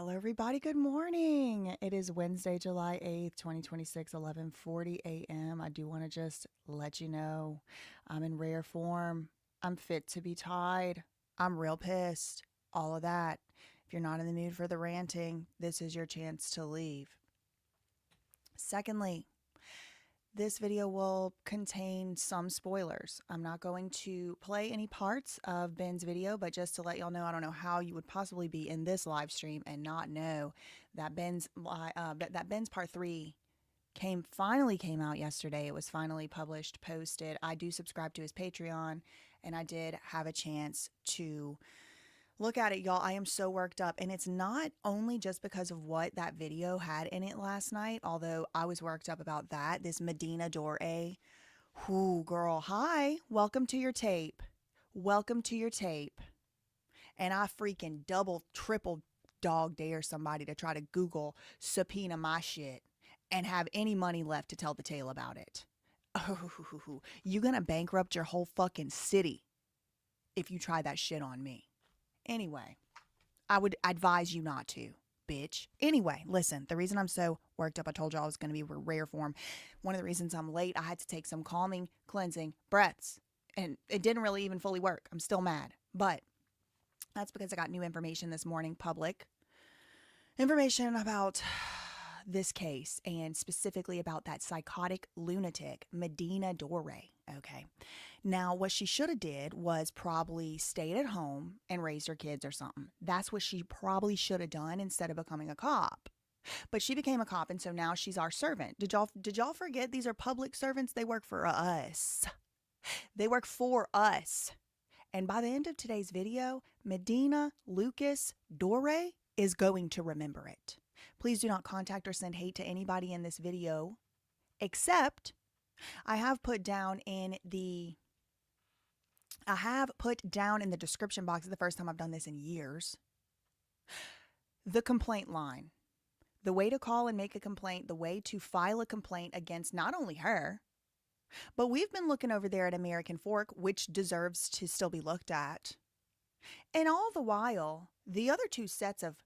Hello, everybody. Good morning. It is Wednesday, July 8th, 2026, 11:40 a.m. I do want to just let you know I'm in rare form. I'm fit to be tied. I'm real pissed. All of that. If you're not in the mood for the ranting, this is your chance to leave. Secondly, this video will contain some spoilers. I'm not going to play any parts of Ben's video, but just to let y'all know, I don't know how you would possibly be in this live stream and not know that Ben's part 3 finally came out yesterday. It was finally published, posted. I do subscribe to his Patreon, and I did have a chance to look at it, y'all. I am so worked up, and it's not only just because of what that video had in it last night, although I was worked up about that. This Medina Dore, whoo, girl, hi, welcome to your tape. Welcome to your tape. And I freaking double, triple dog dare somebody to try to Google subpoena my shit and have any money left to tell the tale about it. Oh, you're gonna bankrupt your whole fucking city if you try that shit on me. Anyway, I would advise you not to, bitch. Anyway, listen, the reason I'm so worked up, I told y'all I was going to be rare form. One of the reasons I'm late, I had to take some calming, cleansing breaths. And it didn't really even fully work. I'm still mad. But that's because I got new information this morning, public information about this case, and specifically about that psychotic lunatic, Medina Dore. Okay. Now, what she should have did was probably stayed at home and raised her kids or something. That's what she probably should have done instead of becoming a cop. But she became a cop, and so now she's our servant. Did y'all forget these are public servants? They work for us. They work for us. And by the end of today's video, Medina Lucas Dore is going to remember it. Please do not contact or send hate to anybody in this video, except I have put down in the description box, the first time I've done this in years, the complaint line. The way to call and make a complaint, the way to file a complaint against not only her, but we've been looking over there at American Fork, which deserves to still be looked at. And all the while, the other two sets of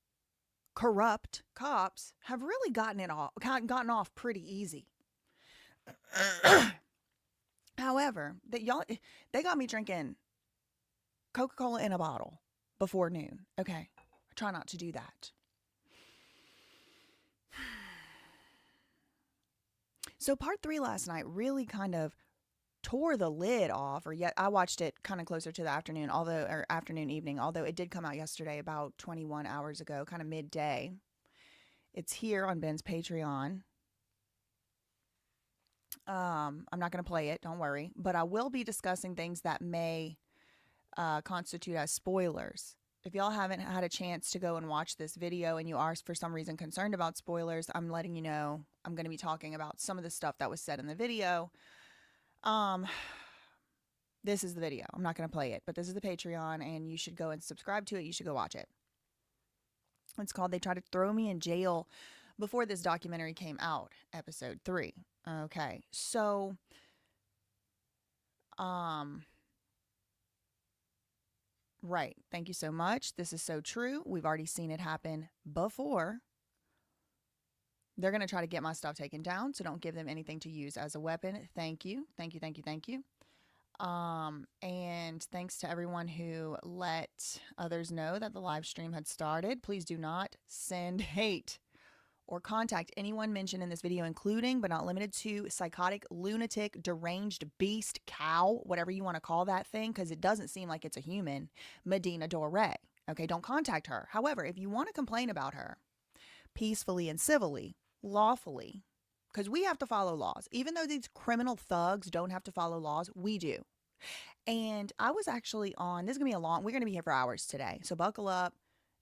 corrupt cops have really gotten off pretty easy. However, they got me drinking Coca-Cola in a bottle before noon. Okay, I try not to do that. So part 3 last night really kind of tore the lid off, or yet I watched it kind of closer to the afternoon, evening, although it did come out yesterday about 21 hours ago, kind of midday. It's here on Ben's Patreon. I'm not going to play it, don't worry, but I will be discussing things that may constitute as spoilers. If y'all haven't had a chance to go and watch this video and you are for some reason concerned about spoilers, I'm letting you know I'm going to be talking about some of the stuff that was said in the video. This is the video. I'm not going to play it, but this is the Patreon, and you should go and subscribe to it. You should go watch it. It's called They Tried to Throw Me in Jail Before This Documentary Came Out, episode 3. Okay. So, right. Thank you so much. This is so true. We've already seen it happen before. They're going to try to get my stuff taken down, so don't give them anything to use as a weapon. Thank you. Thank you, thank you, thank you. And thanks to everyone who let others know that the live stream had started. Please do not send hate or contact anyone mentioned in this video, including but not limited to psychotic, lunatic, deranged beast, cow, whatever you want to call that thing, because it doesn't seem like it's a human, Medina Dore. Okay, don't contact her. However, if you want to complain about her peacefully and civilly, lawfully, because we have to follow laws. Even though these criminal thugs don't have to follow laws, we do. And I was actually on, this is going to be we're going to be here for hours today. So buckle up.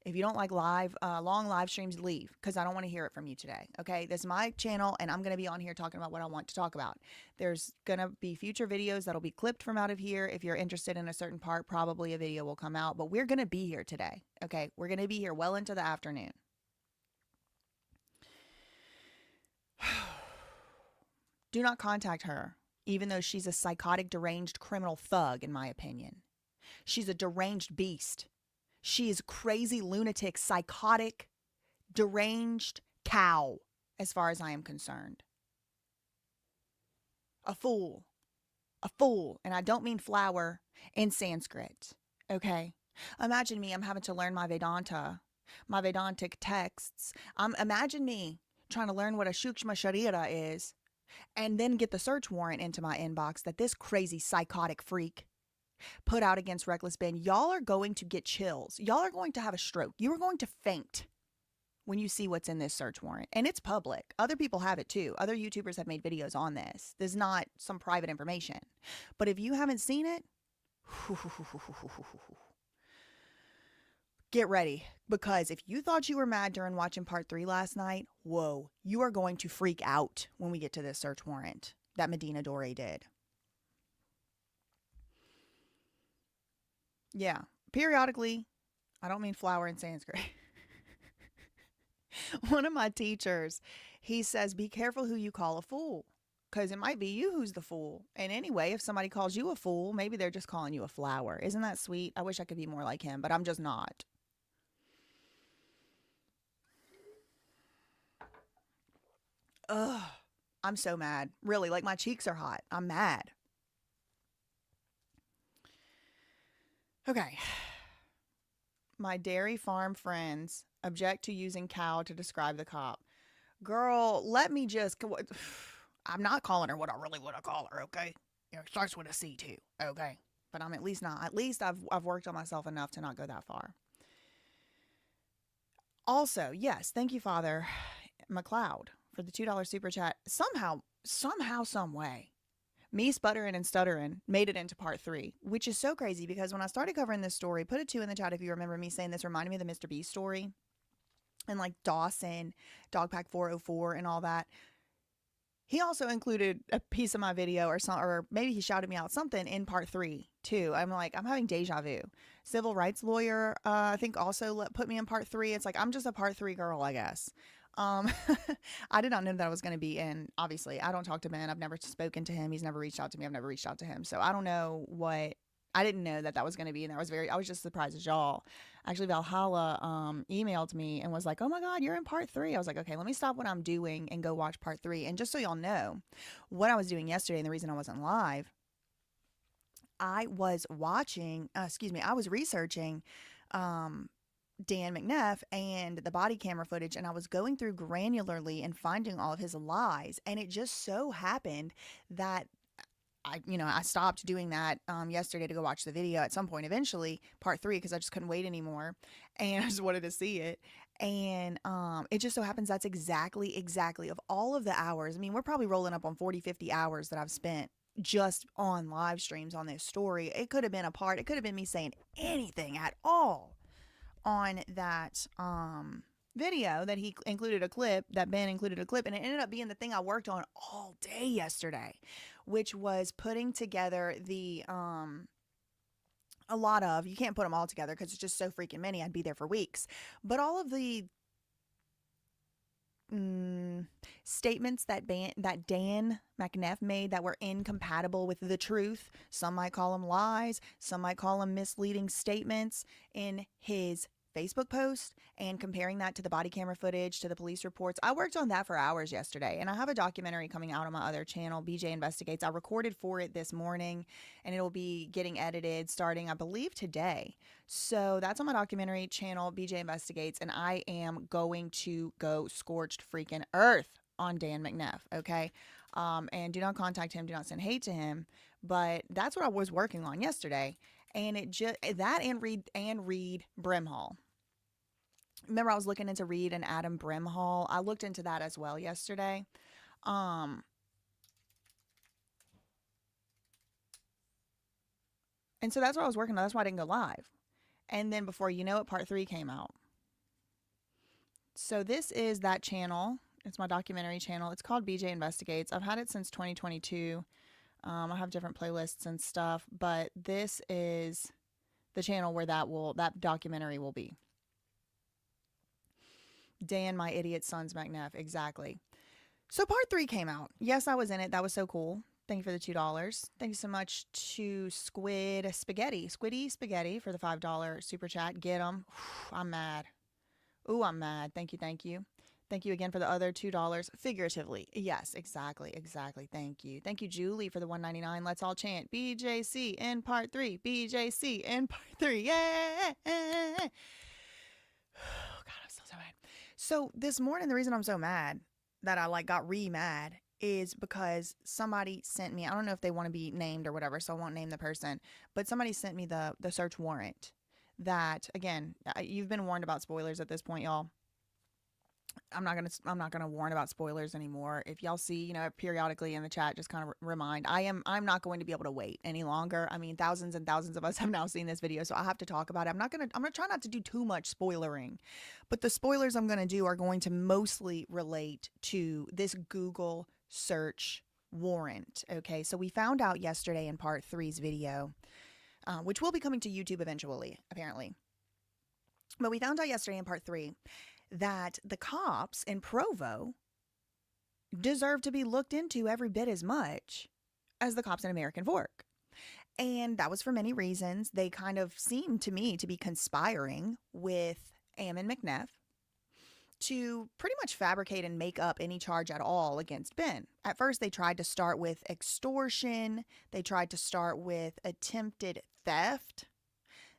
If you don't like long live streams, leave, because I don't want to hear it from you today. Okay, this is my channel, and I'm going to be on here talking about what I want to talk about. There's going to be future videos that'll be clipped from out of here. If you're interested in a certain part, probably a video will come out, but we're going to be here today. Okay, we're going to be here well into the afternoon. Do not contact her, even though she's a psychotic, deranged criminal thug, in my opinion. She's a deranged beast. She is crazy, lunatic, psychotic, deranged cow, as far as I am concerned. A fool. A fool. And I don't mean flower in Sanskrit. Okay? Imagine me, I'm having to learn my Vedanta, my Vedantic texts. Imagine me trying to learn what a Shukshma Sharira is and then get the search warrant into my inbox that this crazy psychotic freak put out against Reckless Ben. Y'all are going to get chills. Y'all are going to have a stroke. You are going to faint when you see what's in this search warrant. And it's public. Other people have it too. Other YouTubers have made videos on this. This is not some private information. But if you haven't seen it, get ready. Because if you thought you were mad during watching part 3 last night, whoa, you are going to freak out when we get to this search warrant that Medina Dore did. Yeah, periodically, I don't mean flower in Sanskrit. One of my teachers, he says, be careful who you call a fool, because it might be you who's the fool. And anyway, if somebody calls you a fool, maybe they're just calling you a flower. Isn't that sweet? I wish I could be more like him, but I'm just not. Ugh, I'm so mad. Really, like my cheeks are hot. I'm mad. Okay. My dairy farm friends object to using cow to describe the cop. Girl, let me just... I'm not calling her what I really want to call her, okay? It starts with a C too, okay? But I'm at least not. At least I've worked on myself enough to not go that far. Also, yes, thank you, Father McLeod, for the $2 super chat. Somehow, some way, me sputtering and stuttering made it into part 3, which is so crazy because when I started covering this story, put a 2 in the chat if you remember me saying this reminded me of the Mr. Beast story and like Dawson, Dogpack 404 and all that. He also included a piece of my video or maybe he shouted me out something in part 3 too. I'm like, I'm having deja vu. Civil rights lawyer, I think also put me in part 3. It's like, I'm just a part 3 girl, I guess. I did not know that I was going to be in. Obviously, I don't talk to Ben. I've never spoken to him. He's never reached out to me. I've never reached out to him. So I don't know what, I didn't know that was going to be in there. I was just surprised as y'all. Actually, Valhalla emailed me and was like, oh my God, you're in part 3. I was like, okay, let me stop what I'm doing and go watch part 3. And just so y'all know what I was doing yesterday and the reason I wasn't live, I was researching, Dan McNeff and the body camera footage, and I was going through granularly and finding all of his lies. And it just so happened that I stopped doing that yesterday to go watch the video at some point, eventually part 3, because I just couldn't wait anymore and I just wanted to see it. And it just so happens that's exactly of all of the hours. I mean, we're probably rolling up on 40-50 hours that I've spent just on live streams on this story. It could have been it could have been me saying anything at all on that video that he included a clip, that Ben included a clip, and it ended up being the thing I worked on all day yesterday, which was putting together the a lot of, you can't put them all together because it's just so freaking many, I'd be there for weeks, but all of the statements that Dan McNeff made that were incompatible with the truth. Some might call them lies, some might call them misleading statements in his Facebook post, and comparing that to the body camera footage, to the police reports. I worked on that for hours yesterday, and I have a documentary coming out on my other channel, BJ Investigates. I recorded for it this morning, and it'll be getting edited starting, I believe, today. So that's on my documentary channel, BJ Investigates, and I am going to go scorched freaking earth on Dan McNeff, okay? And do not contact him, do not send hate to him, but that's what I was working on yesterday. And it just, that and read Brimhall. Remember, I was looking into Reed and Adam Brimhall. I looked into that as well yesterday. And so that's what I was working on. That's why I didn't go live. And then before you know it, part 3 came out. So this is that channel. It's my documentary channel. It's called BJ Investigates. I've had it since 2022. I have different playlists and stuff, but this is the channel where that documentary will be. Dan, my idiot son's McNeff. Exactly. So part 3 came out. Yes, I was in it. That was so cool. Thank you for the $2. Thank you so much to Squiddy Spaghetti for the $5 super chat. Get 'em. I'm mad. Ooh, I'm mad. Thank you, thank you. Thank you again for the other $2. Figuratively. Yes, exactly, exactly. Thank you. Thank you, Julie, for the $1.99. Let's all chant BJC in part 3. BJC in part 3. Yeah. Oh, God, I'm still so mad. So this morning, the reason I'm so mad that I got mad is because somebody sent me, I don't know if they want to be named or whatever, so I won't name the person, but somebody sent me the search warrant that, again, you've been warned about spoilers at this point, y'all. I'm not gonna warn about spoilers anymore. If y'all see, periodically in the chat, just kind of remind. I'm not going to be able to wait any longer. I mean, thousands and thousands of us have now seen this video, so I have to talk about it. I'm gonna try not to do too much spoilering, but the spoilers I'm gonna do are going to mostly relate to this Google search warrant. Okay, so we found out yesterday in part 3's video, which will be coming to YouTube eventually, apparently. But we found out yesterday in part 3 that the cops in Provo deserve to be looked into every bit as much as the cops in American Fork. And that was for many reasons. They kind of seemed to me to be conspiring with McNeff to pretty much fabricate and make up any charge at all against Ben. At first, they tried to start with extortion. They tried to start with attempted theft.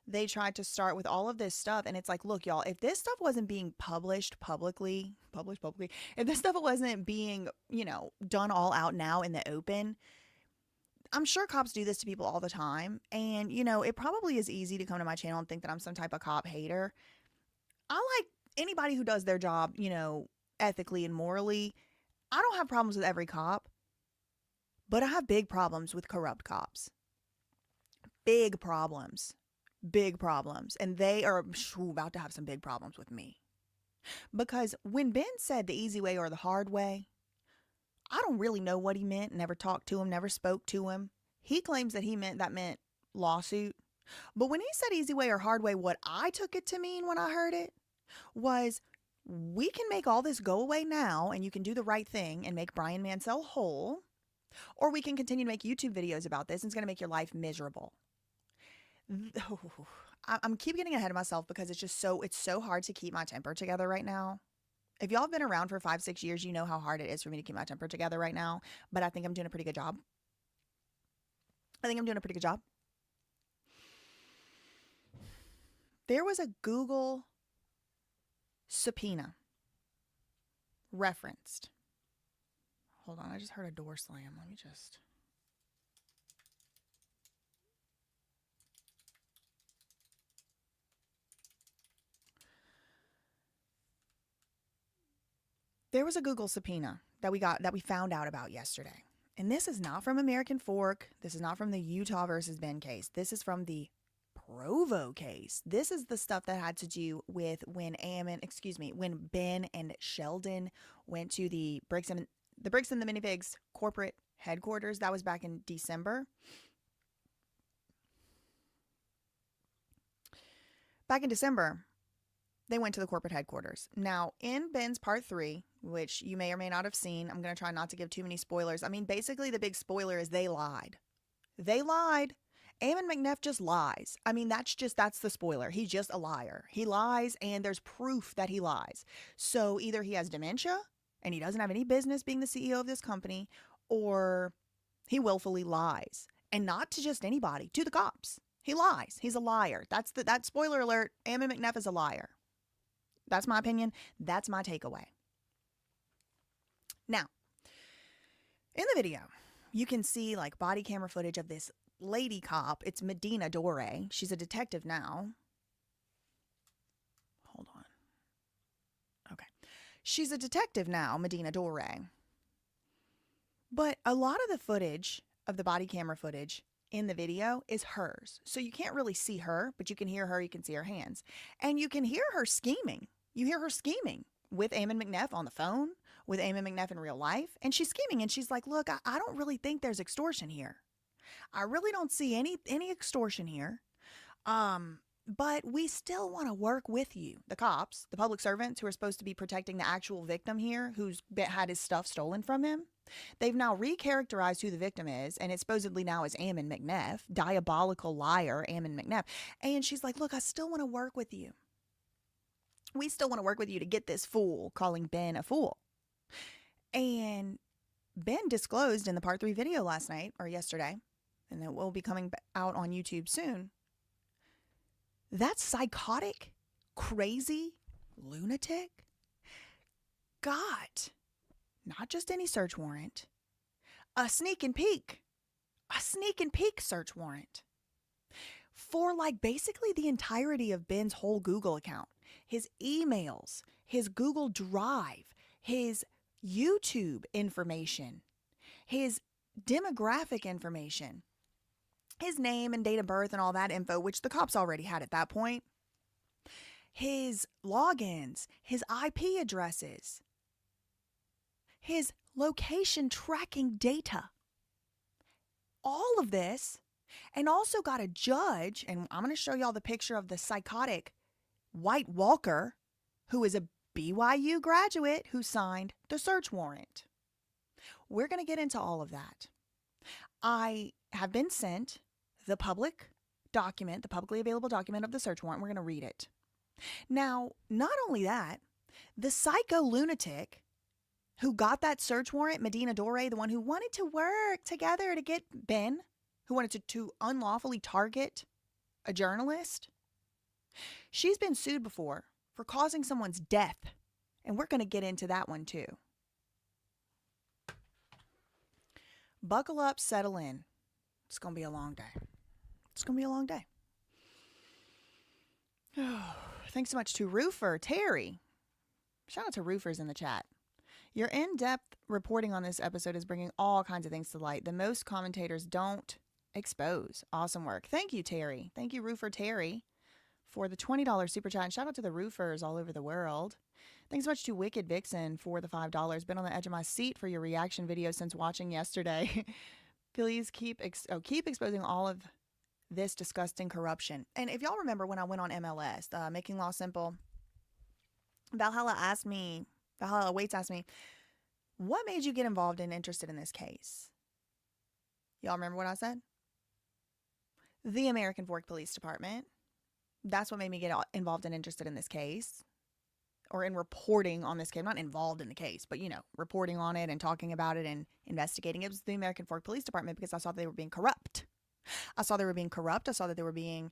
They tried to start with all of this stuff. And it's like, look, y'all, if this stuff wasn't being published publicly, if this stuff wasn't being, done all out now in the open, I'm sure cops do this to people all the time. And, it probably is easy to come to my channel and think that I'm some type of cop hater. I like anybody who does their job, ethically and morally. I don't have problems with every cop, but I have big problems with corrupt cops. Big problems. And they are about to have some big problems with me. Because when Ben said the easy way or the hard way, I don't really know what he meant. Never talked to him, never spoke to him. He claims that meant lawsuit. But when he said easy way or hard way, what I took it to mean when I heard it was, we can make all this go away now and you can do the right thing and make Brian Mansell whole, or we can continue to make YouTube videos about this and it's going to make your life miserable. I'm keep getting ahead of myself because it's so hard to keep my temper together right now. If y'all have been around for 5-6 years, you know how hard it is for me to keep my temper together right now. But I think I'm doing a pretty good job. There was a Google subpoena referenced. Hold on, I just heard a door slam. Let me just... There was a Google subpoena that we found out about yesterday. And this is not from American Fork. This is not from the Utah versus Ben case. This is from the Provo case. This is the stuff that had to do with when Ben and Sheldon went to the Bricks and the Minipigs corporate headquarters. That was back in December. They went to the corporate headquarters. Now, in Ben's part 3, which you may or may not have seen, I'm going to try not to give too many spoilers. I mean, basically the big spoiler is they lied. McNeff just lies. I mean, that's the spoiler. He's just a liar. He lies, and there's proof that he lies. So either he has dementia and he doesn't have any business being the CEO of this company, or he willfully lies. And not to just anybody, to the cops. He lies. He's a liar. That spoiler alert. McNeff is a liar. That's my opinion. That's my takeaway. Now, in the video, you can see body camera footage of this lady cop. It's Medina Dore. She's a detective now. Hold on. Okay. She's a detective now, Medina Dore. But a lot of the footage, of the body camera footage in the video, is hers. So you can't really see her, but you can hear her, you can see her hands. And you can hear her scheming. You hear her scheming with McNeff on the phone, with McNeff in real life. And she's scheming, and she's like, look, I don't really think there's extortion here. I really don't see any extortion here. But we still want to work with you, the cops, the public servants who are supposed to be protecting the actual victim here, who's had his stuff stolen from him. They've now recharacterized who the victim is, and it supposedly now is McNeff, diabolical liar McNeff. And she's like, look, I still want to work with you. We still want to work with you to get this fool, calling Ben a fool. And Ben disclosed in the part 3 video last night or yesterday, and it will be coming out on YouTube soon, that psychotic, crazy lunatic got not just any search warrant, a sneak and peek search warrant for like basically the entirety of Ben's whole Google account, his emails, his Google Drive, his YouTube information, his demographic information, his name and date of birth and all that info, which the cops already had at that point, his logins, his IP addresses, his location tracking data, all of this, and also got a judge, and I'm going to show y'all the picture of the psychotic White Walker, who is a BYU graduate who signed the search warrant. We're going to get into all of that. I have been sent the public document, the publicly available document of the search warrant. We're going to read it. Now, not only that, the psycho lunatic who got that search warrant, Medina Dore, the one who wanted to work together to get Ben, who wanted to unlawfully target a journalist, she's been sued before for causing someone's death. And we're going to get into that one too. Buckle up, settle in. It's going to be a long day. It's going to be a long day. Thanks so much to Roofer Terry. Shout out to Roofers in the chat. Your in-depth reporting on this episode is bringing all kinds of things to light. The most commentators don't expose. Awesome work. Thank you, Terry. Thank you, Roofer Terry, for the $20 super chat. And shout out to the roofers all over the world. Thanks so much to Wicked Vixen for the $5. Been on the edge of my seat for your reaction video since watching yesterday. Please keep exposing all of this disgusting corruption. And if y'all remember when I went on MLS, Making Law Simple, Valhalla Waits asked me, what made you get involved and interested in this case? Y'all remember what I said? The American Fork Police Department. That's what made me get involved and interested in this case, or in reporting on this case. I'm not involved in the case, but, you know, reporting on it and talking about it and investigating. It was the American Fork Police Department because I saw they were being corrupt. I saw that they were being,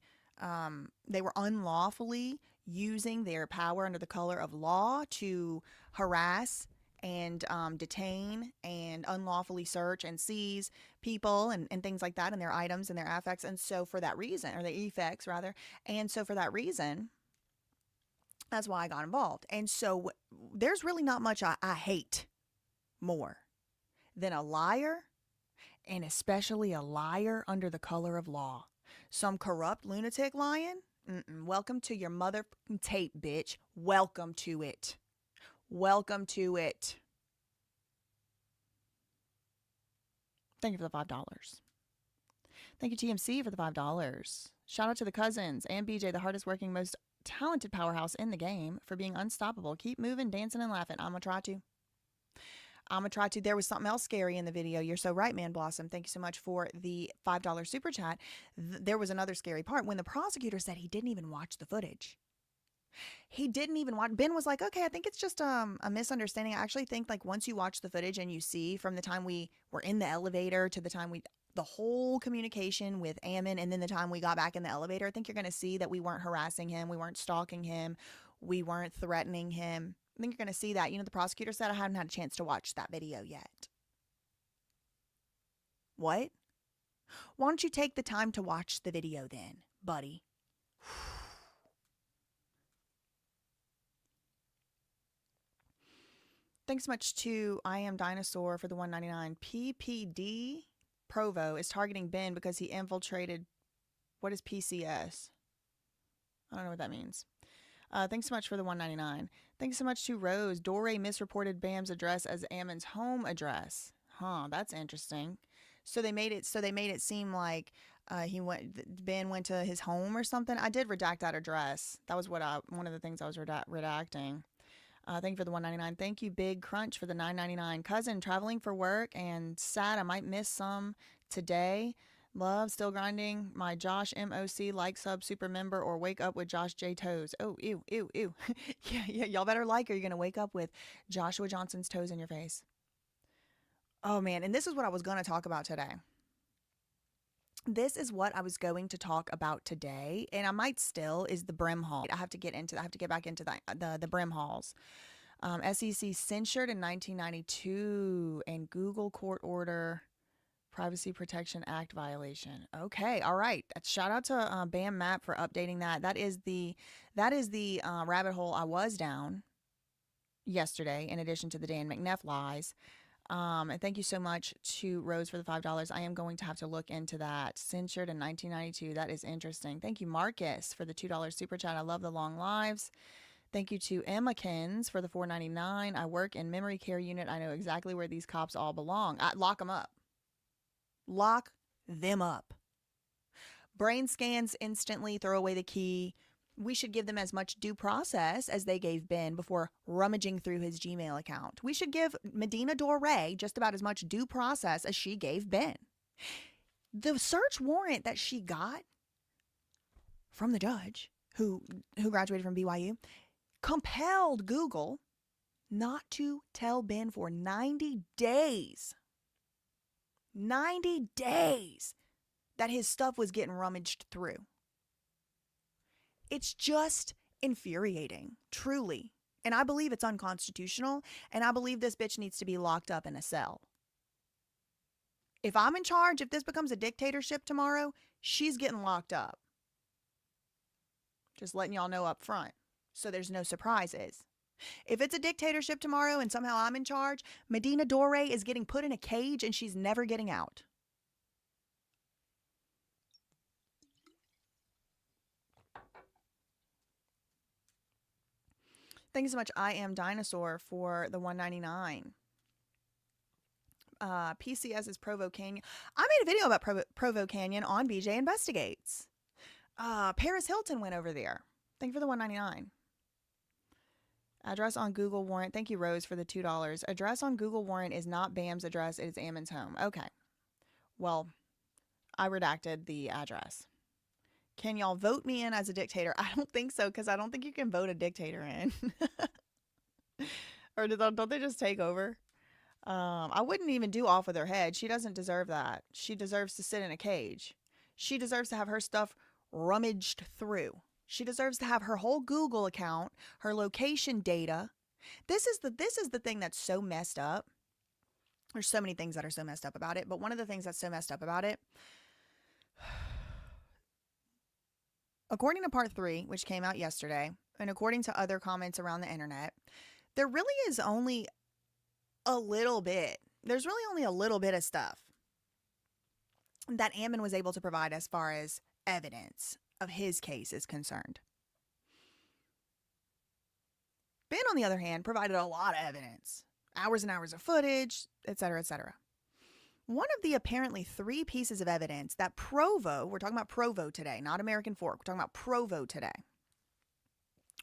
they were unlawfully using their power under the color of law to harass and detain and unlawfully search and seize people and things like that, and their items and their affects. And so for that reason, or the effects rather, and so for that reason, that's why I got involved. And so there's really not much I hate more than a liar, and especially a liar under the color of law. Some corrupt lunatic lying? Welcome to your mother tape, bitch. Welcome to it. Welcome to it. Thank you for the $5. Thank you, TMC, for the $5. Shout out to the cousins and BJ, the hardest working, most talented powerhouse in the game, for being unstoppable. Keep moving, dancing, and laughing. I'm going to try to. There was something else scary in the video. You're so right, Man Blossom. Thank you so much for the $5 super chat. There was another scary part when the prosecutor said he didn't even watch the footage. He didn't even watch. Ben was like, okay, I think it's just a misunderstanding. I actually think like once you watch the footage and you see from the time we were in the elevator to the time the whole communication with Ammon, and then the time we got back in the elevator, I think you're going to see that we weren't harassing him. We weren't stalking him. We weren't threatening him. I think you're going to see that. You know, the prosecutor said I haven't had a chance to watch that video yet. What? Why don't you take the time to watch the video then, buddy? Thanks so much to I Am Dinosaur for the $1.99. PPD Provo is targeting Ben because he infiltrated. What is PCS? I don't know what that means. Thanks so much for the $1.99. Thanks so much to Rose. Dore misreported Bam's address as Ammon's home address. Huh, that's interesting. So they made it seem like Ben went to his home or something. I did redact that address. That was one of the things I was redacting. Thank you for the $1.99. Thank you, Big Crunch, for the $9.99. Cousin, traveling for work and sad I might miss some today. Love, still grinding. My Josh MOC like sub super member or wake up with Josh J toes. Oh, ew, ew, ew. Yeah, y'all better like or you're going to wake up with Joshua Johnson's toes in your face. Oh, man. And this is what I was going to talk about today. This is what I was going to talk about today, and I might still, is the Brimhall. I have to get back into the Brimhalls. SEC censured in 1992 and Google court order Privacy Protection Act violation. Okay, all right. Shout out to Bam Map for updating that. That is the rabbit hole I was down yesterday, in addition to the Dan McNeff lies. And thank you so much to Rose for the $5. I am going to have to look into that. Censured in 1992. That is interesting. Thank you, Marcus, for the $2 super chat. I love the long lives. Thank you to Emmekins for the $4.99. I work in memory care unit. I know exactly where these cops all belong. Lock them up. Lock them up. Brain scans instantly. Throw away the key. We should give them as much due process as they gave Ben before rummaging through his Gmail account. We should give Medina Dore just about as much due process as she gave Ben. The search warrant that she got from the judge who graduated from BYU compelled Google not to tell Ben for 90 days. 90 days that his stuff was getting rummaged through. It's just infuriating, truly. And I believe it's unconstitutional, and I believe this bitch needs to be locked up in a cell. If I'm in charge, if this becomes a dictatorship tomorrow, she's getting locked up. Just letting y'all know up front, so there's no surprises. If it's a dictatorship tomorrow and somehow I'm in charge, Medina Dore is getting put in a cage and she's never getting out. Thank you so much. I am Dinosaur for the $1.99. PCS is Provo Canyon. I made a video about Provo Canyon on BJ Investigates. Paris Hilton went over there. Thank you for the $1.99. Address on Google warrant. Thank you, Rose, for the $2. Address on Google warrant is not Bam's address. It is Ammon's home. Okay. Well, I redacted the address. Can y'all vote me in as a dictator? I don't think so, because I don't think you can vote a dictator in. Or don't they just take over? I wouldn't even do off with her head. She doesn't deserve that. She deserves to sit in a cage. She deserves to have her stuff rummaged through. She deserves to have her whole Google account, her location data. This is the thing that's so messed up. There's so many things that are so messed up about it, but one of the things that's so messed up about it, according to part 3, which came out yesterday, and according to other comments around the internet, there really is only a little bit. There's really only a little bit of stuff that Ammon was able to provide as far as evidence of his case is concerned. Ben, on the other hand, provided a lot of evidence. Hours and hours of footage, etc., etc. One of the apparently 3 pieces of evidence that Provo, we're talking about Provo today, not American Fork, we're talking about Provo today.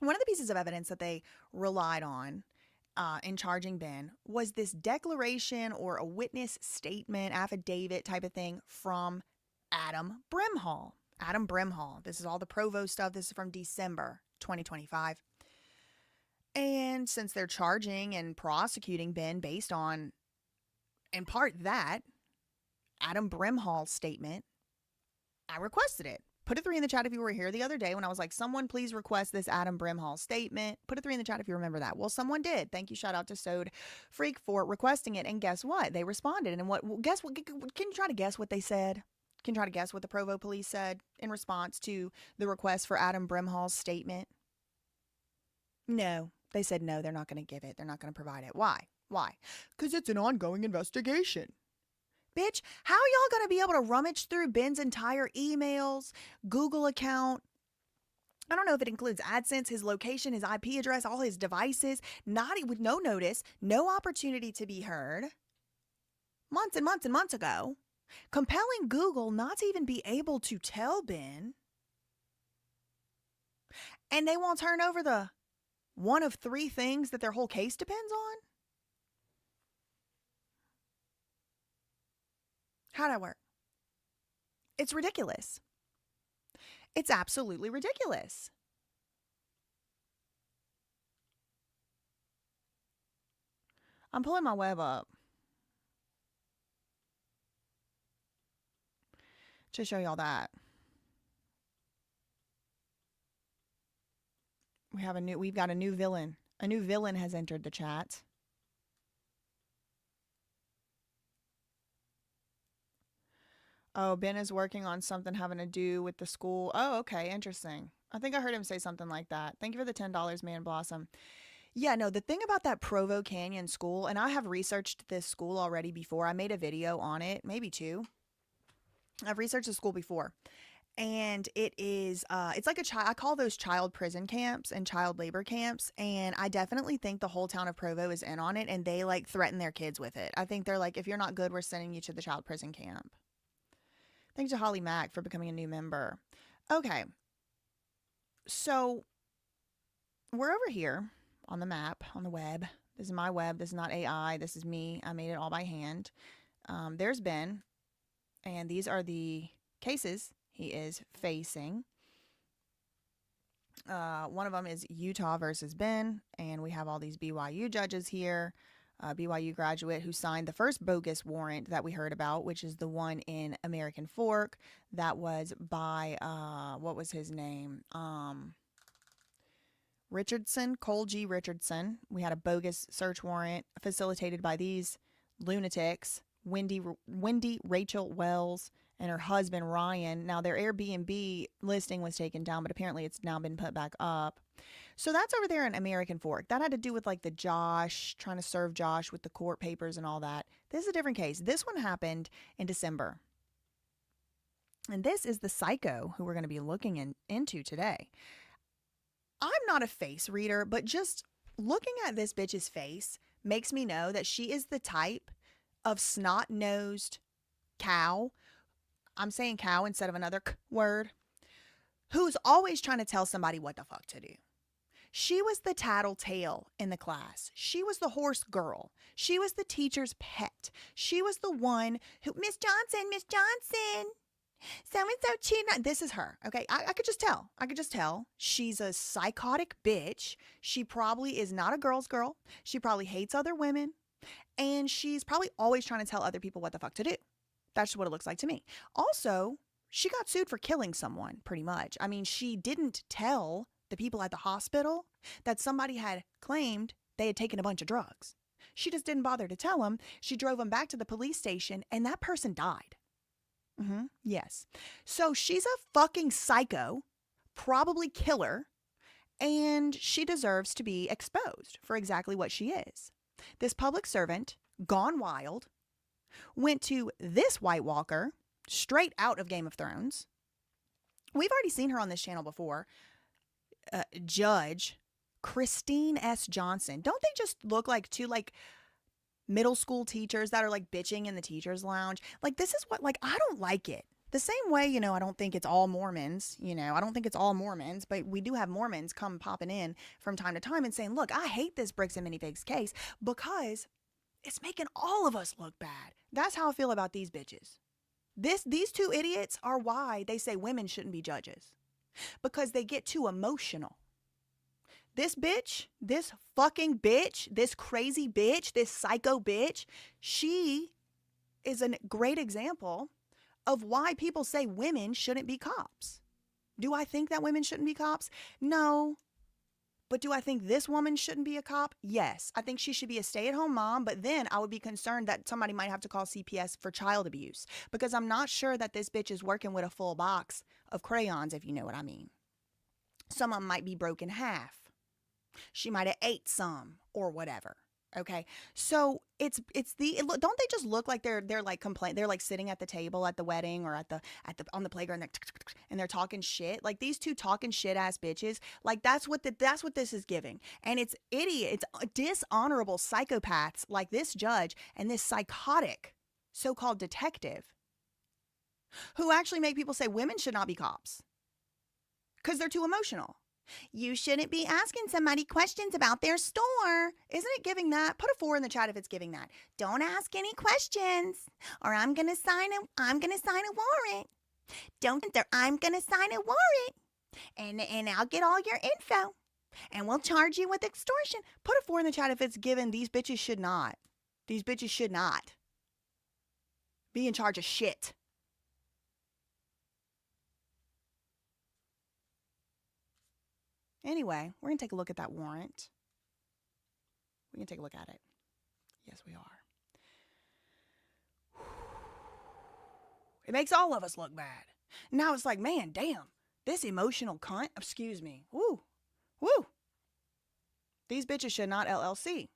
One of the pieces of evidence that they relied on in charging Ben was this declaration or a witness statement, affidavit type of thing from Adam Brimhall. Adam Brimhall. This is all the Provo stuff. This is from December 2025. And since they're charging and prosecuting Ben based on, in part, that Adam Brimhall statement, I requested it. Put a 3 in the chat if you were here the other day when I was like, someone please request this Adam Brimhall statement. Put a 3 in the chat if you remember that. Well, someone did. Thank you. Shout out to Sode Freak for requesting it. And guess what? They responded. And guess what? Can you try to guess what they said? Can you try to guess what the Provo police said in response to the request for Adam Brimhall's statement? No. They said no, they're not going to give it. They're not going to provide it. Why? Why? Because it's an ongoing investigation. Bitch, how y'all going to be able to rummage through Ben's entire emails, Google account? I don't know if it includes AdSense, his location, his IP address, all his devices, not with no notice, no opportunity to be heard. Months and months and months ago. Compelling Google not to even be able to tell Ben. And they won't turn over the one of 3 things that their whole case depends on? How'd that work? It's ridiculous. It's absolutely ridiculous. I'm pulling my web up to show y'all that. We've got a new villain. A new villain has entered the chat. Oh, Ben is working on something having to do with the school. Oh, okay, interesting. I think I heard him say something like that. Thank you for the $10, Man Blossom. Yeah, no, the thing about that Provo Canyon school, and I have researched this school already before. I made a video on it, maybe two. I've researched the school before. And it is, it's like I call those child prison camps and child labor camps. And I definitely think the whole town of Provo is in on it, and they like threaten their kids with it. I think they're like, if you're not good, we're sending you to the child prison camp. Thanks to Holly Mack for becoming a new member. Okay. So we're over here on the map, on the web. This is my web. This is not AI. This is me. I made it all by hand. There's Ben. And these are the cases he is facing. One of them is Utah versus Ben. And we have all these BYU judges here. BYU graduate who signed the first bogus warrant that we heard about, which is the one in American Fork. That was by, what was his name? Richardson, Cole G. Richardson. We had a bogus search warrant facilitated by these lunatics, Wendy Rachel Wells and her husband Ryan. Now their Airbnb listing was taken down, but apparently it's now been put back up. So that's over there in American Fork. That had to do with like the Josh, trying to serve Josh with the court papers and all that. This is a different case. This one happened in December. And this is the psycho who we're going to be looking into today. I'm not a face reader, but just looking at this bitch's face makes me know that she is the type of snot-nosed cow. I'm saying cow instead of another word. Who's always trying to tell somebody what the fuck to do. She was the tattletale in the class. She was the horse girl. She was the teacher's pet. She was the one who, Miss Johnson, so-and-so cheating. This is her, okay? I could just tell. She's a psychotic bitch. She probably is not a girl's girl. She probably hates other women. And she's probably always trying to tell other people what the fuck to do. That's what it looks like to me. Also, she got sued for killing someone, pretty much. I mean, she didn't tell the people at the hospital that somebody had claimed they had taken a bunch of drugs. She just didn't bother to tell them. She drove them back to the police station, and that person died. Yes. So she's a fucking psycho, probably killer, and she deserves to be exposed for exactly what she is. This public servant, gone wild, went to this White Walker, straight out of Game of Thrones. We've already seen her on this channel before. Judge Christine S. Johnson. Don't they just look like two like middle school teachers that are like bitching in the teacher's lounge? Like, this is what, like, I don't like it. The same way, you know, I don't think it's all Mormons, but we do have Mormons come popping in from time to time and saying, look, I hate this bricks and minifigs case because it's making all of us look bad. That's how I feel about these bitches. These two idiots are why they say women shouldn't be judges. Because they get too emotional. This bitch, this fucking bitch, this crazy bitch, this psycho bitch, she is a great example of why people say women shouldn't be cops. Do I think that women shouldn't be cops? No. But do I think this woman shouldn't be a cop? Yes. I think she should be a stay-at-home mom, but then I would be concerned that somebody might have to call CPS for child abuse because I'm not sure that this bitch is working with a full box of crayons, if you know what I mean. Some of them might be broken half. She might have ate some or whatever. Okay. So don't they just look like they're like they're like sitting at the table at the wedding or on the playground and they're talking shit. Like these two talking shit ass bitches. Like that's what this is giving. And it's dishonorable psychopaths like this judge and this psychotic so-called detective who actually make people say women should not be cops because they're too emotional. You shouldn't be asking somebody questions about their store. Isn't it giving that? Put a 4 in the chat if it's giving that. Don't ask any questions or I'm going to sign a warrant. Don't there, I'm going to sign a warrant and I'll get all your info and we'll charge you with extortion. Put a 4 in the chat if it's given. These bitches should not. These bitches should not be in charge of shit. Anyway, we're going to take a look at that warrant. We're going to take a look at it. Yes, we are. It makes all of us look bad. Now it's like, man, damn, this emotional cunt, excuse me. Woo, woo. These bitches should not LLC.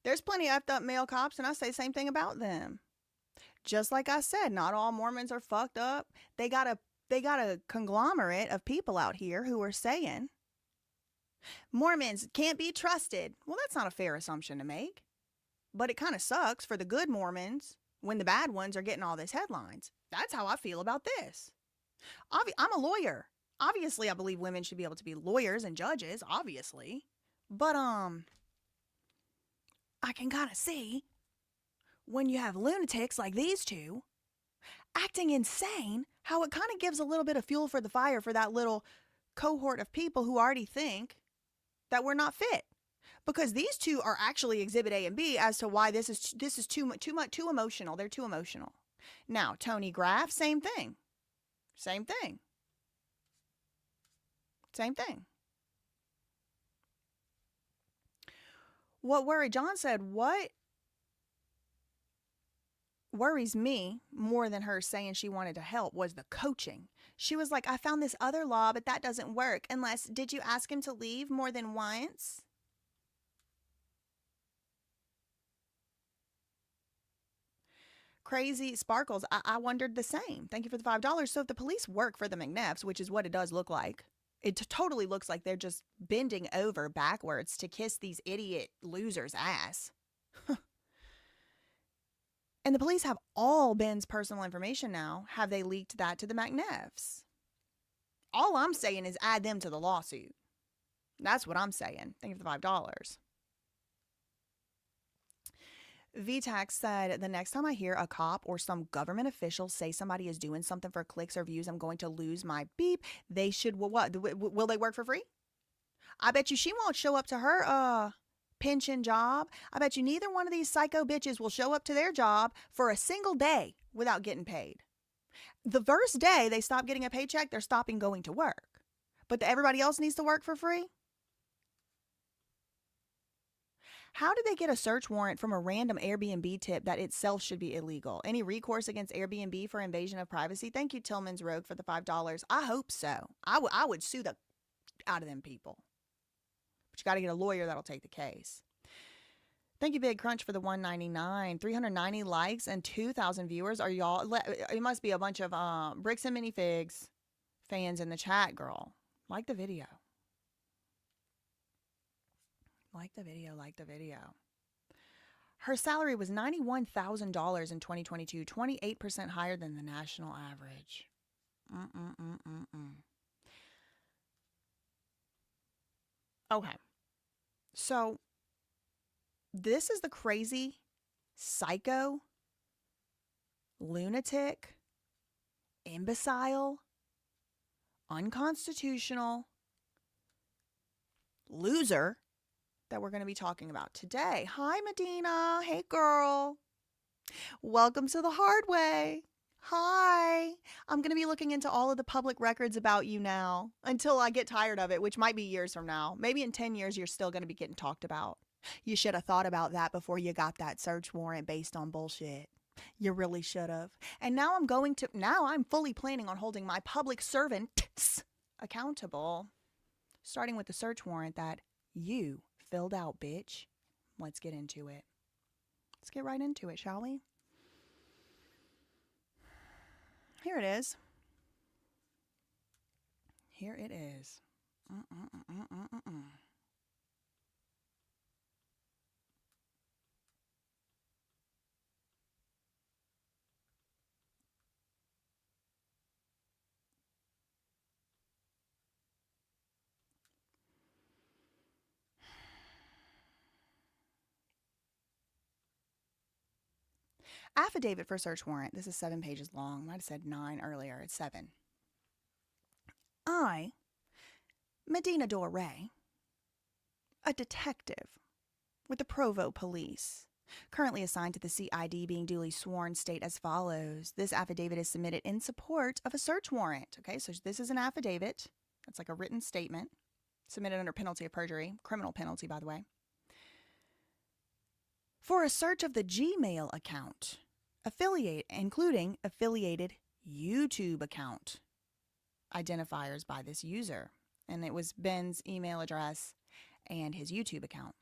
There's plenty of effed up male cops, and I say the same thing about them. Just like I said, not all Mormons are fucked up. They got a conglomerate of people out here who are saying Mormons can't be trusted. Well, that's not a fair assumption to make. But it kind of sucks for the good Mormons when the bad ones are getting all these headlines. That's how I feel about this. I'm a lawyer. Obviously, I believe women should be able to be lawyers and judges, obviously. But, I can kind of see when you have lunatics like these two acting insane, how it kind of gives a little bit of fuel for the fire for that little cohort of people who already think that we're not fit. Because these two are actually exhibit A and B as to why this is too emotional. They're too emotional. Now, Tony Graff, same thing. Same thing. Same thing. John said, what worries me more than her saying she wanted to help was the coaching. She was like, I found this other law, but that doesn't work unless, did you ask him to leave more than once? Crazy Sparkles, I wondered the same. Thank you for the $5. So if the police work for the McNeffs, which is what it does look like, it totally looks like they're just bending over backwards to kiss these idiot losers' ass. And the police have all Ben's personal information now. Have they leaked that to the McNeffs? All I'm saying is add them to the lawsuit. That's what I'm saying. Thank you for the $5. VTAX said, the next time I hear a cop or some government official say somebody is doing something for clicks or views, I'm going to lose my beep. They should, well, what? Will they work for free? I bet you she won't show up to her pension job. I bet you neither one of these psycho bitches will show up to their job for a single day without getting paid. The first day they stop getting a paycheck, they're stopping going to work. But everybody else needs to work for free? How did they get a search warrant from a random Airbnb tip that itself should be illegal? Any recourse against Airbnb for invasion of privacy? Thank you, Tillman's Rogue, for the $5. I hope so. I would sue the out of them people. But you got to get a lawyer that'll take the case. Thank you, Big Crunch, for the $1.99. 390 likes and 2,000 viewers. Are y'all? It must be a bunch of Bricks and Minifigs fans in the chat, girl. Like the video. Like the video, like the video. Her salary was $91,000 in 2022, 28% higher than the national average. Okay. So, this is the crazy, psycho, lunatic, imbecile, unconstitutional, loser that we're going to be talking about today. Hi, Medina. Hey, girl. Welcome to the hard way. Hi. I'm going to be looking into all of the public records about you now until I get tired of it, which might be years from now. Maybe in 10 years, you're still going to be getting talked about. You should have thought about that before you got that search warrant based on bullshit. You really should have. And now I'm fully planning on holding my public servants accountable, starting with the search warrant that you filled out, bitch. Let's get into it. Let's get right into it, shall we? Here it is. Here it is. Affidavit for search warrant. This is 7 pages long. I might have said 9 earlier. It's 7. I, Medina Dore, a detective with the Provo Police, currently assigned to the CID, being duly sworn, state as follows. This affidavit is submitted in support of a search warrant. Okay, so this is an affidavit. That's like a written statement submitted under penalty of perjury, criminal penalty, by the way, for a search of the Gmail account, including affiliated YouTube account identifiers by this user. And it was Ben's email address and his YouTube account.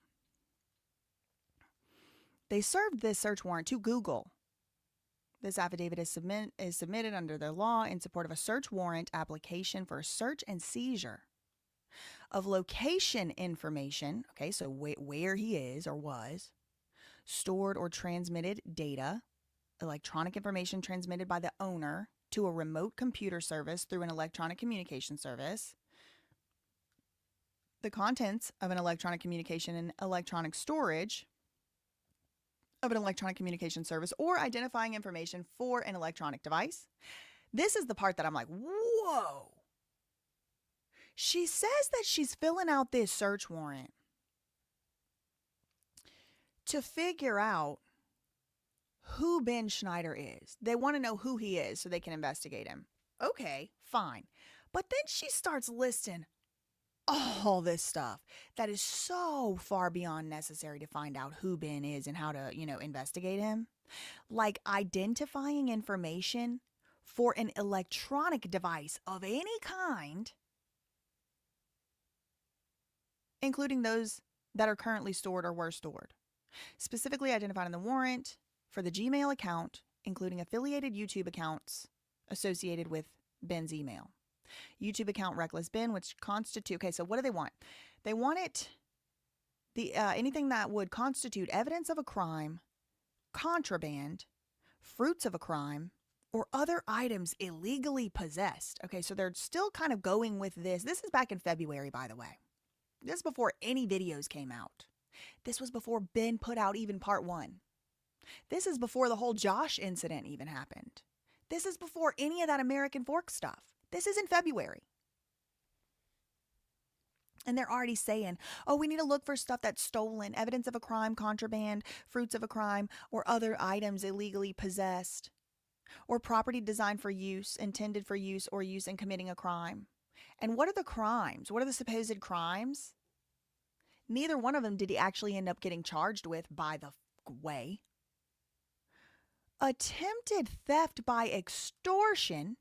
They served this search warrant to Google. This affidavit is submitted under the law in support of a search warrant application for a search and seizure of location information, okay, so where he is or was, stored or transmitted data, electronic information transmitted by the owner to a remote computer service through an electronic communication service, the contents of an electronic communication and electronic storage of an electronic communication service, or identifying information for an electronic device. This is the part that I'm like, whoa. She says that she's filling out this search warrant to figure out who Ben Schneider is. They want to know who he is so they can investigate him. Okay, fine. But then she starts listing all this stuff that is so far beyond necessary to find out who Ben is and how to, investigate him. Like identifying information for an electronic device of any kind, including those that are currently stored or were stored. Specifically identified in the warrant for the Gmail account, including affiliated YouTube accounts associated with Ben's email. YouTube account Reckless Ben, which constitute, okay, so what do they want? They want anything that would constitute evidence of a crime, contraband, fruits of a crime, or other items illegally possessed. Okay, so they're still kind of going with this. This is back in February, by the way. This is before any videos came out. This was before Ben put out even part 1. This is before the whole Josh incident even happened. This is before any of that American Fork stuff. This is in February. And they're already saying, oh, we need to look for stuff that's stolen, evidence of a crime, contraband, fruits of a crime, or other items illegally possessed, or property designed for use, intended for use, or use in committing a crime. And what are the crimes? What are the supposed crimes? Neither one of them did he actually end up getting charged with, by the way. Attempted theft by extortion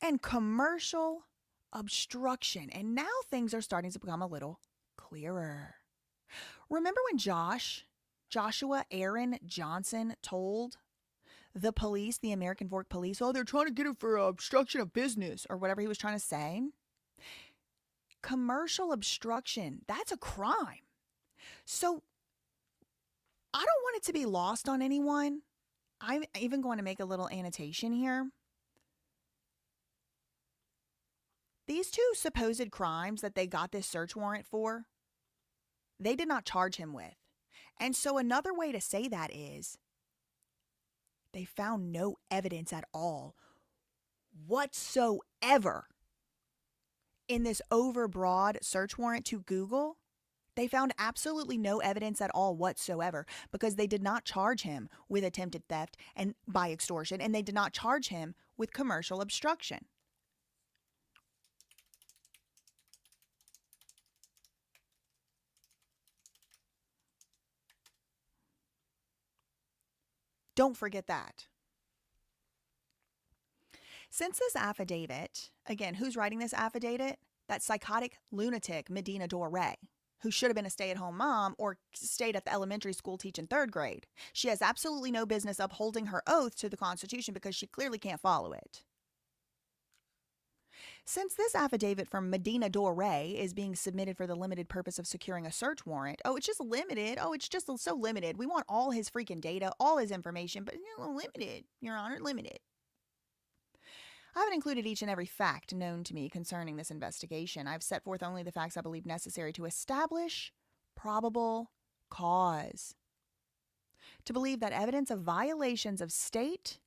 and commercial obstruction. And now things are starting to become a little clearer. Remember when Joshua Aaron Johnson told the police, the American Fork Police, oh, they're trying to get him for obstruction of business, or whatever he was trying to say? Commercial obstruction, that's a crime. So I don't want it to be lost on anyone. I'm even going to make a little annotation here. These 2 supposed crimes that they got this search warrant for, they did not charge him with. And so another way to say that is they found no evidence at all whatsoever in this overbroad search warrant to Google. They found absolutely no evidence at all whatsoever, because they did not charge him with attempted theft and by extortion, and they did not charge him with commercial obstruction. Don't forget that. Since this affidavit, again, who's writing this affidavit? That psychotic lunatic Medina Dore, who should have been a stay-at-home mom or stayed at the elementary school teaching 3rd grade. She has absolutely no business upholding her oath to the Constitution because she clearly can't follow it. Since this affidavit from Medina Dore is being submitted for the limited purpose of securing a search warrant, oh, it's just limited. Oh, it's just so limited. We want all his freaking data, all his information, but limited, Your Honor, limited. I haven't included each and every fact known to me concerning this investigation. I've set forth only the facts I believe necessary to establish probable cause. to believe that evidence of violations of state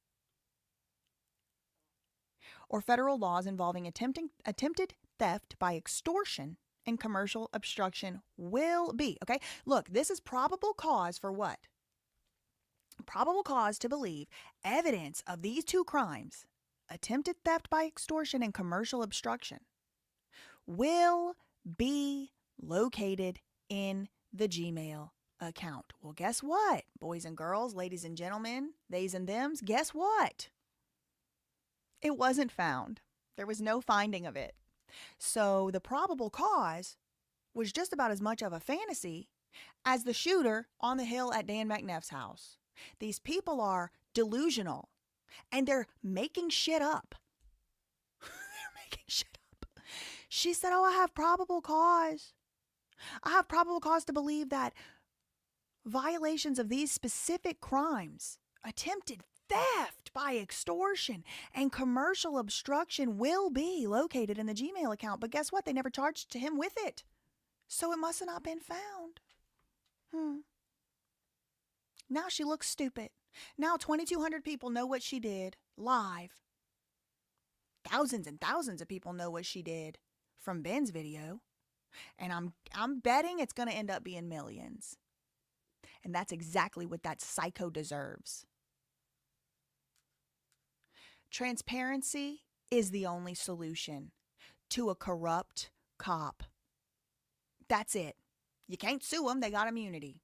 or federal laws involving attempted theft by extortion and commercial obstruction will be, okay? Look, this is probable cause for what? Probable cause to believe evidence of these two crimes, attempted theft by extortion and commercial obstruction, will be located in the Gmail account. Well, guess what, boys and girls, ladies and gentlemen, theys and thems, guess what? It wasn't found. There was no finding of it. So the probable cause was just about as much of a fantasy as the shooter on the hill at Dan McNeff's house. These people are delusional, and they're making shit up. They're making shit up. She said, I have probable cause. I have probable cause to believe that violations of these specific crimes, attempted theft by extortion and commercial obstruction, will be located in the Gmail account. But guess what? They never charged him with it. So it must have not been found. Now she looks stupid. Now 2,200 people know what she did live. Thousands and thousands of people know what she did from Ben's video. And I'm betting it's going to end up being millions. And that's exactly what that psycho deserves. Transparency is the only solution to a corrupt cop. That's it. You can't sue them. They got immunity.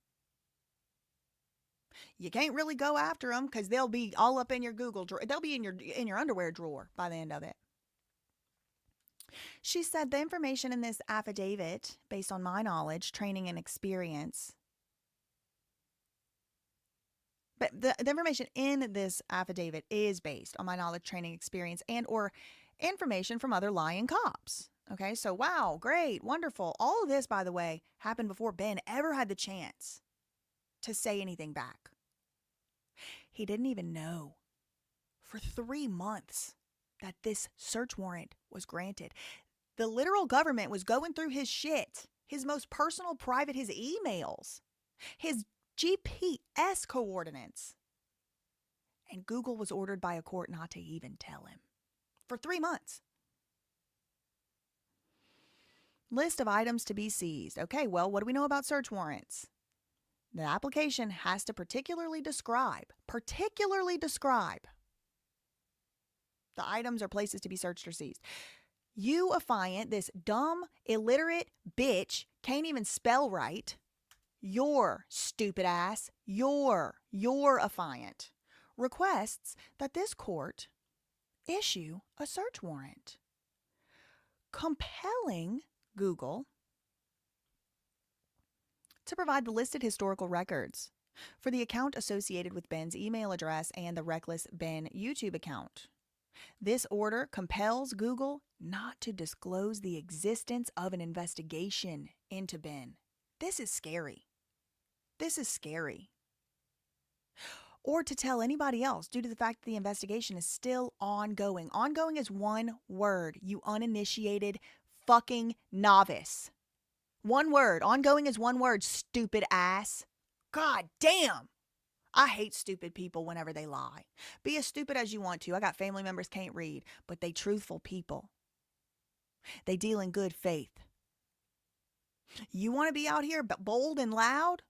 You can't really go after them because they'll be all up in your Google drawer. They'll be in your underwear drawer by the end of it. She said the information in this affidavit, based on my knowledge, training, and experience, but the information in this affidavit is based on my knowledge, training, experience, and or information from other lying cops. Okay, so wow, great, wonderful. All of this, by the way, happened before Ben ever had the chance to say anything back. He didn't even know for 3 months that this search warrant was granted. The literal government was going through his shit, his most personal, private, his emails, his GPS coordinates. And Google was ordered by a court not to even tell him for 3 months. List of items to be seized. Okay, well, what do we know about search warrants? The application has to particularly describe the items or places to be searched or seized. You affiant, this dumb, illiterate bitch, can't even spell right. Your stupid ass, your affiant, requests that this court issue a search warrant, compelling Google to provide the listed historical records for the account associated with Ben's email address and the Reckless Ben YouTube account. This order compels Google not to disclose the existence of an investigation into Ben. This is scary. This is scary. Or to tell anybody else due to the fact that the investigation is still ongoing. Ongoing is one word, you uninitiated fucking novice. One word. Ongoing is one word, stupid ass. God damn. I hate stupid people whenever they lie. Be as stupid as you want to. I got family members can't read, but they truthful people. They deal in good faith. You want to be out here bold and loud?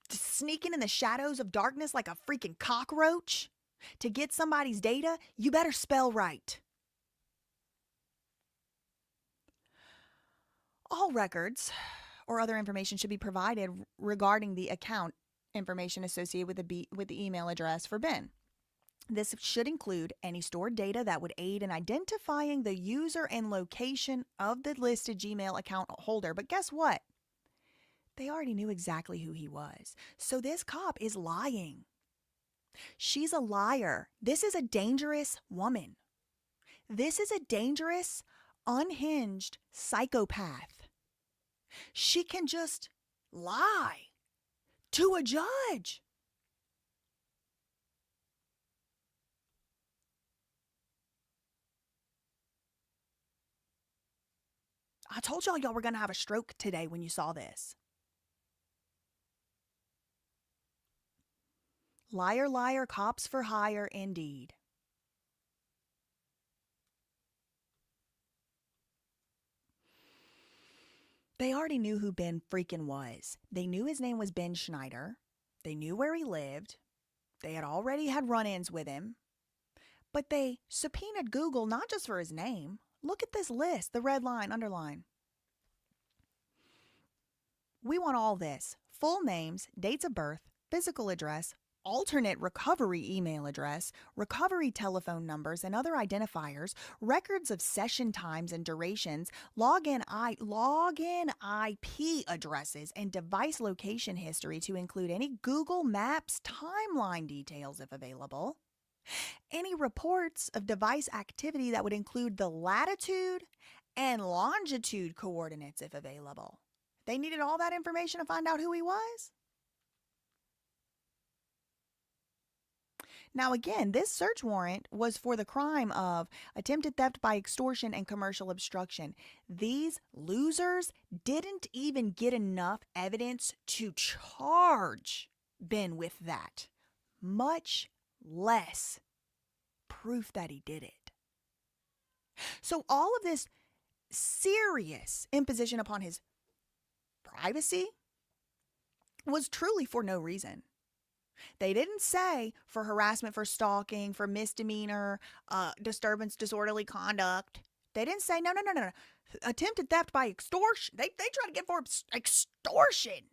Sneaking in the shadows of darkness like a freaking cockroach to get somebody's data? You better spell right. All records or other information should be provided regarding the account information associated with the email address for Ben. This should include any stored data that would aid in identifying the user and location of the listed Gmail account holder. But guess what? They already knew exactly who he was. So this cop is lying. She's a liar. This is a dangerous woman. This is a dangerous, unhinged psychopath. She can just lie to a judge. I told y'all were going to have a stroke today when you saw this. Liar, liar, cops for hire, indeed. They already knew who Ben freaking was. They knew his name was Ben Schneider. They knew where he lived. They had already had run-ins with him. But they subpoenaed Google not just for his name. Look at this list, the red line, underline. We want all this. Full names, dates of birth, physical address, alternate recovery email address, recovery telephone numbers and other identifiers, records of session times and durations, login IP addresses, and device location history to include any Google Maps timeline details if available. Any reports of device activity that would include the latitude and longitude coordinates if available. They needed all that information to find out who he was. Now again, this search warrant was for the crime of attempted theft by extortion and commercial obstruction. These losers didn't even get enough evidence to charge Ben with that, much less proof that he did it. So all of this serious imposition upon his privacy was truly for no reason. They didn't say for harassment, for stalking, for misdemeanor, disturbance, disorderly conduct. They didn't say, no. Attempted theft by extortion. They tried to get for extortion.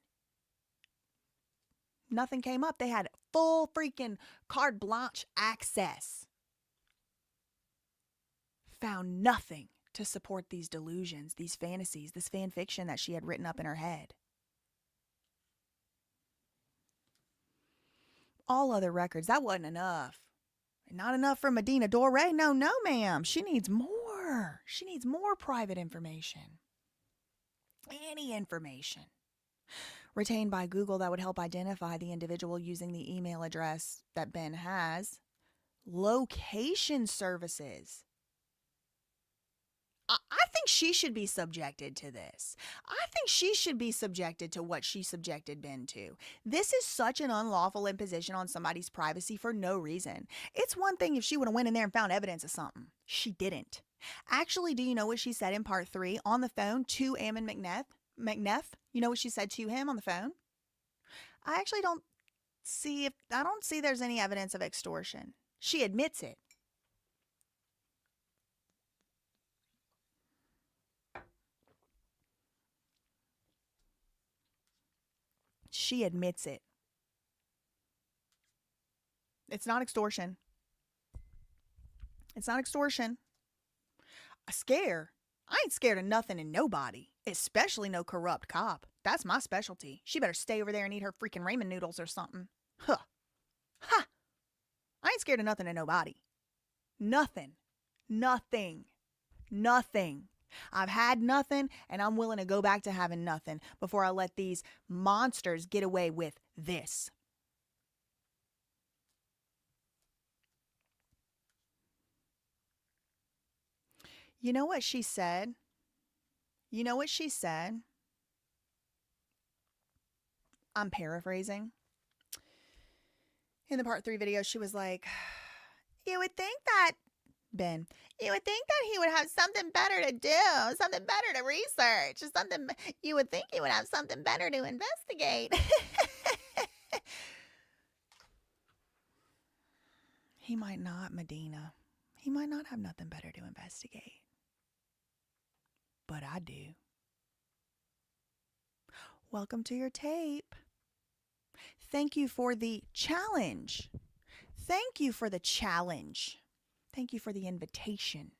Nothing came up. They had full freaking carte blanche access. Found nothing to support these delusions, these fantasies, this fan fiction that she had written up in her head. All other records, that wasn't enough. Not enough for Medina Dore. No, ma'am. She needs more. She needs more private information. Any information retained by Google that would help identify the individual using the email address that Ben has. Location services. I think she should be subjected to this. I think she should be subjected to what she subjected Ben to. This is such an unlawful imposition on somebody's privacy for no reason. It's one thing if she would have went in there and found evidence of something. She didn't. Actually, do you know what she said in part 3 on the phone to Ammon McNeff? You know what she said to him on the phone? I actually don't see there's any evidence of extortion. She admits it. She admits it. It's not extortion. It's not extortion. A scare. I ain't scared of nothing and nobody, especially no corrupt cop. That's my specialty. She better stay over there and eat her freaking ramen noodles or something. Huh. Ha! I ain't scared of nothing and nobody. Nothing. I've had nothing, and I'm willing to go back to having nothing before I let these monsters get away with this. You know what she said? I'm paraphrasing. In the part 3 video, she was like, you would think that he would have something better to do, something better to research, you would think he would have something better to investigate. He might not, Medina. He might not have nothing better to investigate. But I do. Welcome to your tape. Thank you for the challenge. Thank you for the invitation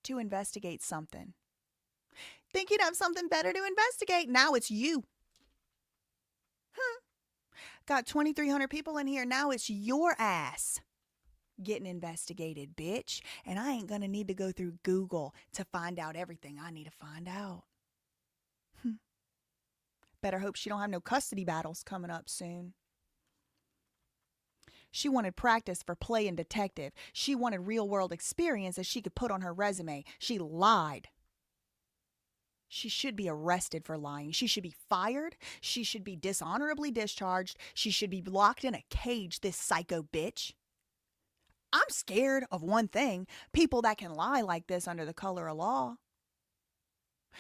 to investigate something. Think you'd have something better to investigate? Now it's you. Got 2,300 people in here. Now it's your ass getting investigated, bitch. And I ain't gonna need to go through Google to find out everything I need to find out. Better hope she don't have no custody battles coming up soon. She wanted practice for playing detective. She wanted real-world experience that she could put on her resume. She lied. She should be arrested for lying. She should be fired. She should be dishonorably discharged. She should be locked in a cage, this psycho bitch. I'm scared of one thing, people that can lie like this under the color of law.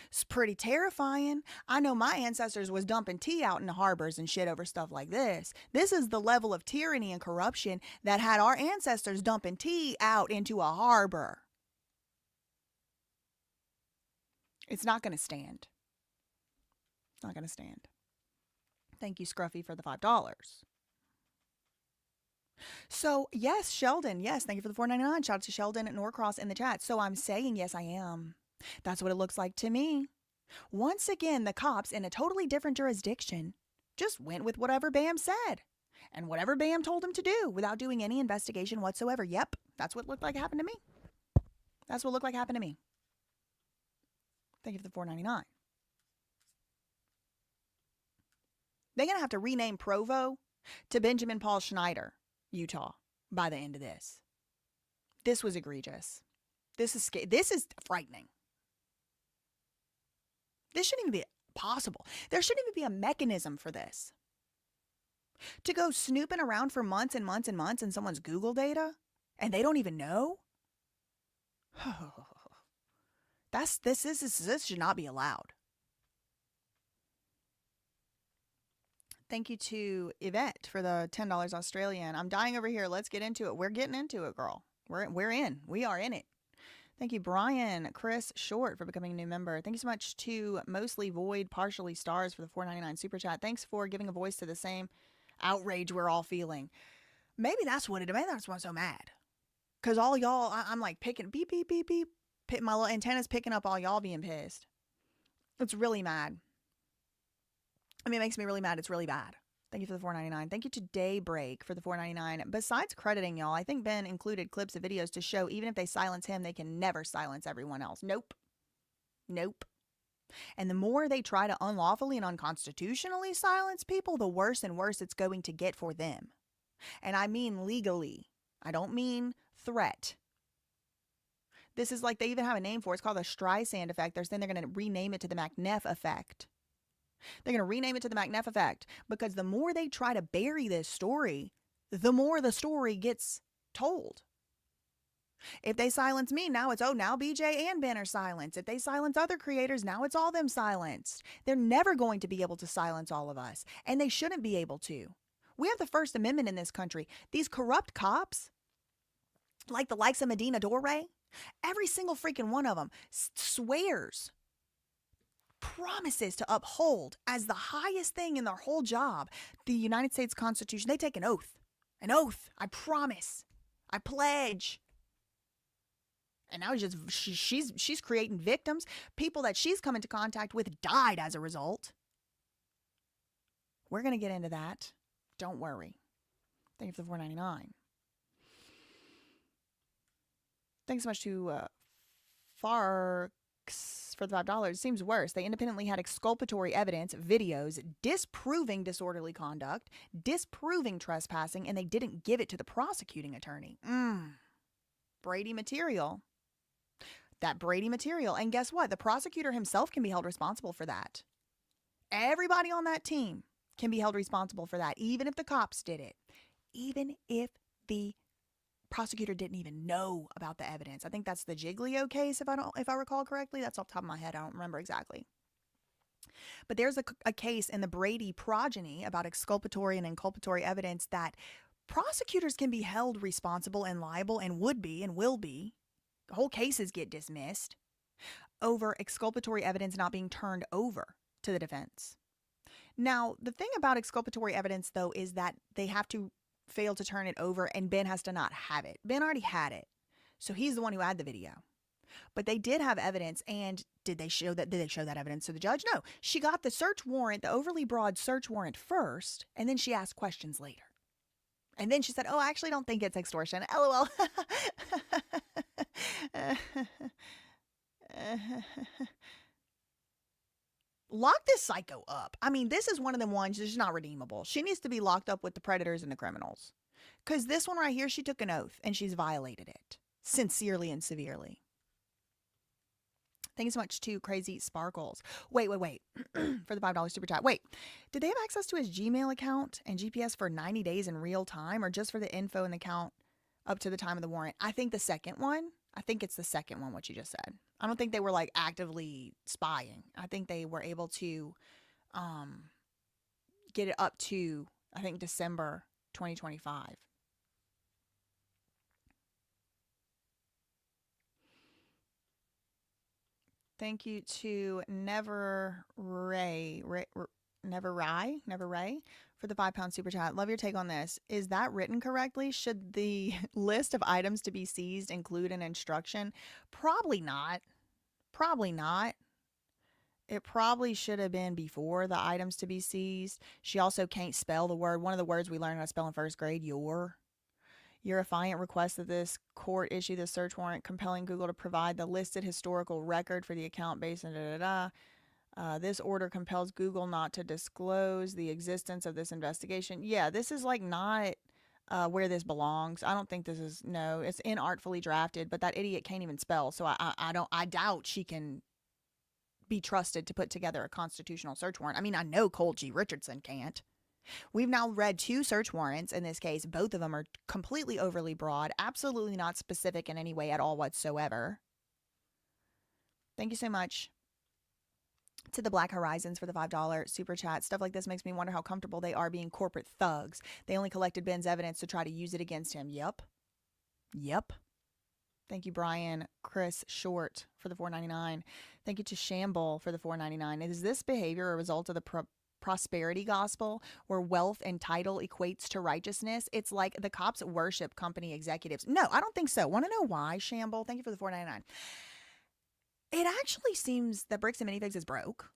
It's pretty terrifying. I know my ancestors was dumping tea out in the harbors and shit over stuff like this. This is the level of tyranny and corruption that had our ancestors dumping tea out into a harbor. It's not going to stand. It's not going to stand. Thank you, Scruffy, for the $5. So, yes, Sheldon. Yes, thank you for the $4.99. Shout out to Sheldon at Norcross in the chat. So I'm saying, yes, I am. That's what it looks like to me. Once again, the cops in a totally different jurisdiction just went with whatever Bam said. And whatever Bam told him to do without doing any investigation whatsoever. Yep, that's what looked like happened to me. That's what looked like happened to me. Thank you for the $4.99. They're going to have to rename Provo to Benjamin Paul Schneider, Utah, by the end of this. This was egregious. This is frightening. This shouldn't even be possible. There shouldn't even be a mechanism for this. To go snooping around for months and months and months in someone's Google data and they don't even know? This should not be allowed. Thank you to Yvette for the $10 Australian. I'm dying over here. Let's get into it. We're getting into it, girl. We're in. We are in it. Thank you, Brian, Chris Short, for becoming a new member. Thank you so much to Mostly Void, Partially Stars for the $4.99 super chat. Thanks for giving a voice to the same outrage we're all feeling. Maybe that's what it is. Maybe that's why I'm so mad. Because all y'all, I'm like picking, beep, beep, beep, beep. My little antenna's picking up all y'all being pissed. It's really mad. I mean, it makes me really mad. It's really bad. Thank you for the $4.99. Thank you to Daybreak for the $4.99. Besides crediting y'all, I think Ben included clips of videos to show even if they silence him, they can never silence everyone else. Nope. Nope. And the more they try to unlawfully and unconstitutionally silence people, the worse and worse it's going to get for them. And I mean legally. I don't mean threat. This is like they even have a name for it. It's called the Streisand effect. They're saying they're going to rename it to the McNeff effect. They're going to rename it to the McNeff effect because the more they try to bury this story, the more the story gets told. If they silence me, now it's, oh, now BJ and Ben are silenced. If they silence other creators, now it's all them silenced. They're never going to be able to silence all of us, and they shouldn't be able to. We have the First Amendment in this country. These corrupt cops, like the likes of Medina Dore, every single freaking one of them swears, promises to uphold as the highest thing in their whole job, the United States Constitution. They take an oath. An oath. I promise. I pledge. And now she's creating victims. People that she's come into contact with died as a result. We're going to get into that. Don't worry. Thank you for the $4.99. Thanks so much to Farks for the $5. It seems worse. They independently had exculpatory evidence, videos, disproving disorderly conduct, disproving trespassing, and they didn't give it to the prosecuting attorney. Brady material. That Brady material. And guess what? The prosecutor himself can be held responsible for that. Everybody on that team can be held responsible for that, even if the cops did it. Even if the prosecutor didn't even know about the evidence. I think that's the Giglio case, if I recall correctly. That's off the top of my head. I don't remember exactly. But there's a case in the Brady progeny about exculpatory and inculpatory evidence that prosecutors can be held responsible and liable and would be and will be. The whole cases get dismissed over exculpatory evidence not being turned over to the defense. Now, the thing about exculpatory evidence, though, is that they have to fail to turn it over, and Ben has to not have it. Ben already had it, so he's the one who had the video. But they did have evidence, and did they show that evidence to the judge? No. She got the search warrant, the overly broad search warrant first, and then she asked questions later. And then she said, oh, I actually don't think it's extortion. LOL. Lock this psycho up. I mean, this is one of them ones that's not redeemable. She needs to be locked up with the predators and the criminals. Because this one right here, she took an oath and she's violated it. Sincerely and severely. Thank you so much to Crazy Sparkles. Wait. For the $5 super chat. Wait, did they have access to his Gmail account and GPS for 90 days in real time, or just for the info in the account up to the time of the warrant? I think the second one. I think it's the second one, what you just said. I don't think they were like actively spying. I think they were able to get it up to, I think, December 2025. Thank you to Never Ray for the £5 super chat. Love your take on this. Is that written correctly? Should the list of items to be seized include an instruction? Probably not. Probably not. It probably should have been before the items to be seized. She also can't spell the word. One of the words we learned how to spell in first grade, your affiant requests that this court issue the search warrant compelling Google to provide the listed historical record for the account based on this order compels Google not to disclose the existence of this investigation. Yeah, this is like not where this belongs. I don't think this is, no, it's inartfully drafted, but that idiot can't even spell. So I doubt she can be trusted to put together a constitutional search warrant. I mean, I know Cole G. Richardson can't. We've now read 2 search warrants in this case. Both of them are completely overly broad, absolutely not specific in any way at all whatsoever. Thank you so much to the Black Horizons for the $5 super chat. Stuff like this makes me wonder how comfortable they are being corporate thugs. They only collected Ben's evidence to try to use it against him. Yep. Thank you, Brian Chris Short for the $4.99. Thank you to Shamble for the $4.99. Is this behavior a result of the prosperity gospel where wealth and title equates to righteousness? It's like the cops worship company executives. No, I don't think so. Want to know why, Shamble? Thank you for the $4.99. It actually seems that Bricks and Minifigs is broke.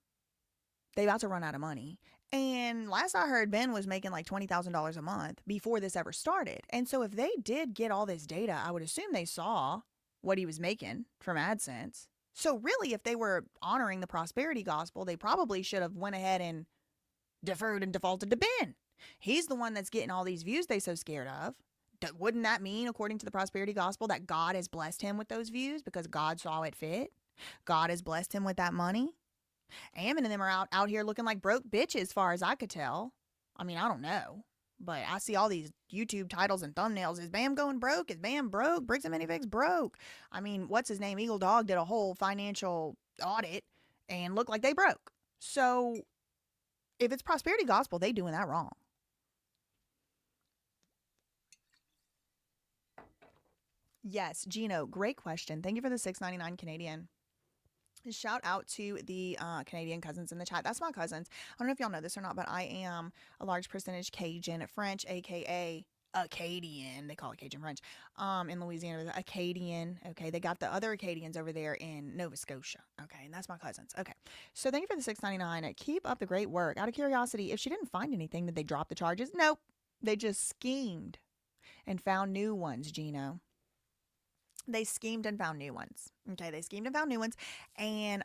They about to run out of money. And last I heard, Ben was making like $20,000 a month before this ever started. And so if they did get all this data, I would assume they saw what he was making from AdSense. So really, if they were honoring the prosperity gospel, they probably should have went ahead and deferred and defaulted to Ben. He's the one that's getting all these views they so scared of. Wouldn't that mean, according to the prosperity gospel, that God has blessed him with those views because God saw it fit? God has blessed him with that money? Ammon and them are out here looking like broke bitches as far as I could tell. I mean, I don't know. But I see all these YouTube titles and thumbnails. Is Bam going broke? Is Bam broke? Bricks and Minifigs broke. I mean, what's his name? Eagle Dog did a whole financial audit and looked like they broke. So if it's prosperity gospel, they doing that wrong. Yes, Gino, great question. Thank you for the $6.99 Canadian. Shout out to the Canadian cousins in the chat. That's my cousins. I don't know if y'all know this or not, but I am a large percentage Cajun French, aka Acadian. They call it Cajun French. In Louisiana, Acadian. Okay, they got the other Acadians over there in Nova Scotia. Okay, and that's my cousins. Okay, so thank you for the $6.99. Keep up the great work. Out of curiosity, if she didn't find anything, did they drop the charges? Nope. They just schemed and found new ones, Gino. They schemed and found new ones. Okay, they schemed and found new ones. And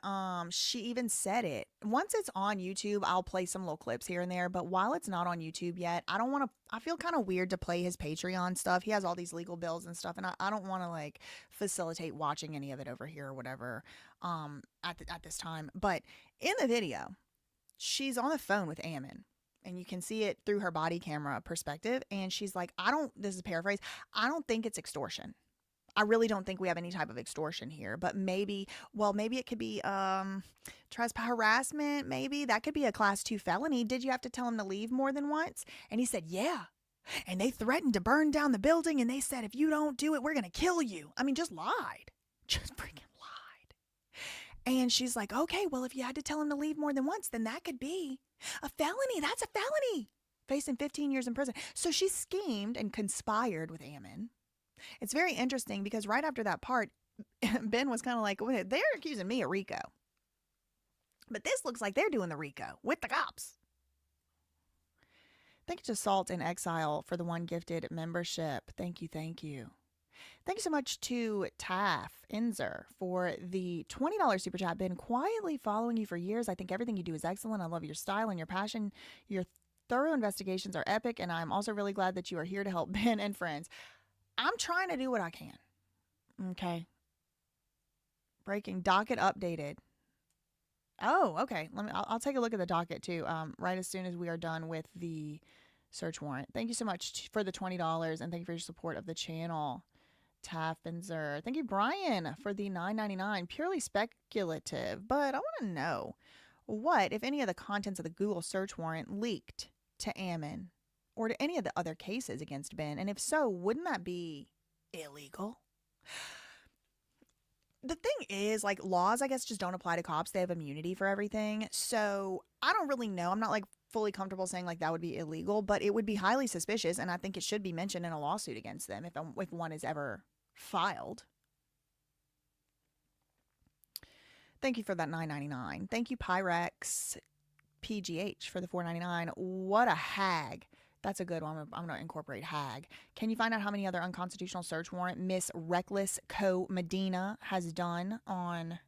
she even said it. Once it's on YouTube, I'll play some little clips here and there. But while it's not on YouTube yet, I feel kind of weird to play his Patreon stuff. He has all these legal bills and stuff. And I don't want to like facilitate watching any of it over here or whatever at this time. But in the video, she's on the phone with Ammon. And you can see it through her body camera perspective. And she's like, this is a paraphrase, I don't think it's extortion. I really don't think we have any type of extortion here, but maybe it could be trespass harassment. Maybe that could be a class 2 felony. Did you have to tell him to leave more than once? And he said, yeah. And they threatened to burn down the building. And they said, if you don't do it, we're going to kill you. I mean, just lied. Just freaking lied. And she's like, okay, well, if you had to tell him to leave more than once, then that could be a felony. That's a felony. Facing 15 years in prison. So she schemed and conspired with Ammon. It's very interesting because right after that part, Ben was kind of like, they're accusing me of RICO. But this looks like they're doing the RICO with the cops. Thank you to Salt in Exile for the one gifted membership. Thank you. Thank you. Thank you so much to Taff Inzer for the $20 super chat. Been quietly following you for years. I think everything you do is excellent. I love your style and your passion. Your thorough investigations are epic. And I'm also really glad that you are here to help Ben and friends. I'm trying to do what I can. Okay. Breaking docket updated. Oh, okay. I'll take a look at the docket too. Right as soon as we are done with the search warrant. Thank you so much for the $20, and thank you for your support of the channel. Taffenzer. Thank you, Brian, for the $9.99. Purely speculative, but I want to know what, if any, of the contents of the Google search warrant leaked to Ammon or to any of the other cases against Ben, and if so, wouldn't that be illegal? The thing is, like, laws, I guess, just don't apply to cops. They have immunity for everything. So I don't really know. I'm not, like, fully comfortable saying, like, that would be illegal, but it would be highly suspicious, and I think it should be mentioned in a lawsuit against them if one is ever filed. Thank you for that $9.99. Thank you, Pyrex PGH, for the $4.99. What a hag. That's a good one. I'm going to incorporate hag. Can you find out how many other unconstitutional search warrant Miss Reckless Co. Medina has done on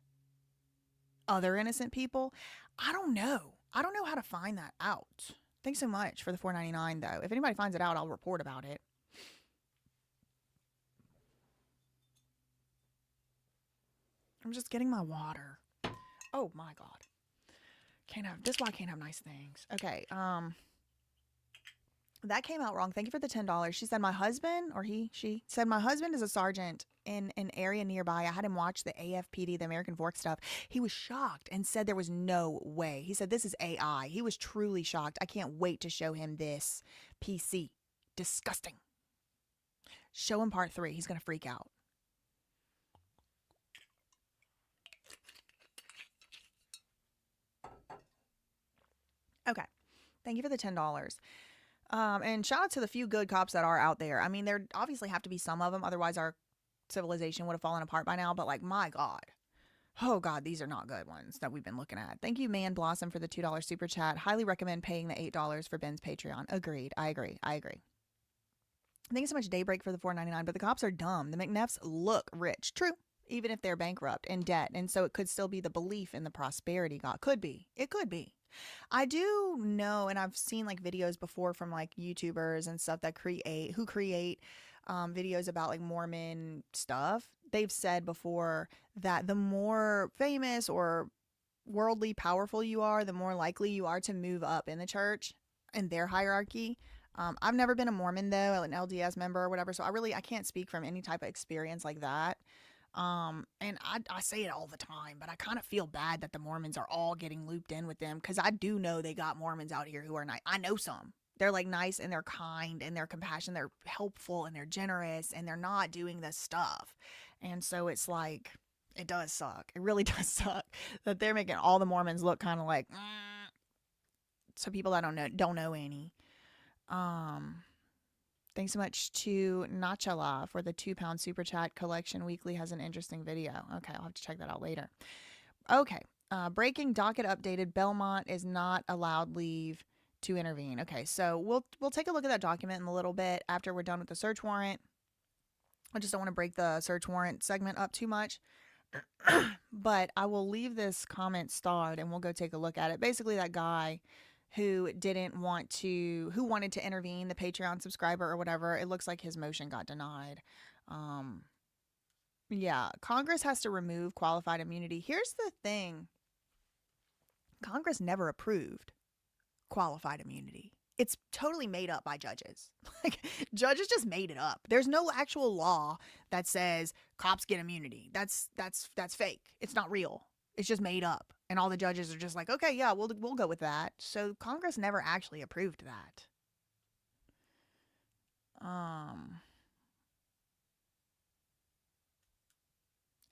other innocent people? I don't know. I don't know how to find that out. Thanks so much for the $4.99, though. If anybody finds it out, I'll report about it. I'm just getting my water. Oh, my God. This is why I can't have nice things. Okay, that came out wrong. Thank you for the $10. She said my husband, or she said my husband is a sergeant in an area nearby. I had him watch the AFPD, the American Fork stuff. He was shocked and said there was no way. He said this is AI. He was truly shocked. I can't wait to show him this PC. Disgusting. Show him part 3. He's going to freak out. Okay. Thank you for the $10. And shout out to the few good cops that are out there. I mean, there obviously have to be some of them. Otherwise, our civilization would have fallen apart by now. But, like, my God. Oh, God, these are not good ones that we've been looking at. Thank you, Man Blossom, for the $2 super chat. Highly recommend paying the $8 for Ben's Patreon. Agreed. I agree. Thank you so much, Daybreak, for the $4.99. But the cops are dumb. The McNeffs look rich. True. Even if they're bankrupt, in debt. And so it could still be the belief in the prosperity God. Could be. It could be. I do know, and I've seen like videos before from like YouTubers and stuff that create videos about like Mormon stuff. They've said before that the more famous or worldly powerful you are, the more likely you are to move up in the church and their hierarchy. I've never been a Mormon though, an LDS member or whatever, so I can't speak from any type of experience like that. And I say it all the time, but I kind of feel bad that the Mormons are all getting looped in with them, because I do know they got Mormons out here who are nice. I know some. They're like nice and they're kind and they're compassionate, they're helpful and they're generous and they're not doing this stuff. And so it's like, it does suck. It really does suck that they're making all the Mormons look kind of like, so people that don't know any. Thanks so much to Nachala for the £2 super chat. Collection Weekly has an interesting video. Okay, I'll have to check that out later. Okay, breaking docket updated. Belmont is not allowed leave to intervene. Okay, so we'll take a look at that document in a little bit after we're done with the search warrant. I just don't want to break the search warrant segment up too much. But I will leave this comment starred and we'll go take a look at it. Basically, that guy who wanted to intervene, the Patreon subscriber or whatever, it looks like his motion got denied. Yeah, Congress has to remove qualified immunity. Here's the thing. Congress never approved qualified immunity. It's totally made up by judges. Like, judges just made it up. There's no actual law that says cops get immunity. That's fake. It's not real. It's just made up. And all the judges are just like, okay, yeah, we'll go with that. So Congress never actually approved that.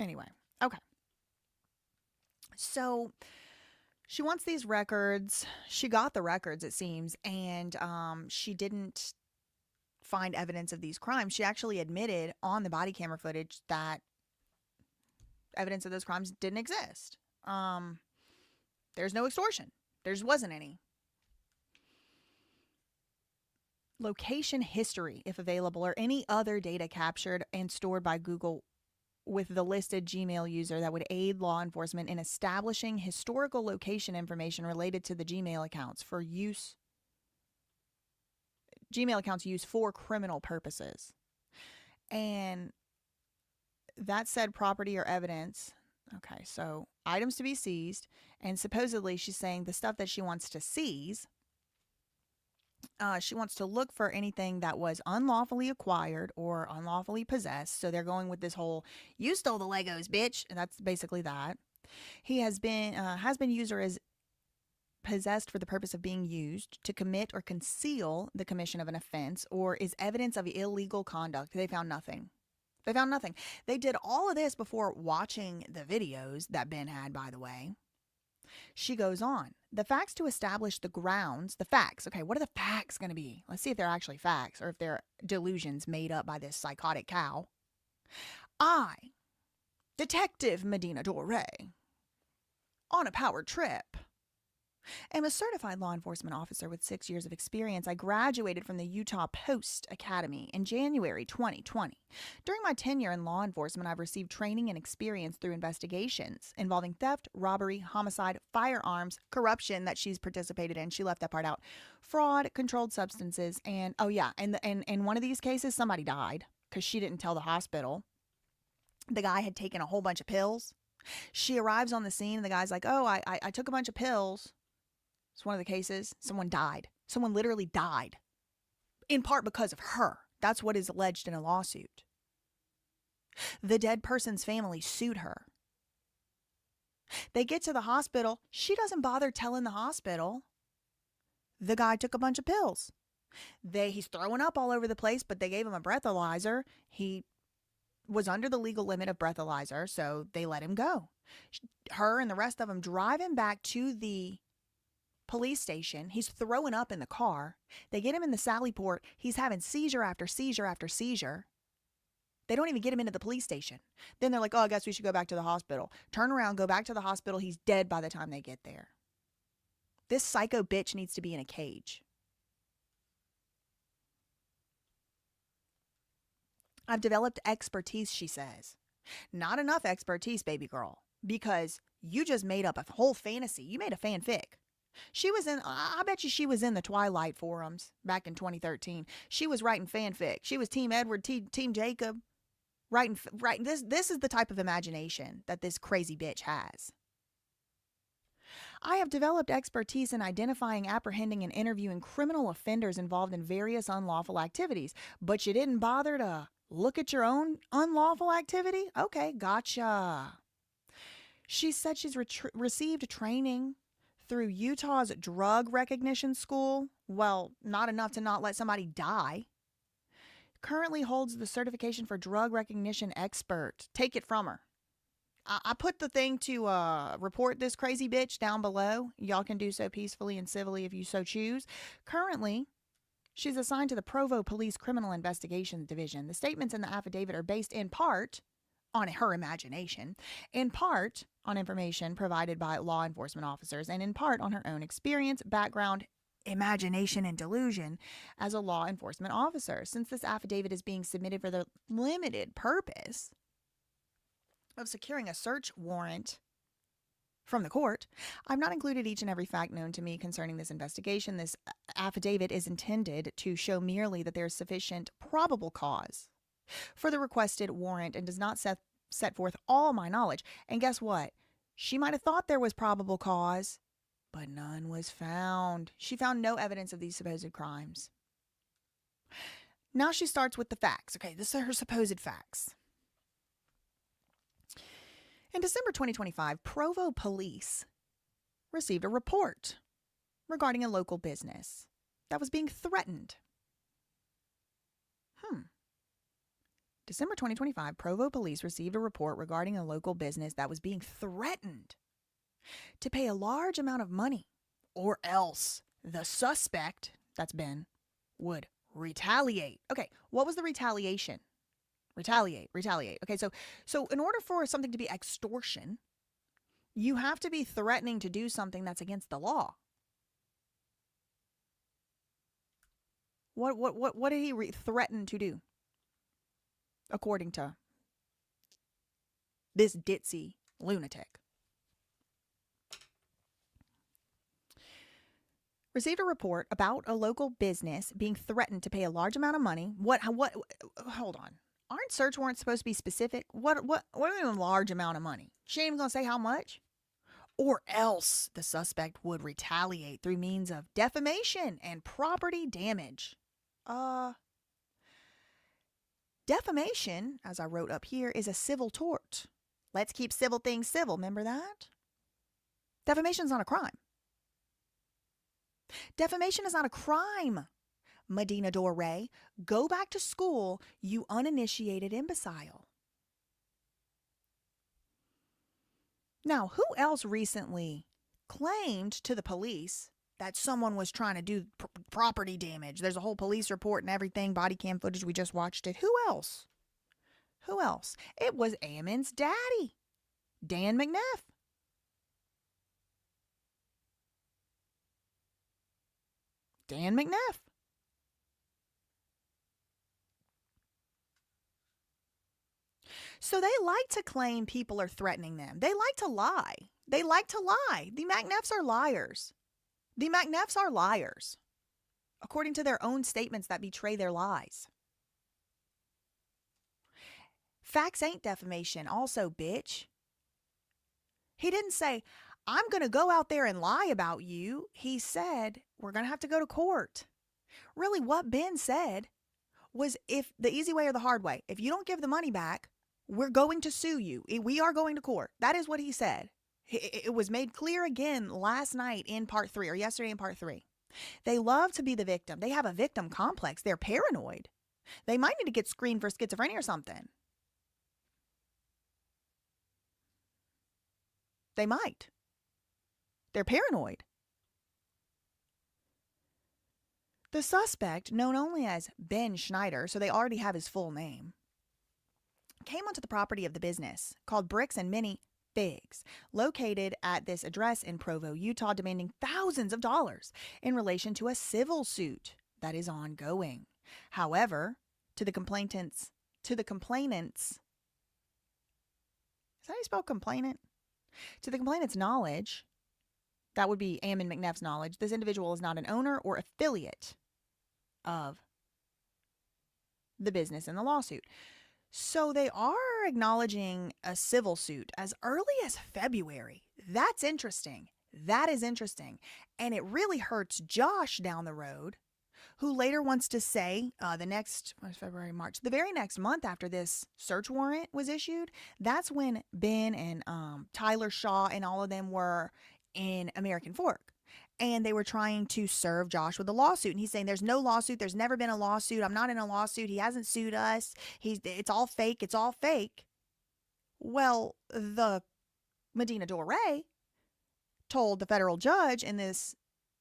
Anyway, okay. So she wants these records. She got the records, it seems, and she didn't find evidence of these crimes. She actually admitted on the body camera footage that evidence of those crimes didn't exist. There's no extortion. There just wasn't any. Location history, if available, or any other data captured and stored by Google with the listed Gmail user that would aid law enforcement in establishing historical location information related to the Gmail accounts for use. Gmail accounts used for criminal purposes. And that said property or evidence Okay, so items to be seized, and supposedly she's saying the stuff that she wants to seize, she wants to look for anything that was unlawfully acquired or unlawfully possessed. So they're going with this whole, you stole the Legos, bitch. And that's basically that. He has been used or is possessed for the purpose of being used to commit or conceal the commission of an offense or is evidence of illegal conduct. They found nothing. They found nothing. They did all of this before watching the videos that Ben had, by the way. She goes on. The facts to establish the grounds, the facts. Okay, what are the facts going to be? Let's see if they're actually facts or if they're delusions made up by this psychotic cow. I, Detective Medina Dore, on a power trip, am a certified law enforcement officer with 6 years of experience. I graduated from the Utah Post Academy in January 2020. During my tenure in law enforcement, I've received training and experience through investigations involving theft, robbery, homicide, firearms, corruption that she's participated in. She left that part out. Fraud, controlled substances, and oh yeah, and in one of these cases, somebody died because she didn't tell the hospital. The guy had taken a whole bunch of pills. She arrives on the scene and the guy's like, oh, I took a bunch of pills. It's one of the cases. Someone died. Someone literally died. In part because of her. That's what is alleged in a lawsuit. The dead person's family sued her. They get to the hospital. She doesn't bother telling the hospital. The guy took a bunch of pills. He's throwing up all over the place, but they gave him a breathalyzer. He was under the legal limit of breathalyzer, so they let him go. Her and the rest of them drive him back to the police station. He's throwing up in the car. They get him in the Sally Port. He's having seizure after seizure after seizure. They don't even get him into the police station. Then they're like, oh, I guess we should go back to the hospital. Turn around, go back to the hospital. He's dead by the time they get there. This psycho bitch needs to be in a cage. I've developed expertise, she says. Not enough expertise, baby girl, because you just made up a whole fantasy. You made a fanfic. I bet you she was in the Twilight forums back in 2013. She was writing fanfic. She was Team Edward, Team Jacob. Writing. This is the type of imagination that this crazy bitch has. I have developed expertise in identifying, apprehending, and interviewing criminal offenders involved in various unlawful activities. But you didn't bother to look at your own unlawful activity? Okay, gotcha. She said she's received training through Utah's drug recognition school. Well, not enough to not let somebody die. Currently holds the certification for drug recognition expert. Take it from her. I put the thing to report this crazy bitch down below. Y'all can do so peacefully and civilly if you so choose. Currently, she's assigned to the Provo Police Criminal Investigation Division. The statements in the affidavit are based in part on her imagination, in part on information provided by law enforcement officers, and in part on her own experience, background, imagination, and delusion as a law enforcement officer. Since this affidavit is being submitted for the limited purpose of securing a search warrant from the court, I've not included each and every fact known to me concerning this investigation. This affidavit is intended to show merely that there is sufficient probable cause for the requested warrant and does not set forth all my knowledge. And guess what? She might have thought there was probable cause, but none was found. She found no evidence of these supposed crimes. Now she starts with the facts. Okay, this are her supposed facts. In December 2025, Provo Police received a report regarding a local business that was being threatened. December 2025, Provo Police received a report regarding a local business that was being threatened to pay a large amount of money, or else the suspect, that's Ben, would retaliate. Okay, what was the retaliation? Retaliate. Okay, so in order for something to be extortion, you have to be threatening to do something that's against the law. What did he threaten to do? According to this ditzy lunatic. Received a report about a local business being threatened to pay a large amount of money. Hold on. Aren't search warrants supposed to be specific? What do you mean a large amount of money? She ain't even gonna say how much. Or else the suspect would retaliate through means of defamation and property damage. Defamation, as I wrote up here, is a civil tort. Let's keep civil things civil. Remember that? Defamation's not a crime. Defamation is not a crime. Medina Dore, go back to school, you uninitiated imbecile. Now, who else recently claimed to the police that someone was trying to do property damage? There's a whole police report and everything, body cam footage, we just watched it. Who else? Who else? It was Ammon's daddy, Dan McNeff. Dan McNeff. So they like to claim people are threatening them. They like to lie. They like to lie. The McNeffs are liars. The McNeffs are liars, according to their own statements that betray their lies. Facts ain't defamation. Also, bitch. He didn't say, I'm going to go out there and lie about you. He said, we're going to have to go to court. Really, what Ben said was, if the easy way or the hard way, if you don't give the money back, we're going to sue you. We are going to court. That is what he said. It was made clear again last night in part 3, or yesterday in part 3. They love to be the victim. They have a victim complex. They're paranoid. They might need to get screened for schizophrenia or something. They might. They're paranoid. The suspect, known only as Ben Schneider, so they already have his full name, came onto the property of the business called Bricks and Mini Figs, located at this address in Provo, Utah, demanding thousands of dollars in relation to a civil suit that is ongoing. However, to the complainants, is that how you spell complainant? To the complainant's knowledge, that would be Ammon McNeff's knowledge, this individual is not an owner or affiliate of the business in the lawsuit. So they are acknowledging a civil suit as early as February. That's interesting. That is interesting. And it really hurts Josh down the road, who later wants to say February, March, the very next month after this search warrant was issued, that's when Ben and Tyler Shaw and all of them were in American Fork. And they were trying to serve Josh with a lawsuit. And he's saying, there's no lawsuit. There's never been a lawsuit. I'm not in a lawsuit. He hasn't sued us. It's all fake. It's all fake. Well, the Medina Dore told the federal judge in this,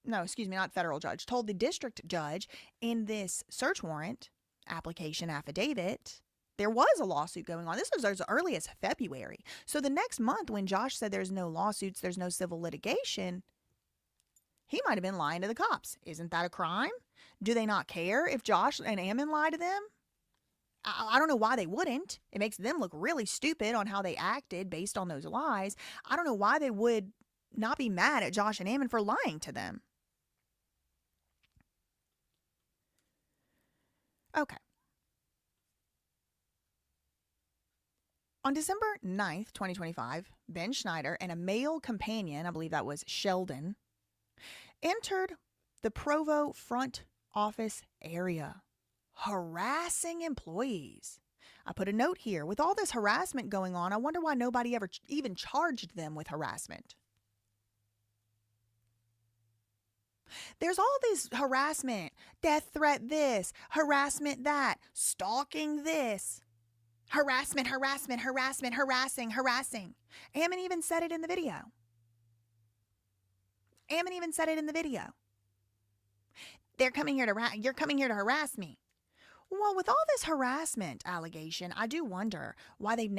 not federal judge, told the district judge in this search warrant application affidavit, there was a lawsuit going on. This was as early as February. So the next month when Josh said there's no lawsuits, there's no civil litigation, he might have been lying to the cops. Isn't that a crime? Do they not care if Josh and Ammon lie to them? I don't know why they wouldn't. It makes them look really stupid on how they acted based on those lies. I don't know why they would not be mad at Josh and Ammon for lying to them. Okay. On December 9th, 2025, Ben Schneider and a male companion, I believe that was Sheldon, entered the Provo front office area, harassing employees. I put a note here. With all this harassment going on, I wonder why nobody ever even charged them with harassment. There's all this harassment, death threat this, harassment that, stalking this. Harassing. Ammon even said it in the video. You're coming here to harass me. Well, with all this harassment allegation, I do wonder why they've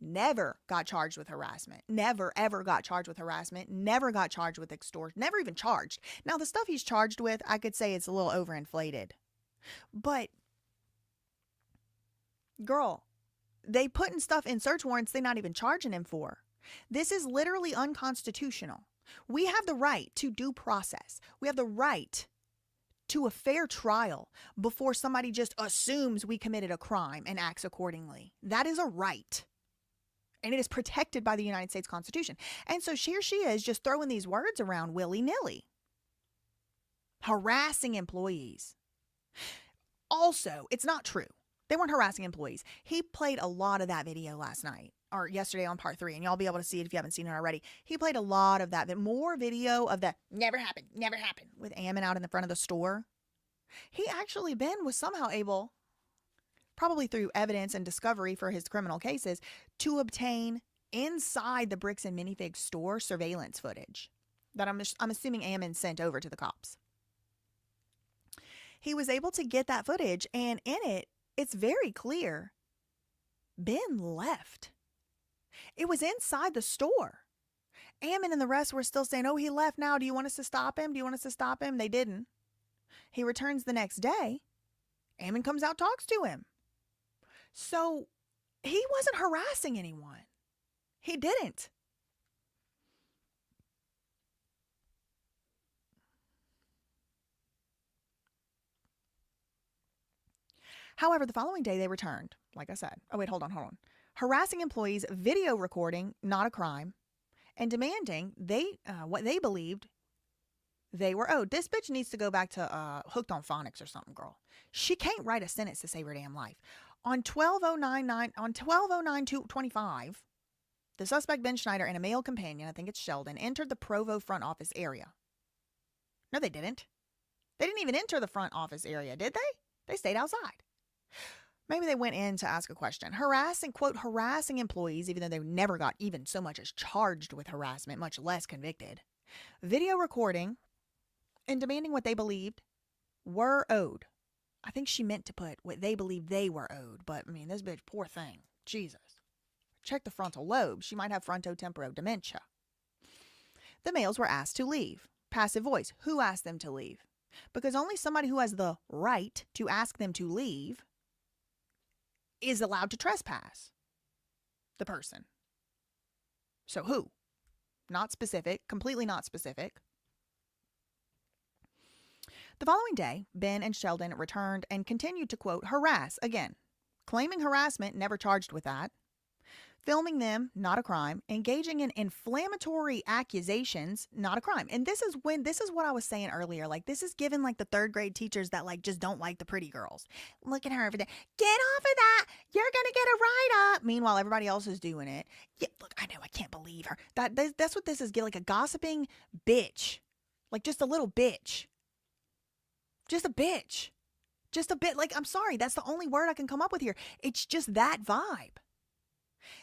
never got charged with harassment. Never, ever got charged with harassment. Never got charged with extortion. Never even charged. Now, the stuff he's charged with, I could say it's a little overinflated. But, girl, they putting stuff in search warrants they're not even charging him for. This is literally unconstitutional. We have the right to due process. We have the right to a fair trial before somebody just assumes we committed a crime and acts accordingly. That is a right. And it is protected by the United States Constitution. And so here she is just throwing these words around willy-nilly. Harassing employees. Also, it's not true. They weren't harassing employees. He played a lot of that video last night or yesterday on part 3, and y'all be able to see it if you haven't seen it already. He played a lot of that, more video of the never happened with Ammon out in the front of the store. He actually, Ben was somehow able, probably through evidence and discovery for his criminal cases, to obtain inside the Bricks and Minifig store surveillance footage that I'm assuming Ammon sent over to the cops. He was able to get that footage, and in it, it's very clear Ben left. It was inside the store. Ammon and the rest were still saying, oh, he left now. Do you want us to stop him? Do you want us to stop him? They didn't. He returns the next day. Ammon comes out, talks to him. So he wasn't harassing anyone. He didn't. However, the following day they returned, like I said. Oh, wait, hold on. Harassing employees, video recording, not a crime, and demanding what they believed they were owed. This bitch needs to go back to Hooked on Phonics or something, girl. She can't write a sentence to save her damn life. On 12/09/25, the suspect Ben Schneider and a male companion, I think it's Sheldon, entered the Provo front office area. No, they didn't. They didn't even enter the front office area, did they? They stayed outside. Maybe they went in to ask a question. Harassing employees, even though they never got even so much as charged with harassment, much less convicted. Video recording and demanding what they believed were owed. I think she meant to put what they believed they were owed. But, I mean, this bitch, poor thing. Jesus. Check the frontal lobe. She might have frontotemporal dementia. The males were asked to leave. Passive voice. Who asked them to leave? Because only somebody who has the right to ask them to leave is allowed to trespass the person. So who? Not specific, completely not specific. The following day, Ben and Sheldon returned and continued to, quote, harass again, claiming harassment, never charged with that. Filming them, not a crime. Engaging in inflammatory accusations, not a crime. And this is what I was saying earlier. Like, this is given like the 3rd grade teachers that like just don't like the pretty girls. Look at her over there. Get off of that. You're going to get a write-up. Meanwhile, everybody else is doing it. Yeah, look, I know. I can't believe her. That's what this is. Like a gossiping bitch. Like just a little bitch. Just a bitch. Just a bit. Like, I'm sorry. That's the only word I can come up with here. It's just that vibe.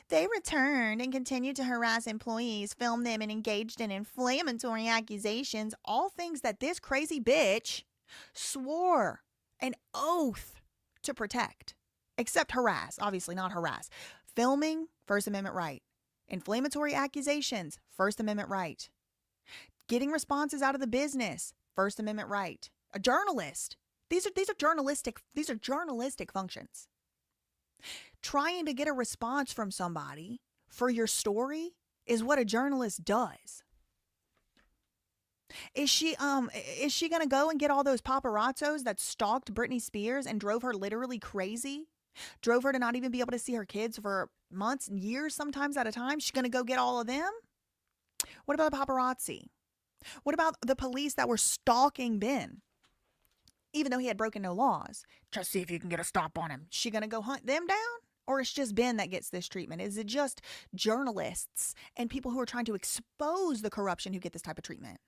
They returned and continued to harass employees, film them, and engaged in inflammatory accusations, all things that this crazy bitch swore an oath to protect, except harass, obviously not harass. Filming, First Amendment right. Inflammatory accusations, First Amendment right. Getting responses out of the business, First Amendment right. A journalist. These are journalistic functions. Trying to get a response from somebody for your story is what a journalist does. Is she gonna go and get all those paparazzos that stalked Britney Spears and drove her literally crazy? Drove her to not even be able to see her kids for months and years, sometimes at a time? She's gonna go get all of them? What about the paparazzi? What about the police that were stalking Ben? Even though he had broken no laws, just see if you can get a stop on him. She gonna go hunt them down? Or it's just Ben that gets this treatment? Is it just journalists and people who are trying to expose the corruption who get this type of treatment?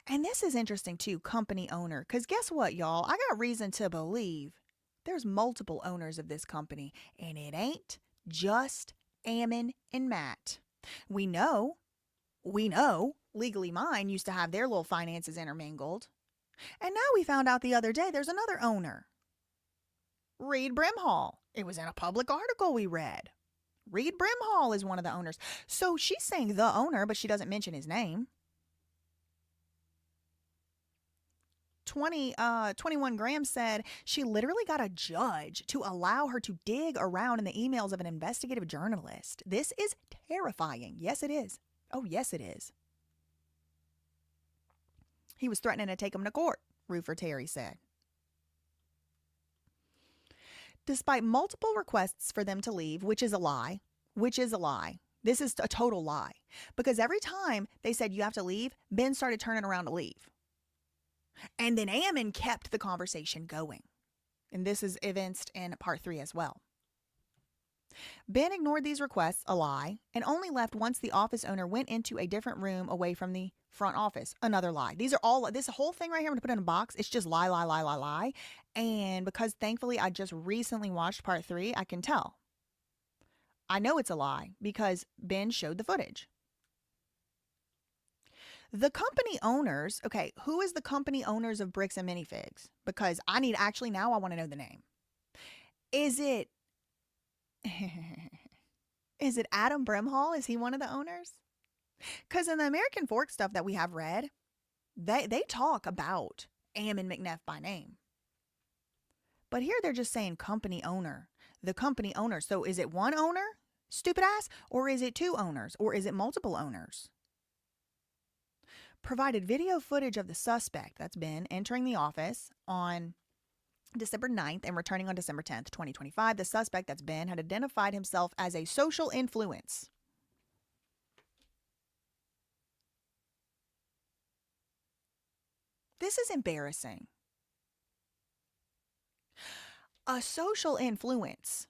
And this is interesting too, company owner. Because guess what, y'all? I got reason to believe there's multiple owners of this company. And it ain't just Ammon and Matt. We know, Legally Mine used to have their little finances intermingled. And now we found out the other day there's another owner. Reed Brimhall. It was in a public article we read. Reed Brimhall is one of the owners. So she's saying the owner, but she doesn't mention his name. 21 Graham said she literally got a judge to allow her to dig around in the emails of an investigative journalist. This is terrifying. Yes, it is. Oh, yes, it is. He was threatening to take him to court, roofer Terry said. Despite multiple requests for them to leave, which is a lie. This is a total lie. Because every time they said you have to leave, Ben started turning around to leave. And then Ammon kept the conversation going. And this is evinced in part 3 as well. Ben ignored these requests, a lie, and only left once the office owner went into a different room away from the front office. Another lie. This whole thing right here, I'm going to put it in a box. It's just lie. And because thankfully I just recently watched part 3, I can tell. I know it's a lie because Ben showed the footage. The company owners, okay, who is the company owners of Bricks and Minifigs? Because I want to know the name. Is it Adam Brimhall? Is he one of the owners? Because in the American Fork stuff that we have read, they talk about Ammon McNeff by name. But here they're just saying company owner. The company owner. So is it one owner, stupid ass? Or is it 2 owners? Or is it multiple owners? Provided video footage of the suspect, that's Ben, entering the office on December 9th and returning on December 10th, 2025. The suspect, that's Ben, had identified himself as a social influence. This is embarrassing. A social influence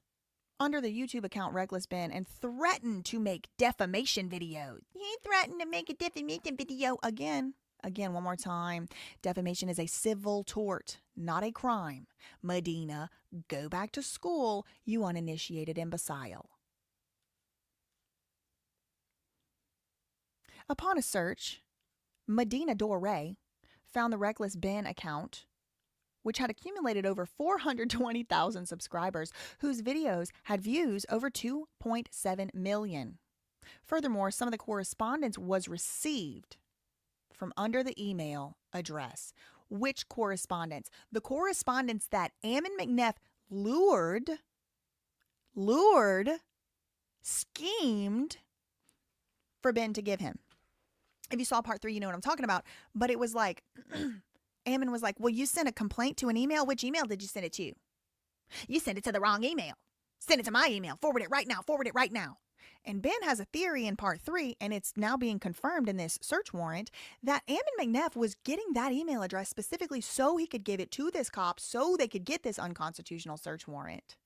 under the YouTube account Reckless Ben and threatened to make defamation videos. He threatened to make a defamation video again. One more time. Defamation is a civil tort, not a crime. Medina, go back to school, you uninitiated imbecile. Upon a search, Medina Dore found the Reckless Ben account, which had accumulated over 420,000 subscribers, whose videos had views over 2.7 million. Furthermore, some of the correspondence was received from under the email address. Which correspondence? The correspondence that Ammon McNeff schemed for Ben to give him. If you saw part 3, you know what I'm talking about. But it was like... Ammon was like, well, you sent a complaint to an email. Which email did you send it to? You sent it to the wrong email. Send it to my email. Forward it right now. And Ben has a theory in part 3, and it's now being confirmed in this search warrant, that Ammon McNeff was getting that email address specifically so he could give it to this cop so they could get this unconstitutional search warrant.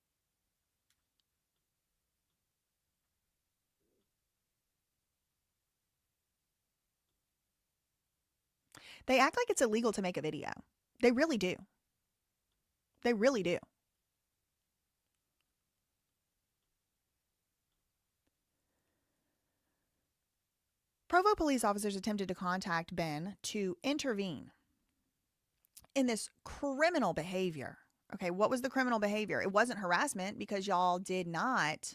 They act like it's illegal to make a video. They really do. They really do. Provo police officers attempted to contact Ben to intervene in this criminal behavior. Okay, what was the criminal behavior? It wasn't harassment because y'all did not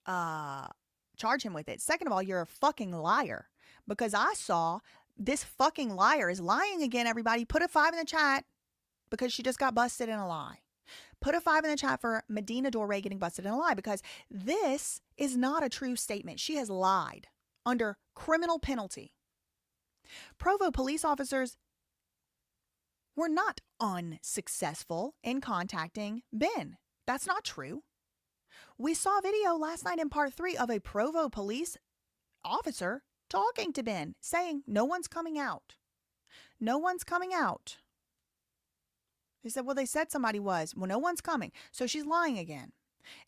charge him with it. Second of all, you're a fucking liar because I saw this fucking liar is lying again, everybody. Put a 5 in the chat because she just got busted in a lie. Put a 5 in the chat for Medina Dore getting busted in a lie because this is not a true statement. She has lied under criminal penalty. Provo police officers were not unsuccessful in contacting Ben. That's not true. We saw video last night in part 3 of a Provo police officer talking to Ben, saying, no one's coming out. No one's coming out. They said, well, they said somebody was. Well, no one's coming. So she's lying again.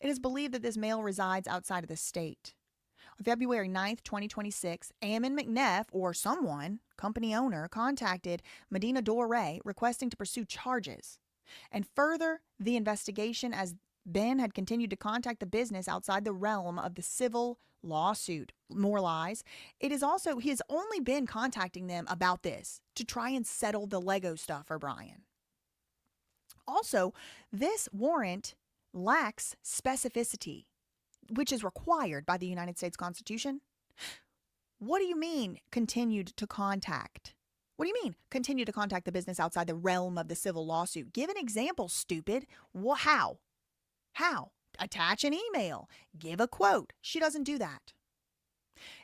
It is believed that this male resides outside of the state. On February 9th, 2026, Ammon McNeff, or someone, company owner, contacted Medina Dore requesting to pursue charges and further the investigation as Ben had continued to contact the business outside the realm of the civil lawsuit. More lies. He has only been contacting them about this to try and settle the Lego stuff for Brian. Also, this warrant lacks specificity, which is required by the United States Constitution. What do you mean continued to contact? What do you mean continue to contact the business outside the realm of the civil lawsuit? Give an example, stupid. How? How? Attach an email. Give a quote. She doesn't do that.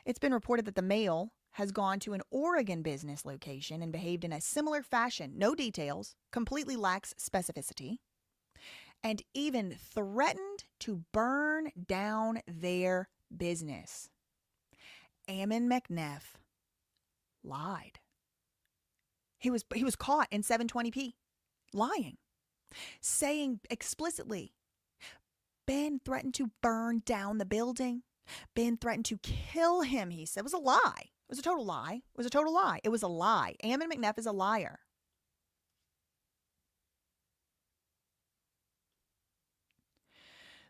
It's been reported that the male has gone to an Oregon business location and behaved in a similar fashion. No details, completely lacks specificity, and even threatened to burn down their business. Ammon McNeff lied. He was caught in 720p lying, saying explicitly, Ben threatened to burn down the building. Ben threatened to kill him, he said. It was a lie. It was a total lie. It was a total lie. It was a lie. Ammon McNeff is a liar.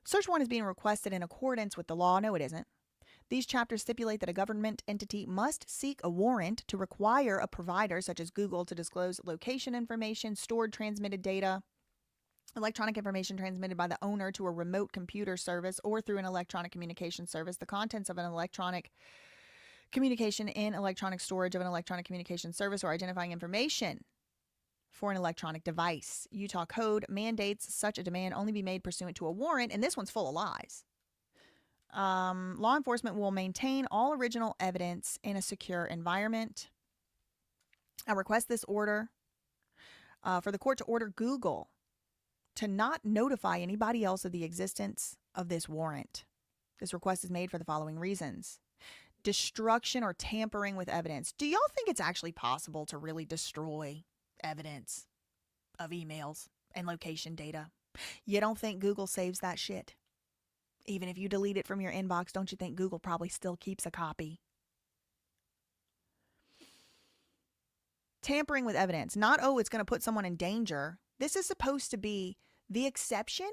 Search warrant is being requested in accordance with the law. No, it isn't. These chapters stipulate that a government entity must seek a warrant to require a provider, such as Google, to disclose location information, stored transmitted data, electronic information transmitted by the owner to a remote computer service or through an electronic communication service, the contents of an electronic communication in electronic storage of an electronic communication service, or identifying information for an electronic device. Utah code mandates such a demand only be made pursuant to a warrant, and this one's full of lies. Law enforcement will maintain all original evidence in a secure environment. I request this order for the court to order Google to not notify anybody else of the existence of this warrant. This request is made for the following reasons. Destruction or tampering with evidence. Do y'all think it's actually possible to really destroy evidence of emails and location data? You don't think Google saves that shit? Even if you delete it from your inbox, don't you think Google probably still keeps a copy? Tampering with evidence. Not, oh, it's going to put someone in danger. This is supposed to be the exception.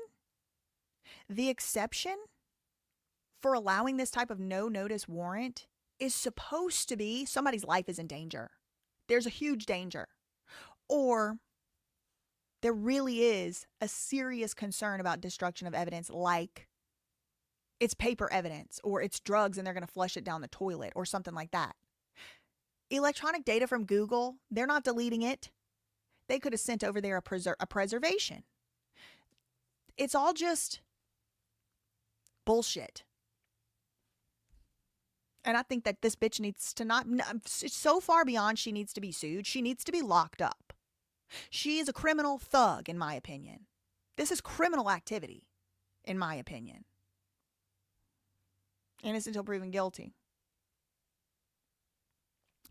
The exception for allowing this type of no-notice warrant is supposed to be somebody's life is in danger. There's a huge danger. Or there really is a serious concern about destruction of evidence, like it's paper evidence or it's drugs and they're going to flush it down the toilet or something like that. Electronic data from Google, they're not deleting it. They could have sent over there a preservation. It's all just bullshit. And I think that this bitch needs to not, it's so far beyond she needs to be sued. She needs to be locked up. She is a criminal thug, in my opinion. This is criminal activity, in my opinion. Innocent until proven guilty.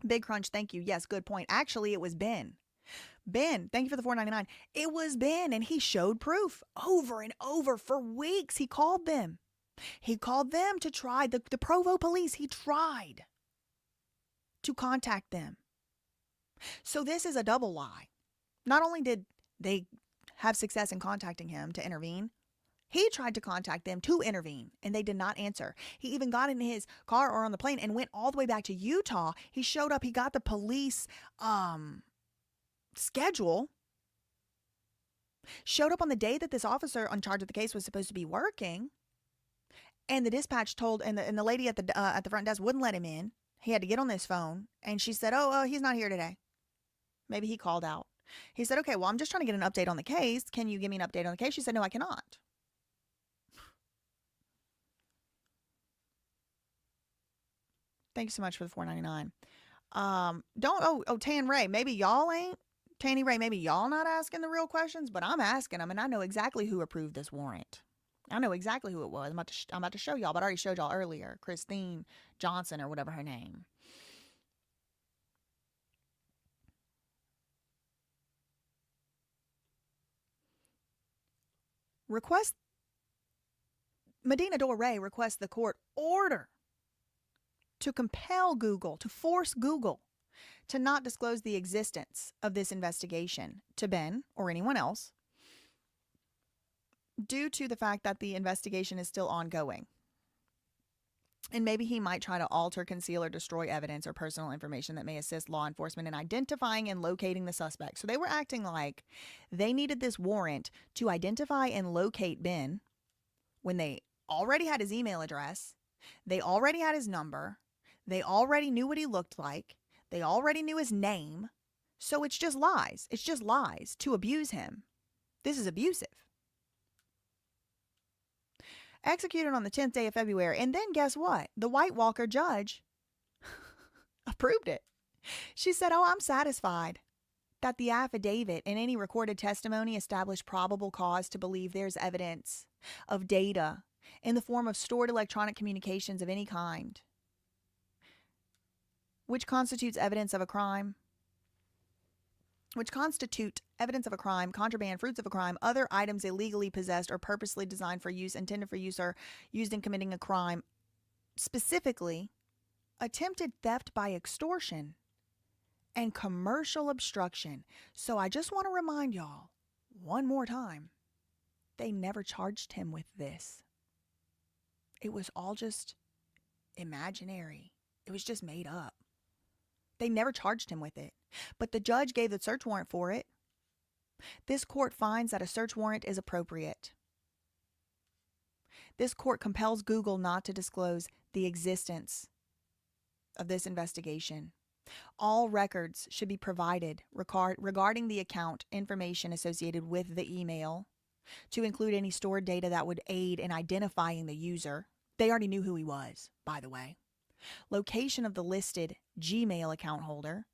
Big Crunch, thank you. Yes, good point. Actually, it was Ben. Ben, thank you for the $4.99. It was Ben, and he showed proof over and over for weeks. He called them. He called them to try, the Provo Police, he tried to contact them. So this is a double lie. Not only did they have success in contacting him to intervene, he tried to contact them to intervene, and they did not answer. He even got in his car or on the plane and went all the way back to Utah. He showed up. He got the police schedule. Showed up on the day that this officer in charge of the case was supposed to be working. And the dispatch told, and the lady at the front desk wouldn't let him in. He had to get on this phone, and she said, oh, he's not here today. Maybe he called out. He said, okay, well, I'm just trying to get an update on the case. Can you give me an update on the case? She said, no, I cannot. Thank you so much for the $4.99. Tan Ray, maybe y'all ain't. Tanny Ray, maybe y'all not asking the real questions, but I'm asking them, and I know exactly who approved this warrant. I know exactly who it was. I'm about to show y'all, but I already showed y'all earlier. Christine Johnson or whatever her name. Medina Dore requests the court order to compel Google, to force Google to not disclose the existence of this investigation to Ben or anyone else due to the fact that the investigation is still ongoing. And maybe he might try to alter, conceal, or destroy evidence or personal information that may assist law enforcement in identifying and locating the suspect. So they were acting like they needed this warrant to identify and locate Ben when they already had his email address, they already had his number, they already knew what he looked like, they already knew his name. So it's just lies. It's just lies to abuse him. This is abusive. Executed on the 10th day of February. And then guess what? The White Walker judge approved it. She said, "Oh, I'm satisfied that the affidavit and any recorded testimony establish probable cause to believe there's evidence of data in the form of stored electronic communications of any kind, which constitutes evidence of a crime, contraband, fruits of a crime, other items illegally possessed or purposely designed for use, intended for use, or used in committing a crime, specifically attempted theft by extortion and commercial obstruction." So I just want to remind y'all one more time, they never charged him with this. It was all just imaginary. It was just made up. They never charged him with it. But the judge gave the search warrant for it. This court finds that a search warrant is appropriate. This court compels Google not to disclose the existence of this investigation. All records should be provided regarding the account information associated with the email, to include any stored data that would aid in identifying the user. They already knew who he was, by the way. Location of the listed Gmail account holder.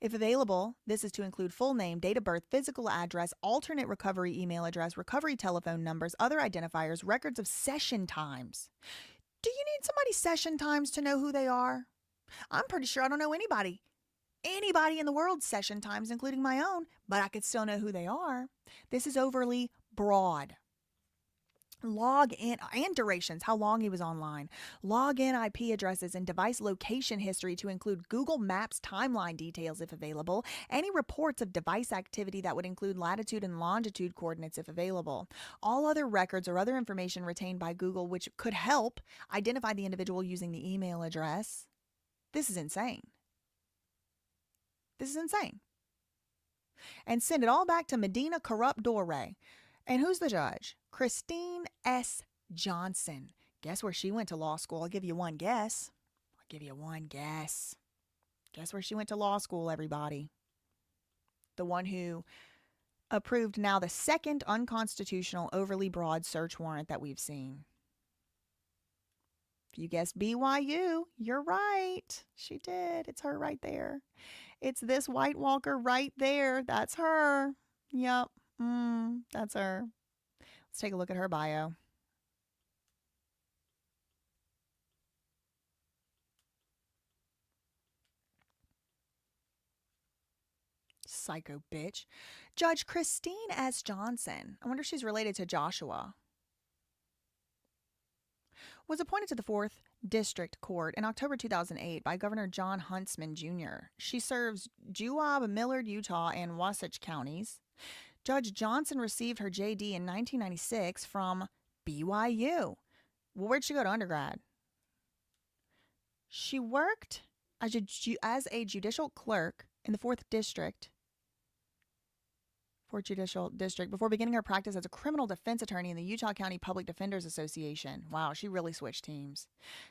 If available, this is to include full name, date of birth, physical address, alternate recovery email address, recovery telephone numbers, other identifiers, records of session times. Do you need somebody's session times to know who they are? I'm pretty sure I don't know anybody in the world's session times, including my own, but I could still know who they are. This is overly broad. Log in and durations, how long he was online. Log in IP addresses and device location history to include Google Maps timeline details if available. Any reports of device activity that would include latitude and longitude coordinates if available. All other records or other information retained by Google which could help identify the individual using the email address. This is insane. This is insane. And send it all back to Medina Dore. And who's the judge? Christine S. Johnson. Guess where she went to law school? I'll give you one guess. Guess where she went to law school, everybody. The one who approved now the second unconstitutional, overly broad search warrant that we've seen. If you guessed BYU, you're right. She did. It's her right there. It's this White Walker right there. That's her. Yep. That's her. Let's take a look at her bio. Psycho bitch. Judge Christine S. Johnson. I wonder if she's related to Joshua. Was appointed to the 4th District Court in October 2008 by Governor John Huntsman Jr. She serves Juab, Millard, Utah, and Wasatch counties. Judge Johnson received her JD in 1996 from BYU. Well, where'd she go to undergrad? She worked as a judicial clerk in the 4th District before beginning her practice as a criminal defense attorney in the Utah County Public Defenders Association. Wow, she really switched teams.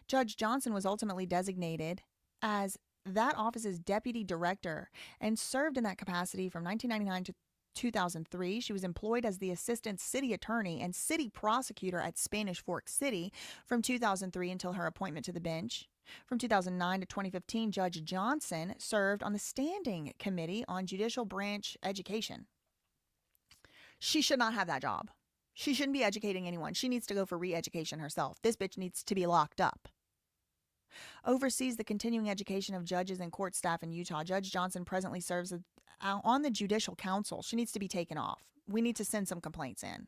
Judge Johnson was ultimately designated as that office's deputy director and served in that capacity from 1999 to 2003. She was employed as the assistant city attorney and city prosecutor at Spanish Fork City from 2003 until her appointment to the bench. From 2009 to 2015, Judge Johnson served on the Standing Committee on Judicial Branch Education. She should not have that job. She shouldn't be educating anyone. She needs to go for re-education herself. This bitch needs to be locked up. Oversees the continuing education of judges and court staff in Utah. Judge Johnson presently serves on the Judicial Council. She needs to be taken off. We need to send some complaints in.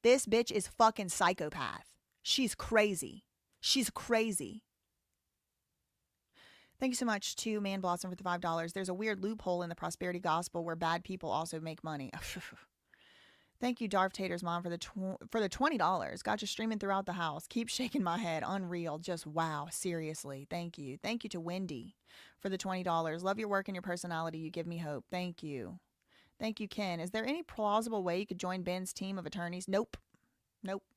This bitch is fucking psychopath. She's crazy. She's crazy. Thank you so much to Man Blossom for the $5. There's a weird loophole in the prosperity gospel where bad people also make money. Thank you, Darth Tater's mom, for the $20. Got you streaming throughout the house. Keep shaking my head. Unreal. Just wow. Seriously. Thank you. Thank you to Wendy for the $20. Love your work and your personality. You give me hope. Thank you. Thank you, Ken. Is there any plausible way you could join Ben's team of attorneys? Nope.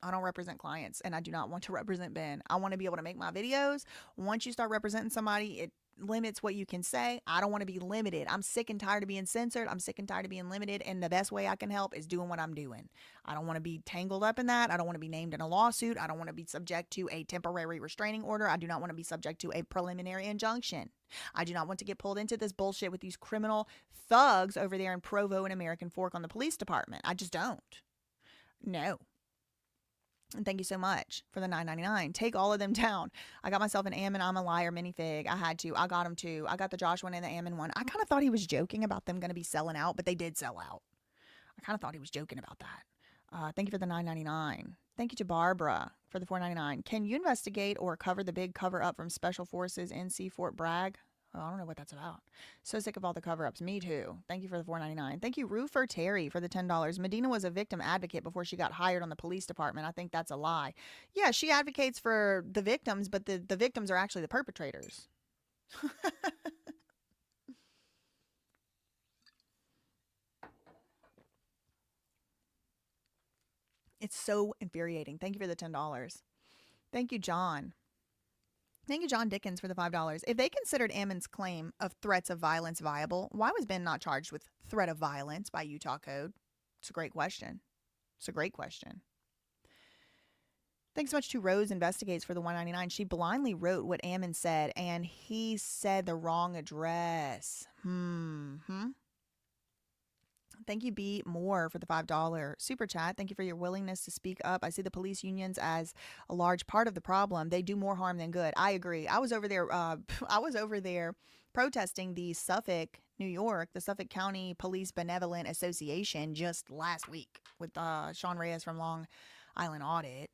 I don't represent clients, and I do not want to represent Ben. I want to be able to make my videos. Once you start representing somebody, limits what you can say. I don't want to be limited. I'm sick and tired of being censored. I'm sick and tired of being limited. And the best way I can help is doing what I'm doing. I don't want to be tangled up in that. I don't want to be named in a lawsuit. I don't want to be subject to a temporary restraining order. I do not want to be subject to a preliminary injunction. I do not want to get pulled into this bullshit with these criminal thugs over there in Provo and American Fork on the police department. I just don't. No. And thank you so much for the $9.99. Take all of them down. I got myself an Ammon I'm a Liar minifig. I had to. I got them too. I got the Josh one and the Ammon one. I kind of thought he was joking about them going to be selling out, but they did sell out. I kind of thought he was joking about that. Thank you for the $9.99. Thank you to Barbara for the $4.99. Can you investigate or cover the big cover up from Special Forces NC Fort Bragg? Oh, I don't know what that's about. So sick of all the cover-ups. Me too. Thank you for the $4.99. Thank you, Roofer Terry, for the $10. Medina was a victim advocate before she got hired on the police department. I think that's a lie. Yeah, she advocates for the victims, but the victims are actually the perpetrators. It's so infuriating. Thank you for the $10. Thank you, John. Thank you, John Dickens, for the $5. If they considered Ammon's claim of threats of violence viable, why was Ben not charged with threat of violence by Utah code? It's a great question. It's a great question. Thanks so much to Rose Investigates for the $1.99. She blindly wrote what Ammon said, and he said the wrong address. Thank you, B. Moore, for the $5 super chat. Thank you for your willingness to speak up. I see the police unions as a large part of the problem. They do more harm than good. I agree. I was over there protesting the Suffolk, New York, the Suffolk County Police Benevolent Association just last week with Sean Reyes from Long Island Audit.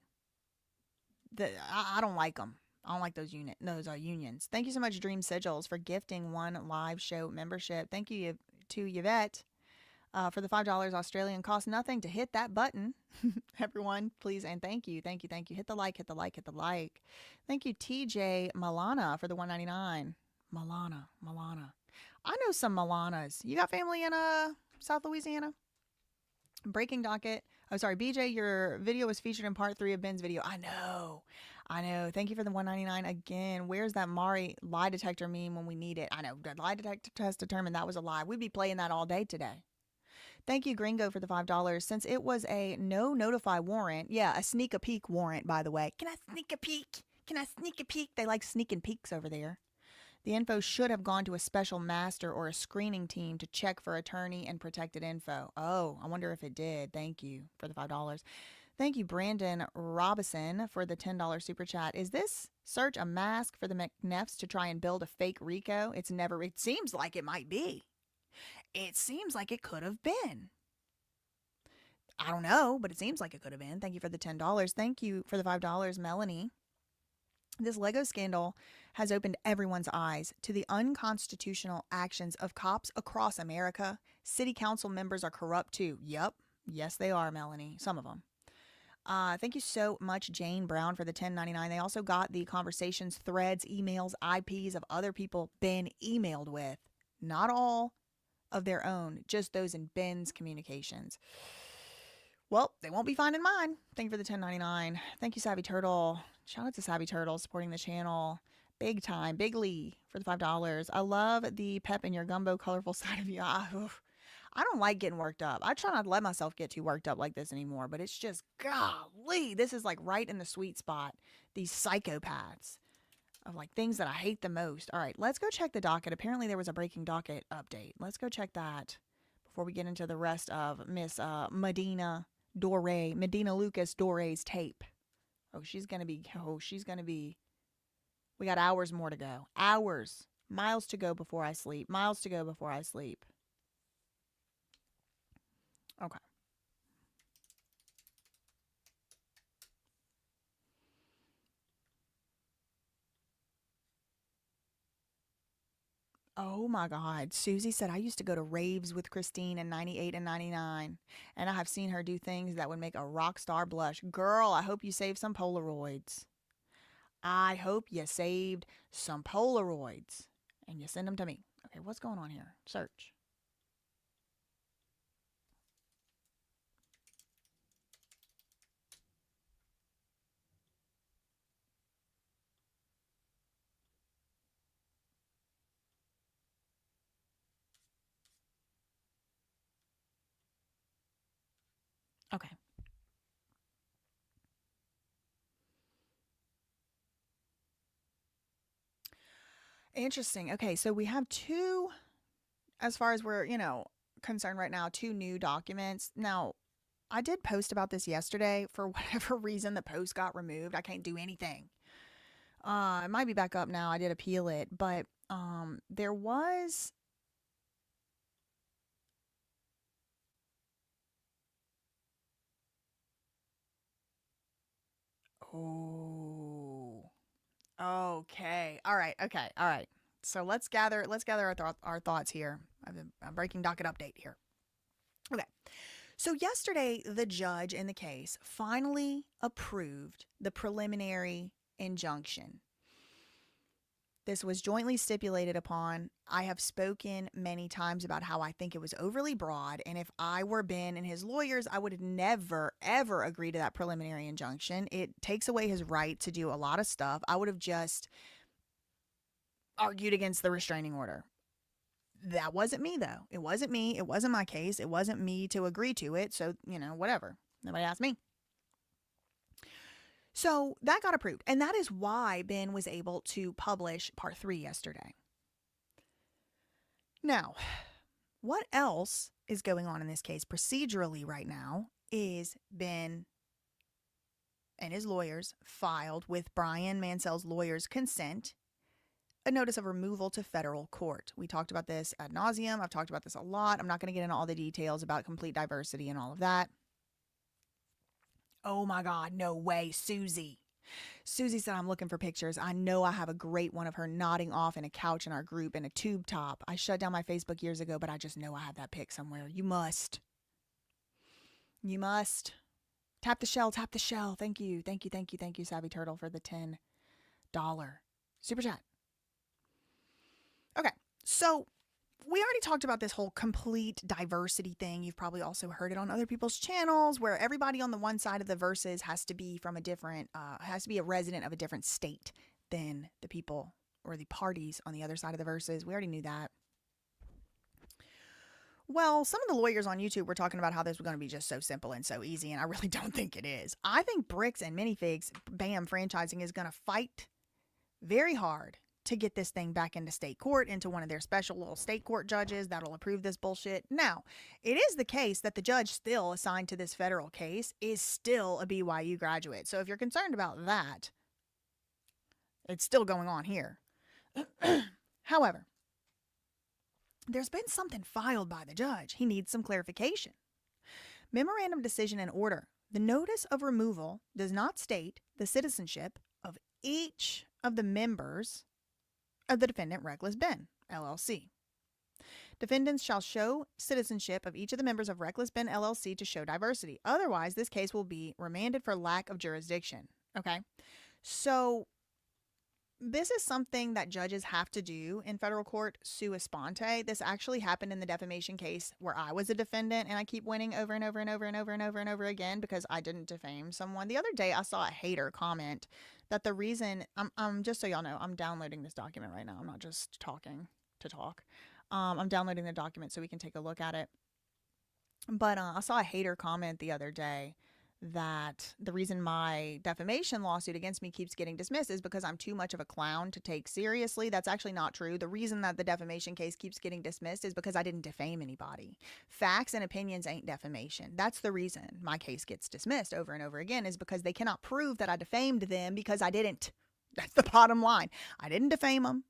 I don't like them. I don't like those unions. Thank you so much, Dream Sigils, for gifting one live show membership. Thank you to Yvette. For the $5 Australian, costs nothing to hit that button. Everyone, please, and thank you. Hit the like. Thank you, TJ Milana, for the $1.99. Milana. I know some Milanas. You got family in South Louisiana? Breaking docket. Oh, sorry, BJ, your video was featured in part 3 of Ben's video. I know. Thank you for the $1.99 again. Where's that Mari lie detector meme when we need it? I know. The lie detector test determined that was a lie. We'd be playing that all day today. Thank you, Gringo, for the $5. Since it was a no notify warrant, a sneak a peek warrant, by the way. Can I sneak a peek? They like sneaking peeks over there. The info should have gone to a special master or a screening team to check for attorney and protected info. Oh, I wonder if it did. Thank you for the $5. Thank you, Brandon Robinson, for the $10 super chat. Is this search a mask for the McNeffs to try and build a fake RICO? It seems like it might be. It seems like it could have been. I don't know, but it seems like it could have been. Thank you for the $10. Thank you for the $5, Melanie. This Lego scandal has opened everyone's eyes to the unconstitutional actions of cops across America. City council members are corrupt too. Yep. Yes, they are, Melanie. Some of them. Thank you so much, Jane Brown, for the $10.99. They also got the conversations, threads, emails, IPs of other people Ben emailed with. Not all of their own, just those in Ben's communications. Well, they won't be finding mine. Thank you for the $10.99. Thank you, Savvy Turtle. Shout out to Savvy Turtle supporting the channel. Big time. Big Lee for the $5. I love the pep in your gumbo colorful side of you. I don't like getting worked up. I try not to let myself get too worked up like this anymore, but it's just, golly, this is like right in the sweet spot. These psychopaths of like things that I hate the most. All right, let's go check the docket. Apparently there was a breaking docket update. Let's go check that before we get into the rest of Miss Medina Lucas Dore's tape. She's going to be, we got hours more to go. Hours. Miles to go before I sleep. Okay. Oh my God. Susie said, I used to go to raves with Christine in 98 and 99, and I have seen her do things that would make a rock star blush. Girl, I hope you saved some Polaroids. And you send them to me. Okay, what's going on here? Search. Okay. Interesting. Okay, so we have two, as far as we're, concerned right now, two new documents. Now, I did post about this yesterday. For whatever reason, the post got removed. I can't do anything. It might be back up now. I did appeal it, but there was. Oh. Okay. All right. Okay. All right. So let's gather our thoughts here. I'm breaking docket update here. Okay. So yesterday, the judge in the case finally approved the preliminary injunction. This was jointly stipulated upon. I have spoken many times about how I think it was overly broad, and if I were Ben and his lawyers, I would never, ever agree to that preliminary injunction. It takes away his right to do a lot of stuff. I would have just argued against the restraining order. That wasn't me, though. It wasn't me. It wasn't my case. It wasn't me to agree to it. So, whatever. Nobody asked me. So that got approved. And that is why Ben was able to publish part 3 yesterday. Now, what else is going on in this case procedurally right now is Ben and his lawyers filed, with Brian Mansell's lawyers' consent, a notice of removal to federal court. We talked about this ad nauseum. I've talked about this a lot. I'm not going to get into all the details about complete diversity and all of that. Oh my God, no way, Susie. Susie said, I'm looking for pictures. I know I have a great one of her nodding off in a couch in our group in a tube top. I shut down my Facebook years ago, but I just know I have that pic somewhere. You must. You must. Tap the shell, tap the shell. Thank you, thank you, thank you, thank you, Savvy Turtle, for the $10 super chat. Okay, so we already talked about this whole complete diversity thing. You've probably also heard it on other people's channels, where everybody on the one side of the verses has to be from a different, has to be a resident of a different state than the people or the parties on the other side of the verses. We already knew that. Well, some of the lawyers on YouTube were talking about how this was going to be just so simple and so easy, and I really don't think it is. I think Bricks and Minifigs, BAM Franchising, is going to fight very hard to get this thing back into state court, into one of their special little state court judges that'll approve this bullshit. Now, it is the case that the judge still assigned to this federal case is still a BYU graduate. So if you're concerned about that, it's still going on here. However, there's been something filed by the judge. He needs some clarification. Memorandum decision and order. The notice of removal does not state the citizenship of each of the members of the defendant Reckless Ben, LLC. Defendants shall show citizenship of each of the members of Reckless Ben, LLC to show diversity. Otherwise, this case will be remanded for lack of jurisdiction. Okay? So this is something that judges have to do in federal court sua sponte. This actually happened in the defamation case where I was a defendant, and I keep winning over and over and over and over and over and over again because I didn't defame someone. The other day, I saw a hater comment that the reason, just so y'all know, I'm downloading this document right now. I'm not just talking to talk. I'm downloading the document so we can take a look at it. But I saw a hater comment the other day that the reason my defamation lawsuit against me keeps getting dismissed is because I'm too much of a clown to take seriously. That's actually not true. The reason that the defamation case keeps getting dismissed is because I didn't defame anybody. Facts and opinions ain't defamation. That's the reason my case gets dismissed over and over again, is because they cannot prove that I defamed them because I didn't. That's the bottom line. I didn't defame them.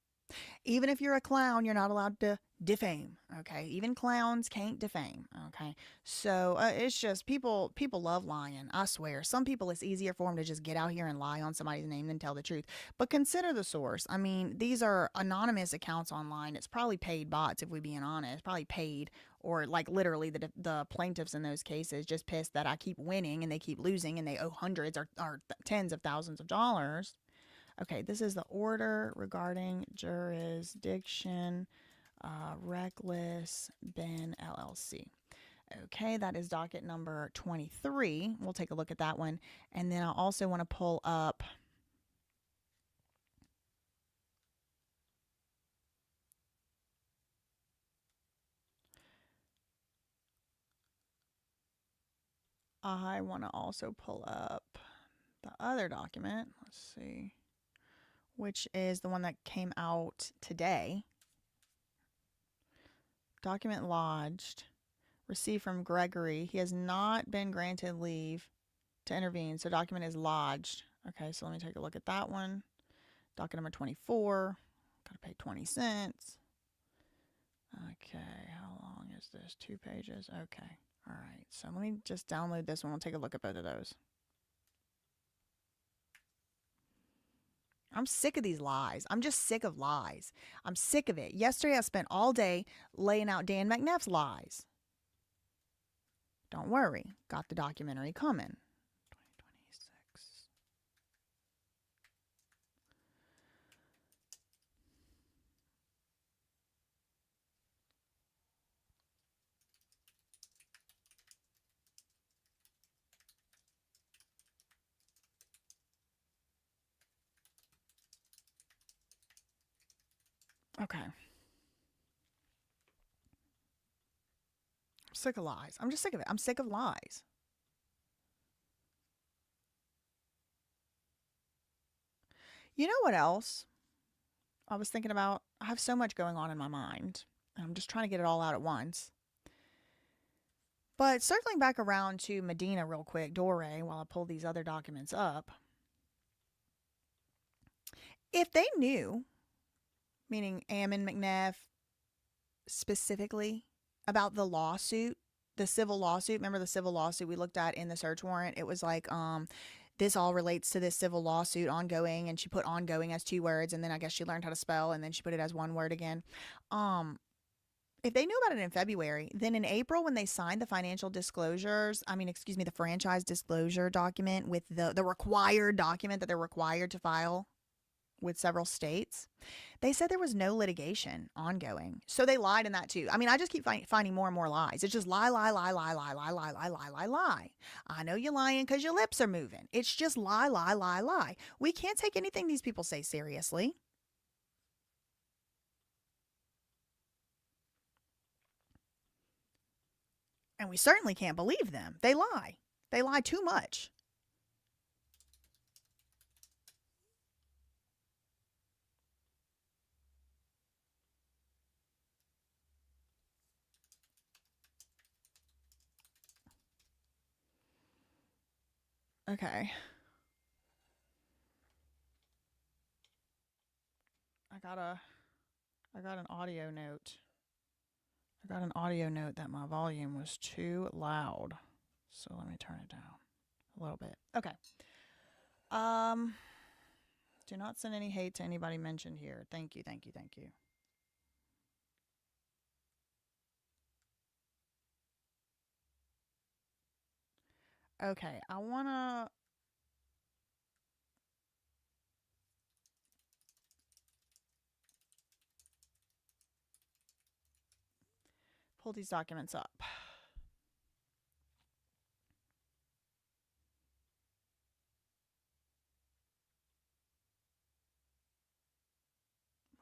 Even if you're a clown, you're not allowed to defame, okay? Even clowns can't defame, okay? So it's just people love lying, I swear. Some people, it's easier for them to just get out here and lie on somebody's name than tell the truth. But consider the source. I mean, these are anonymous accounts online. It's probably paid bots, if we're being honest. Probably paid, or like literally the plaintiffs in those cases just pissed that I keep winning and they keep losing and they owe hundreds or tens of thousands of dollars. Okay, this is the order regarding jurisdiction, Reckless Ben, LLC. Okay, that is docket number 23. We'll take a look at that one. And then I also want to pull up I want to also pull up the other document. Let's see. Which is the one that came out today. Document lodged. Received from Gregory. He has not been granted leave to intervene, so document is lodged. Okay, so let me take a look at that one. Docket number 24. Gotta pay 20 cents. Okay, how long is this? 2 pages. Okay, all right. So let me just download this one. We'll take a look at both of those. I'm sick of these lies. I'm just sick of lies. I'm sick of it. Yesterday, I spent all day laying out Dan McNeff's lies. Don't worry. Got the documentary coming. 2026. Okay. I'm sick of lies. I'm just sick of it. I'm sick of lies. You know what else I was thinking about? I have so much going on in my mind. I'm just trying to get it all out at once. But circling back around to Medina real quick, Dore, while I pull these other documents up. If they knew, meaning Ammon McNeff specifically, about the lawsuit, the civil lawsuit. Remember the civil lawsuit we looked at in the search warrant? It was like, this all relates to this civil lawsuit ongoing, and she put ongoing as 2 words, and then I guess she learned how to spell, and then she put it as 1 word again. If they knew about it in February, then in April when they signed the financial disclosures, the franchise disclosure document with the required document that they're required to file with several states, they said there was no litigation ongoing. So they lied in that too. I just keep finding more and more lies. It's just lie, lie, lie, lie, lie, lie, lie, lie, lie, lie, lie. I know you're lying because your lips are moving. It's just lie, lie, lie, lie. We can't take anything these people say seriously. And we certainly can't believe them. They lie. They lie too much. Okay. I got an audio note. I got an audio note that my volume was too loud. So let me turn it down a little bit. Okay. Do not send any hate to anybody mentioned here. Thank you, thank you, thank you. Okay, I want to pull these documents up.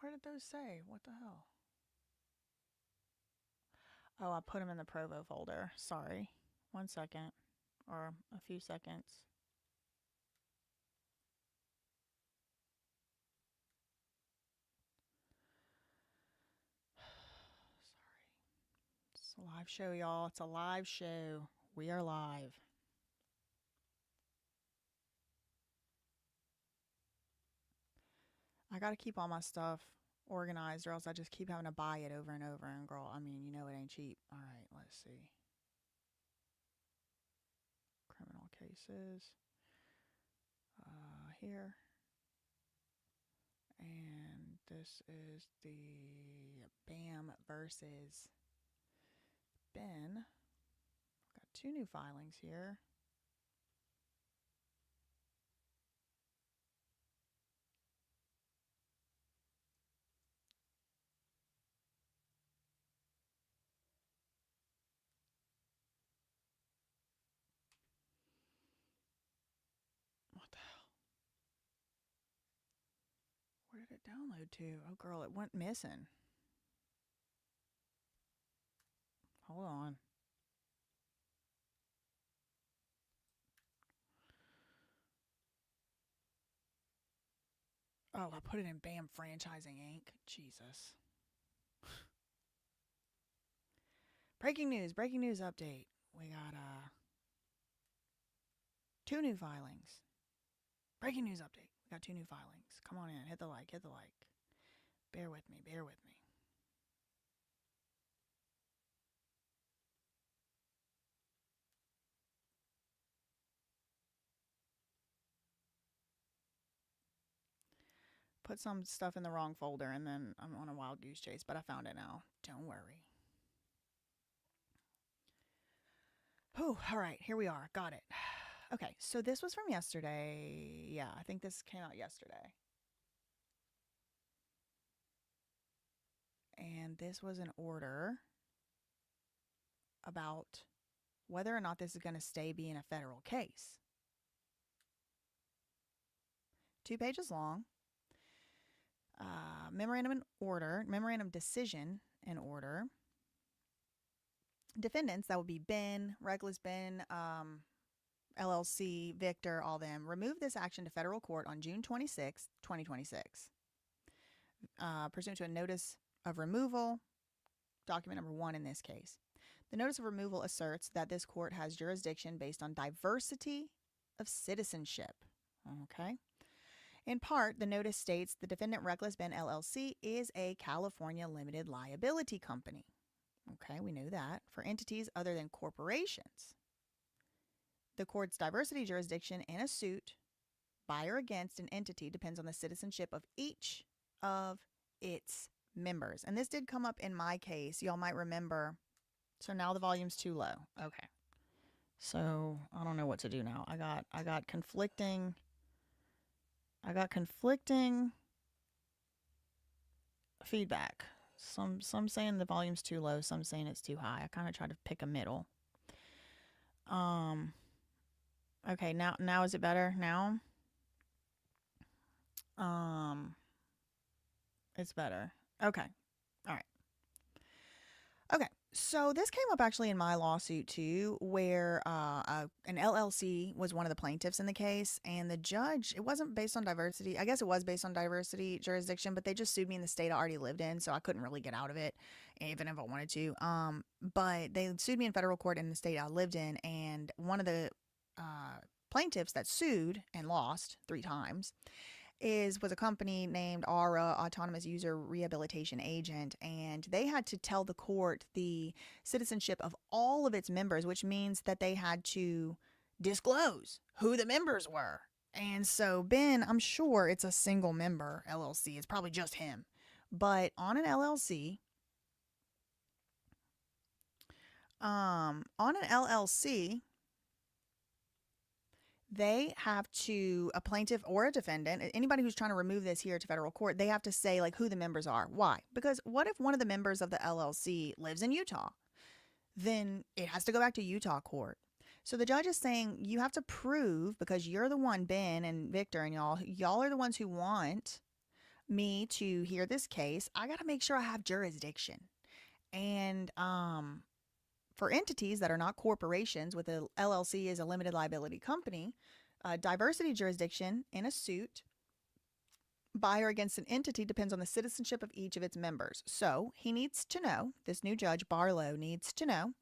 Where did those say? What the hell? Oh, I put them in the Provo folder. Sorry. 1 second. Or a few seconds. Sorry. It's a live show, y'all. It's a live show. We are live. I got to keep all my stuff organized or else I just keep having to buy it over and over. And girl, you know it ain't cheap. All right, let's see. Criminal cases. Here. And this is the BAM versus Ben. Got 2 new filings here. What the hell? Where did it download to? Oh, girl, it went missing. Hold on. Oh, I put it in BAM Franchising Inc. Jesus. Breaking news update. We got 2 new filings. Breaking news update. We got 2 new filings. Come on in, hit the like. Bear with me. Put some stuff in the wrong folder and then I'm on a wild goose chase, but I found it now. Don't worry. Oh, all right, here we are. Got it. Okay, so this was from yesterday. Yeah, I think this came out yesterday. And this was an order about whether or not this is going to stay being a federal case. 2 pages long. Memorandum decision and order. Defendants, that would be Ben, Reckless Ben, LLC, Victor, all them, remove this action to federal court on June 26, 2026. Pursuant to a notice of removal, document number 1 in this case. The notice of removal asserts that this court has jurisdiction based on diversity of citizenship. Okay. In part, the notice states the defendant Reckless Ben LLC is a California limited liability company. Okay, we knew that. For entities other than corporations. The court's diversity jurisdiction in a suit by or against an entity depends on the citizenship of each of its members. And this did come up in my case. Y'all might remember. So now the volume's too low. Okay. So I don't know what to do now. I got conflicting feedback. Some saying the volume's too low, some saying it's too high. I kind of try to pick a middle. Okay, now is it better now? It's better. Okay. All right. Okay. So this came up actually in my lawsuit too, where an LLC was one of the plaintiffs in the case, and the judge, it wasn't based on diversity. I guess it was based on diversity jurisdiction, but they just sued me in the state I already lived in, so I couldn't really get out of it, even if I wanted to. But they sued me in federal court in the state I lived in, and one of the plaintiffs that sued and lost 3 times was a company named ARA, Autonomous User Rehabilitation Agent, and they had to tell the court the citizenship of all of its members, which means that they had to disclose who the members were. And so Ben, I'm sure it's a single member LLC. It's probably just him. But on an LLC, they have to, a plaintiff or a defendant, anybody who's trying to remove this here to federal court, they have to say like who the members are. Why? Because what if one of the members of the LLC lives in Utah? Then it has to go back to Utah court. So the judge is saying you have to prove, because you're the one, Ben and Victor and y'all are the ones who want me to hear this case. I got to make sure I have jurisdiction. And for entities that are not corporations, with a LLC is a limited liability company, diversity jurisdiction in a suit by or against an entity depends on the citizenship of each of its members. So he needs to know, this new judge, Barlow, needs to know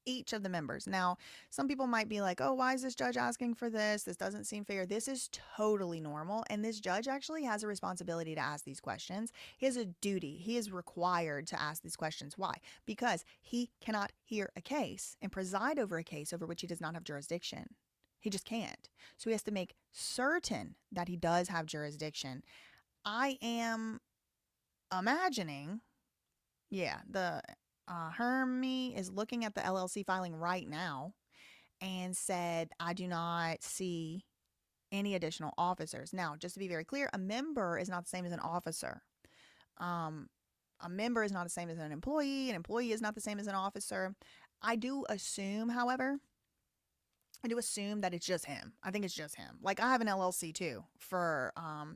each of the members. Now, some people might be like, oh, why is this judge asking for this? This doesn't seem fair. This is totally normal. And this judge actually has a responsibility to ask these questions. He has a duty. He is required to ask these questions. Why? Because he cannot hear a case and preside over a case over which he does not have jurisdiction. He just can't. So he has to make certain that he does have jurisdiction. I am imagining, the Hermie is looking at the LLC filing right now and said, I do not see any additional officers. Now, just to be very clear, a member is not the same as an officer. A member is not the same as an employee. An employee is not the same as an officer. I do assume, however, that it's just him. I think it's just him. Like, I have an LLC too for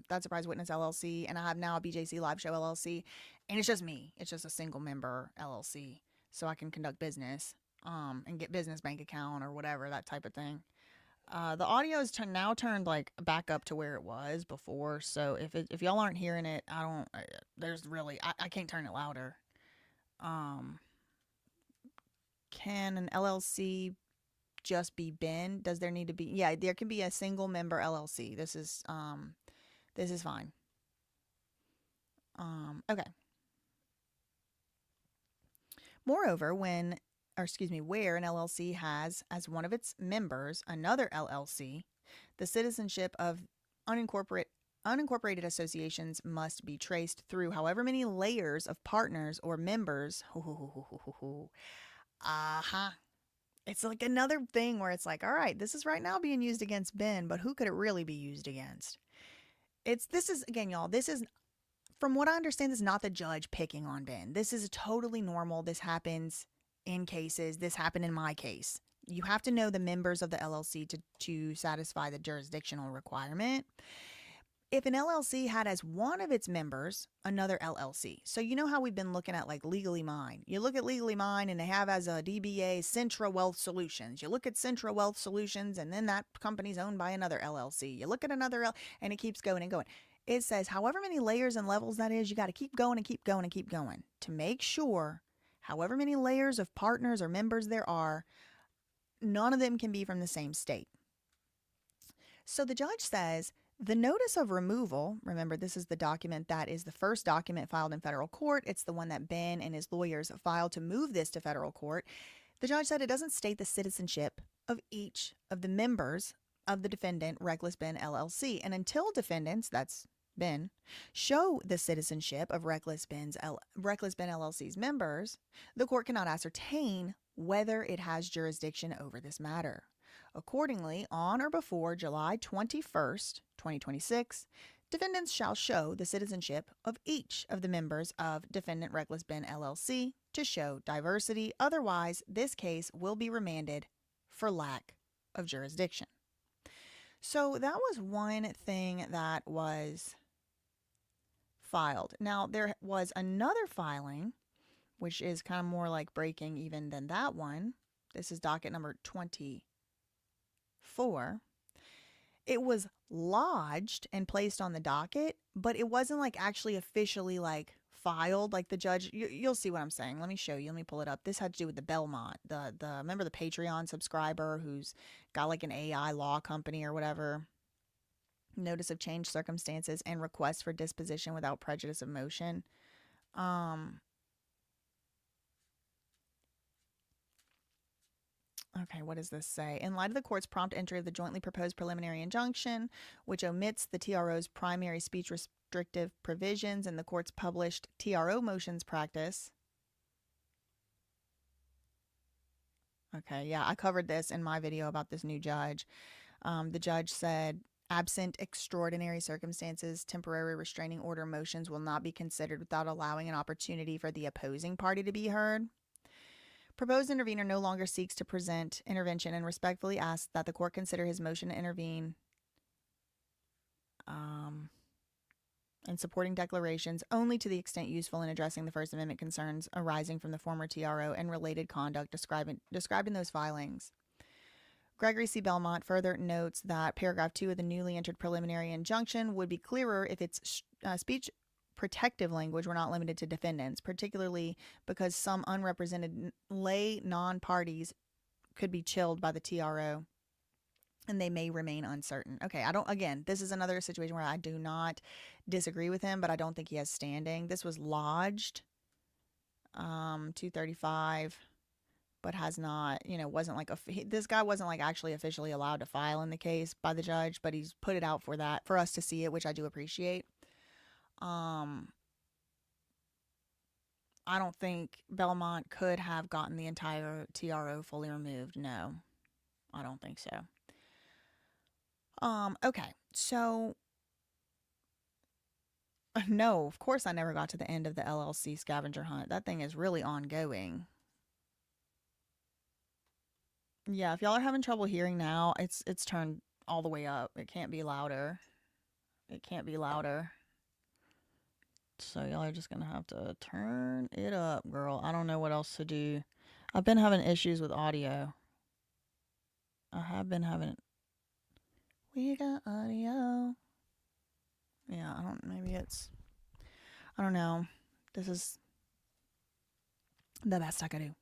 That Surprise Witness LLC, and I have now a BJC Live Show LLC, and it's just me. It's just a single member LLC, so I can conduct business and get business bank account or whatever, that type of thing. The audio is now turned like back up to where it was before. So if y'all aren't hearing it, there's really, I can't turn it louder. Can an LLC just be Ben? Does there need to be? Yeah, there can be a single member LLC. This is fine. Okay. Moreover, where an LLC has as one of its members another LLC, the citizenship of unincorporated associations must be traced through however many layers of partners or members. It's like another thing where it's like, all right, this is right now being used against Ben, but who could it really be used against? This is, again, y'all, this is, from what I understand, this is not the judge picking on Ben. This is totally normal. This happens in cases. This happened in my case. You have to know the members of the LLC to satisfy the jurisdictional requirement. If an LLC had as one of its members another LLC, so you know how we've been looking at like Legally Mine. You look at Legally Mine and they have as a DBA Centra Wealth Solutions. You look at Centra Wealth Solutions and then that company's owned by another LLC. You look at another and it keeps going and going. It says however many layers and levels that is, you got to keep going and keep going and keep going to make sure however many layers of partners or members there are, none of them can be from the same state. So the judge says the notice of removal, remember this is the document that is the first document filed in federal court. It's the one that Ben and his lawyers filed to move this to federal court. The judge said it doesn't state the citizenship of each of the members of the defendant, Reckless Ben LLC. And until defendants, that's Ben, show the citizenship of Reckless Ben LLC's members, the court cannot ascertain whether it has jurisdiction over this matter. Accordingly, on or before July 21st, 2026, defendants shall show the citizenship of each of the members of Defendant Reckless Ben LLC to show diversity. Otherwise, this case will be remanded for lack of jurisdiction. So that was one thing that was filed. Now, there was another filing, which is kind of more like breaking even than that one. This is docket number 24. It was lodged and placed on the docket, but it wasn't like actually officially like filed. Like the judge, you'll see what I'm saying. Let me show you. Let me pull it up. This had to do with the Belmont, remember the Patreon subscriber who's got like an AI law company or whatever. Notice of changed circumstances and request for disposition without prejudice of motion. Okay, what does this say? In light of the court's prompt entry of the jointly proposed preliminary injunction, which omits the TRO's primary speech restrictive provisions and the court's published TRO motions practice. Okay, yeah, I covered this in my video about this new judge. The judge said, absent extraordinary circumstances, temporary restraining order motions will not be considered without allowing an opportunity for the opposing party to be heard. Proposed intervener no longer seeks to present intervention and respectfully asks that the court consider his motion to intervene and supporting declarations only to the extent useful in addressing the First Amendment concerns arising from the former TRO and related conduct described in those filings. Gregory C. Belmont further notes that paragraph 2 of the newly entered preliminary injunction would be clearer if its speech protective language were not limited to defendants, particularly because some unrepresented lay non-parties could be chilled by the TRO and they may remain uncertain. Okay, again, this is another situation where I do not disagree with him, but I don't think he has standing. This was lodged 235, but has not, wasn't like this guy wasn't like actually officially allowed to file in the case by the judge, but he's put it out for us to see it, which I do appreciate. I don't think Belmont could have gotten the entire TRO fully removed. No, I don't think so. Okay, so no, of course I never got to the end of the LLC scavenger hunt. That thing is really ongoing. Yeah, if y'all are having trouble hearing now, it's turned all the way up. It can't be louder. It can't be louder. So y'all are just going to have to turn it up, girl. I don't know what else to do. I've been having issues with audio. I have been having We got audio. Yeah, I don't know. This is the best I could do.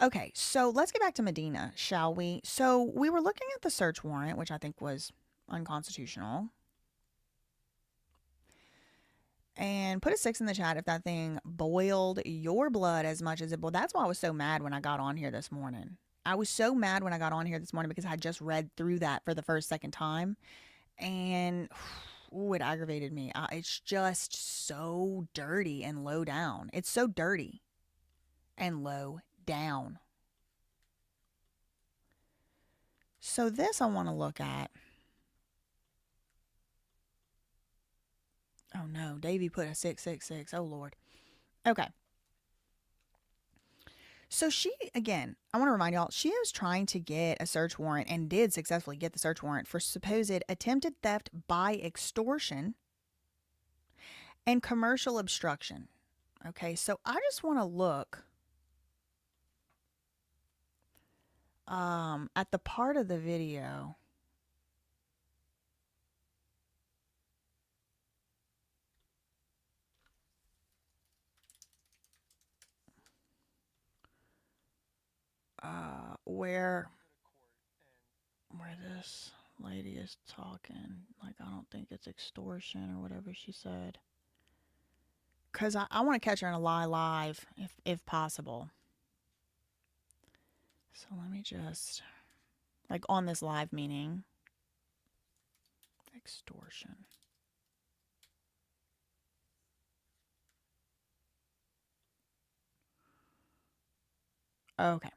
Okay, so let's get back to Medina, shall we? So we were looking at the search warrant, which I think was unconstitutional. And put a 6 in the chat if that thing boiled your blood as much as it boiled. That's why I was so mad when I got on here this morning. I was so mad when I got on here this morning because I had just read through that for the second time. And ooh, it aggravated me. It's just so dirty and low down. It's so dirty and low down. So this I want to look at. Oh no, Davey put a 666. Oh Lord. Okay. So she, again, I want to remind y'all, she was trying to get a search warrant and did successfully get the search warrant for supposed attempted theft by extortion and commercial obstruction. Okay, so I just want to look at the part of the video. Where this lady is talking, like, I don't think it's extortion or whatever she said. Because I want to catch her in a lie live, if possible. So let me just, like, on this live meeting, extortion. Okay.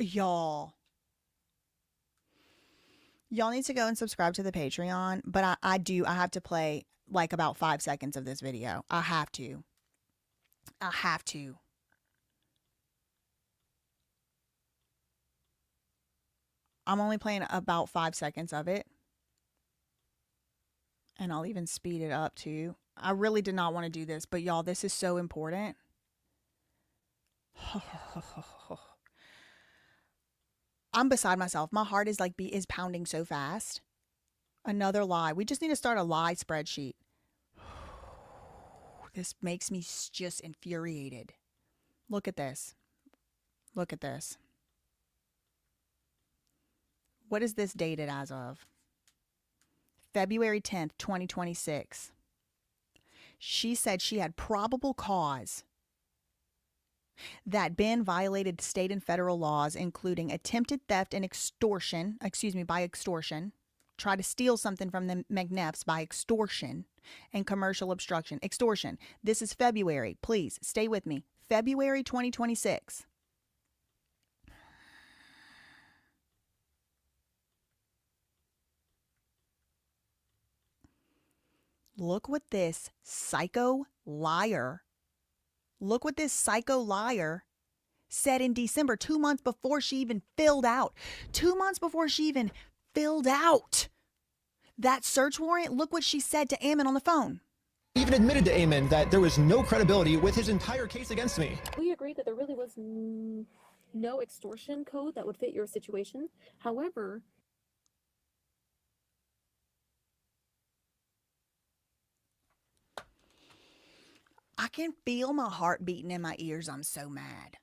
Y'all need to go and subscribe to the Patreon, but I have to play like about 5 seconds of this video. I have to. I'm only playing about 5 seconds of it. And I'll even speed it up too. I really did not want to do this, but y'all, this is so important. I'm beside myself. My heart is like is pounding so fast. Another lie. We just need to start a lie spreadsheet. This makes me just infuriated. Look at this. Look at this. What is this dated as of? February 10th, 2026. She said she had probable cause that Ben violated state and federal laws, including attempted theft and extortion, by extortion, try to steal something from the McNeffs by extortion, and commercial obstruction. Extortion. This is February. Please stay with me. February 2026. Look what this psycho liar said in December, 2 months before she even filled out. 2 months before she even filled out that search warrant. Look what she said to Ammon on the phone. Even admitted to Ammon that there was no credibility with his entire case against me. We agreed that there really was no extortion code that would fit your situation. However, I can feel my heart beating in my ears. I'm so mad.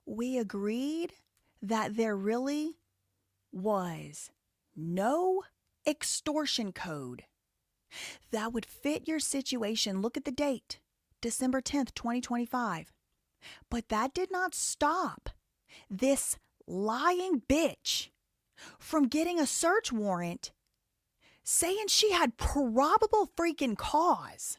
We agreed that there really was no extortion code that would fit your situation. Look at the date, December 10th, 2025. But that did not stop this lying bitch from getting a search warrant saying she had probable freaking cause.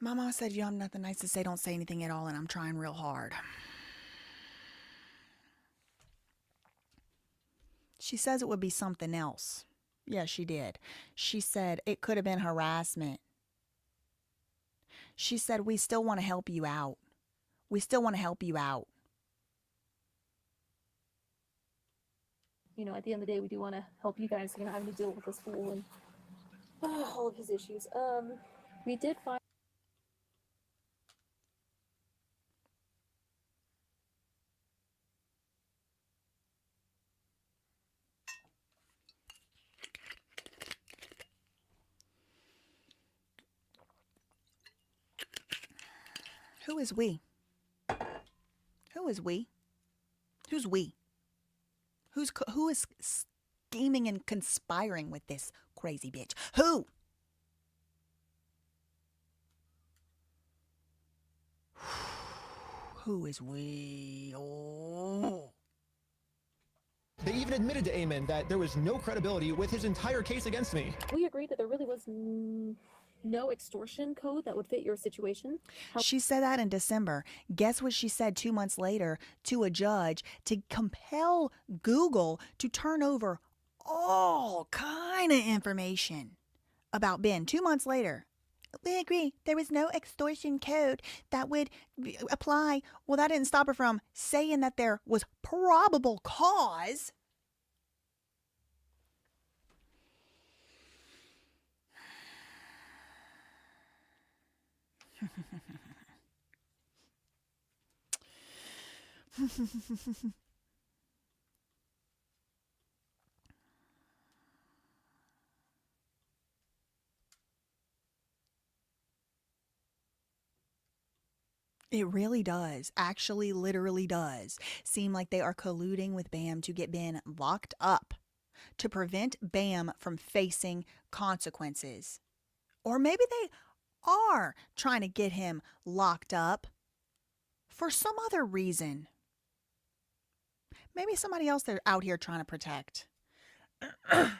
My mom said, you have nothing nice to say, don't say anything at all, and I'm trying real hard. She says it would be something else. Yeah, she did. She said it could have been harassment. She said, we still want to help you out. We still want to help you out. You know, at the end of the day, we do want to help you guys, you know, having to deal with this fool and all of his issues. We did find. Who is we? Who is we? Who's we? Who is scheming and conspiring with this crazy bitch? Who? Who is we? Oh. They even admitted to Eamon that there was no credibility with his entire case against me. We agreed that there really was no extortion code that would fit your situation. She said that in December. Guess what she said 2 months later to a judge to compel Google to turn over all kind of information about Ben. 2 months later. We agree there was no extortion code that would apply. Well, that didn't stop her from saying that there was probable cause. It really does, actually literally does, seem like they are colluding with BAM to get Ben locked up to prevent BAM from facing consequences. Or maybe they are trying to get him locked up for some other reason. Maybe somebody else they're out here trying to protect. Thank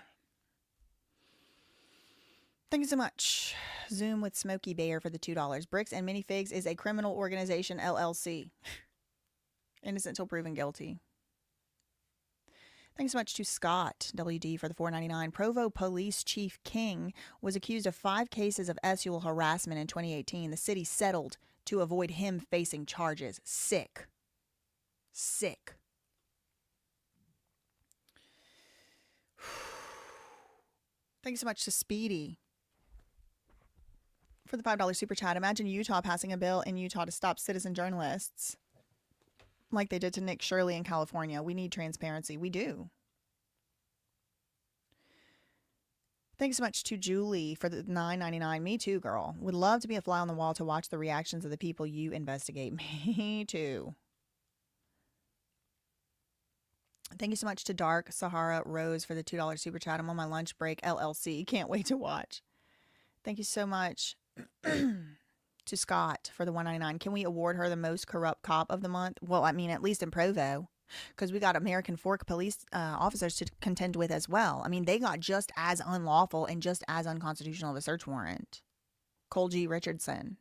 you so much. Zoom with Smokey Bear for the $2. Bricks and Minifigs is a criminal organization, LLC. Innocent till proven guilty. Thanks so much to Scott WD for the $4.99. Provo Police Chief King was accused of 5 cases of sexual harassment in 2018. The city settled to avoid him facing charges. Sick. Sick. Thanks so much to Speedy for the $5 super chat. Imagine Utah passing a bill in Utah to stop citizen journalists like they did to Nick Shirley in California. We need transparency. We do. Thanks so much to Julie for the $9.99. Me too, girl. Would love to be a fly on the wall to watch the reactions of the people you investigate. Me too. Thank you so much to Dark Sahara Rose for the $2 super chat. I'm on my lunch break, LLC. Can't wait to watch. Thank you so much to Scott for the $1.99. Can we award her the most corrupt cop of the month? Well, I mean, at least in Provo, because we got American Fork police officers to contend with as well. I mean, they got just as unlawful and just as unconstitutional of a search warrant. Cole G. Richardson.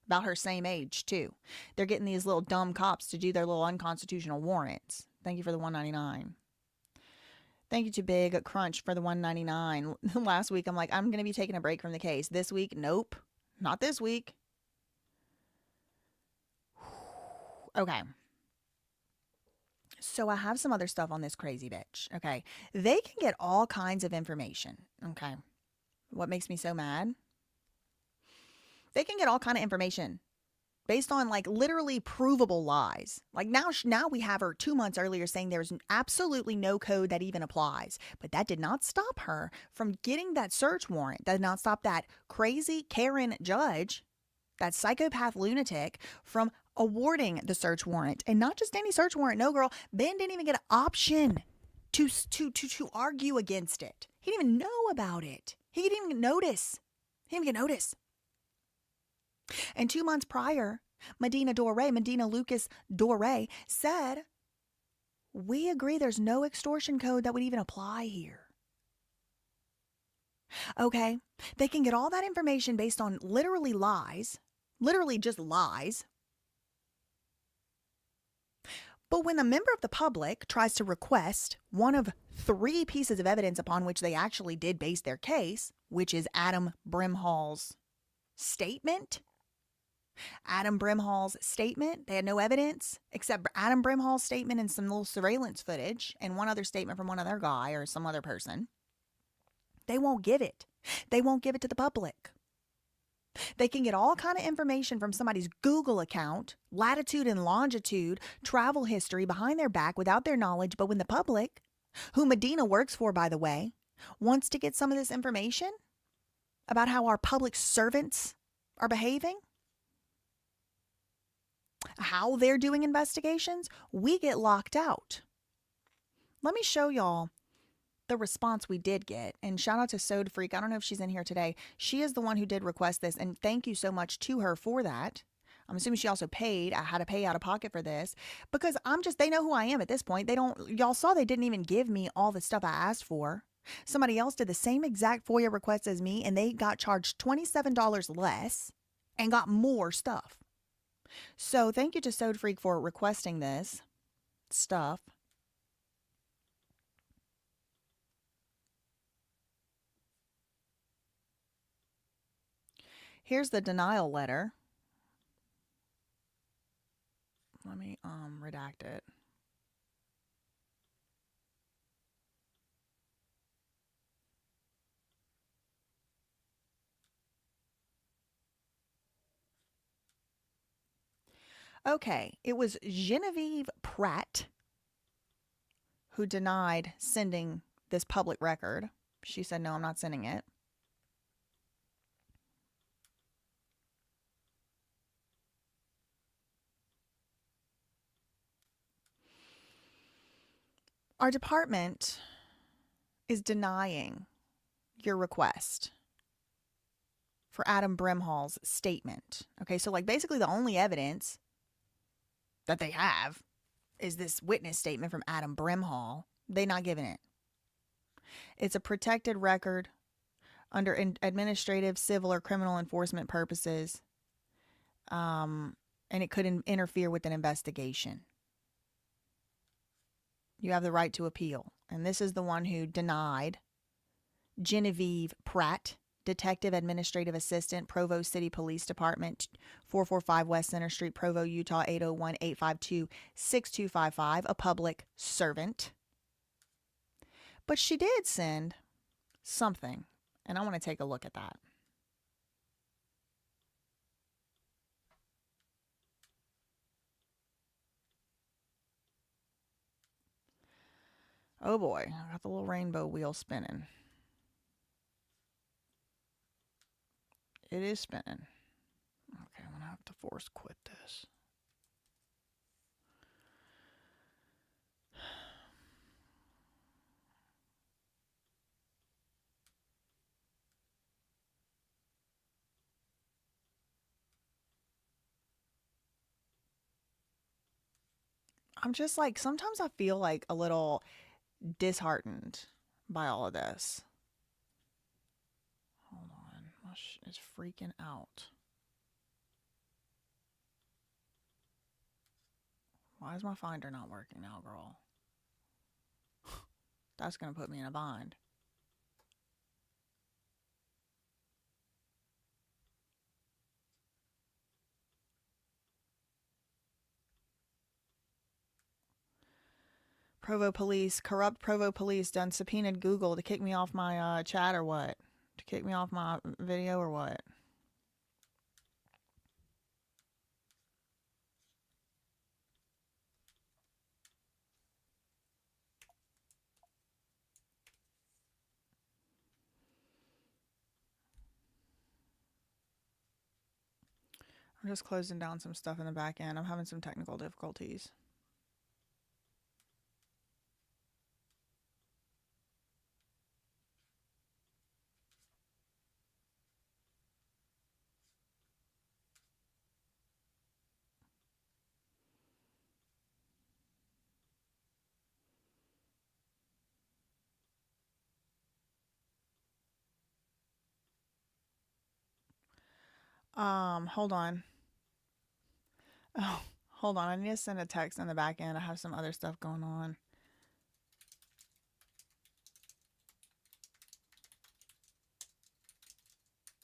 About her same age, too. They're getting these little dumb cops to do their little unconstitutional warrants. Thank you for the $1.99. Thank you to Big Crunch for the $1.99. Last week, I'm like, I'm going to be taking a break from the case. This week, nope. Not this week. Okay. So I have some other stuff on this crazy bitch. Okay. They can get all kinds of information. Okay. What makes me so mad? They can get all kind of information based on like literally provable lies. Like now we have her 2 months earlier saying there's absolutely no code that even applies. But that did not stop her from getting that search warrant. That did not stop that crazy Karen judge, that psychopath lunatic, from awarding the search warrant. And not just any search warrant. No, girl. Ben didn't even get an option to argue against it. He didn't even know about it. He didn't even notice. He didn't even get notice. And 2 months prior, Medina Lucas Dore said, we agree there's no extortion code that would even apply here. Okay, they can get all that information based on literally lies, literally just lies. But when a member of the public tries to request one of 3 pieces of evidence upon which they actually did base their case, which is Adam Brimhall's statement, they had no evidence except Adam Brimhall's statement and some little surveillance footage and one other statement from one other guy or some other person. They won't give it. They won't give it to the public. They can get all kind of information from somebody's Google account, latitude and longitude, travel history behind their back without their knowledge. But when the public, who Medina works for, by the way, wants to get some of this information about how our public servants are behaving, how they're doing investigations, we get locked out. Let me show y'all the response we did get. And shout out to Sode Freak. I don't know if she's in here today. She is the one who did request this. And thank you so much to her for that. I'm assuming she also paid. I had to pay out of pocket for this because they know who I am at this point. Y'all saw they didn't even give me all the stuff I asked for. Somebody else did the same exact FOIA request as me and they got charged $27 less and got more stuff. So thank you to Sode Freak for requesting this stuff. Here's the denial letter. Let me redact it. Okay, it was Genevieve Pratt who denied sending this public record. She said, no, I'm not sending it. Our department is denying your request for Adam Brimhall's statement. Okay, so like basically the only evidence that they have is this witness statement from Adam Brimhall. They're not giving it. It's a protected record under administrative, civil, or criminal enforcement purposes, and it could interfere with an investigation. You have the right to appeal. And this is the one who denied Genevieve Pratt, Detective Administrative Assistant, Provo City Police Department, 445 West Center Street, Provo, Utah, 801-852-6255, a public servant. But she did send something, and I want to take a look at that. Oh boy, I got the little rainbow wheel spinning. It is spinning. Okay, I'm going to have to force quit this. I'm just like, sometimes I feel like a little disheartened by all of this. Hold on, my shit is freaking out. Why is my Finder not working now, girl? That's gonna put me in a bind. Provo Police, corrupt Provo Police done subpoenaed Google to kick me off my chat or what? To kick me off my video or what? I'm just closing down some stuff in the back end. I'm having some technical difficulties. Hold on. Oh, Hold on, I need to send a text on the back end. I have some other stuff going on.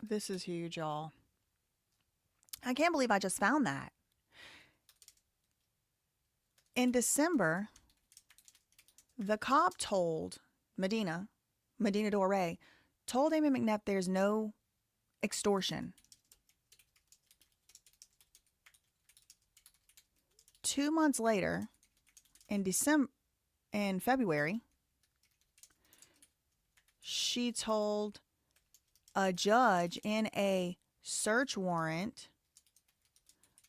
This is huge, y'all. I can't believe I just found that. In December, the cop told Medina Dore, told Amy McNeff there's no extortion. 2 months later, in February, she told a judge in a search warrant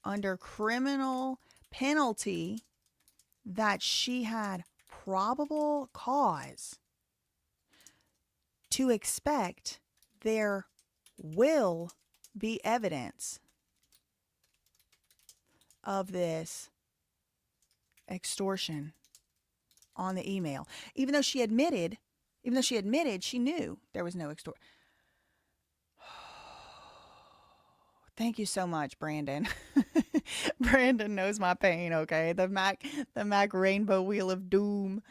under criminal penalty that she had probable cause to expect there will be evidence of this extortion on the email. Even though she admitted she knew there was no extortion. Thank you so much, Brandon. Brandon knows my pain, okay? The Mac Rainbow Wheel of Doom.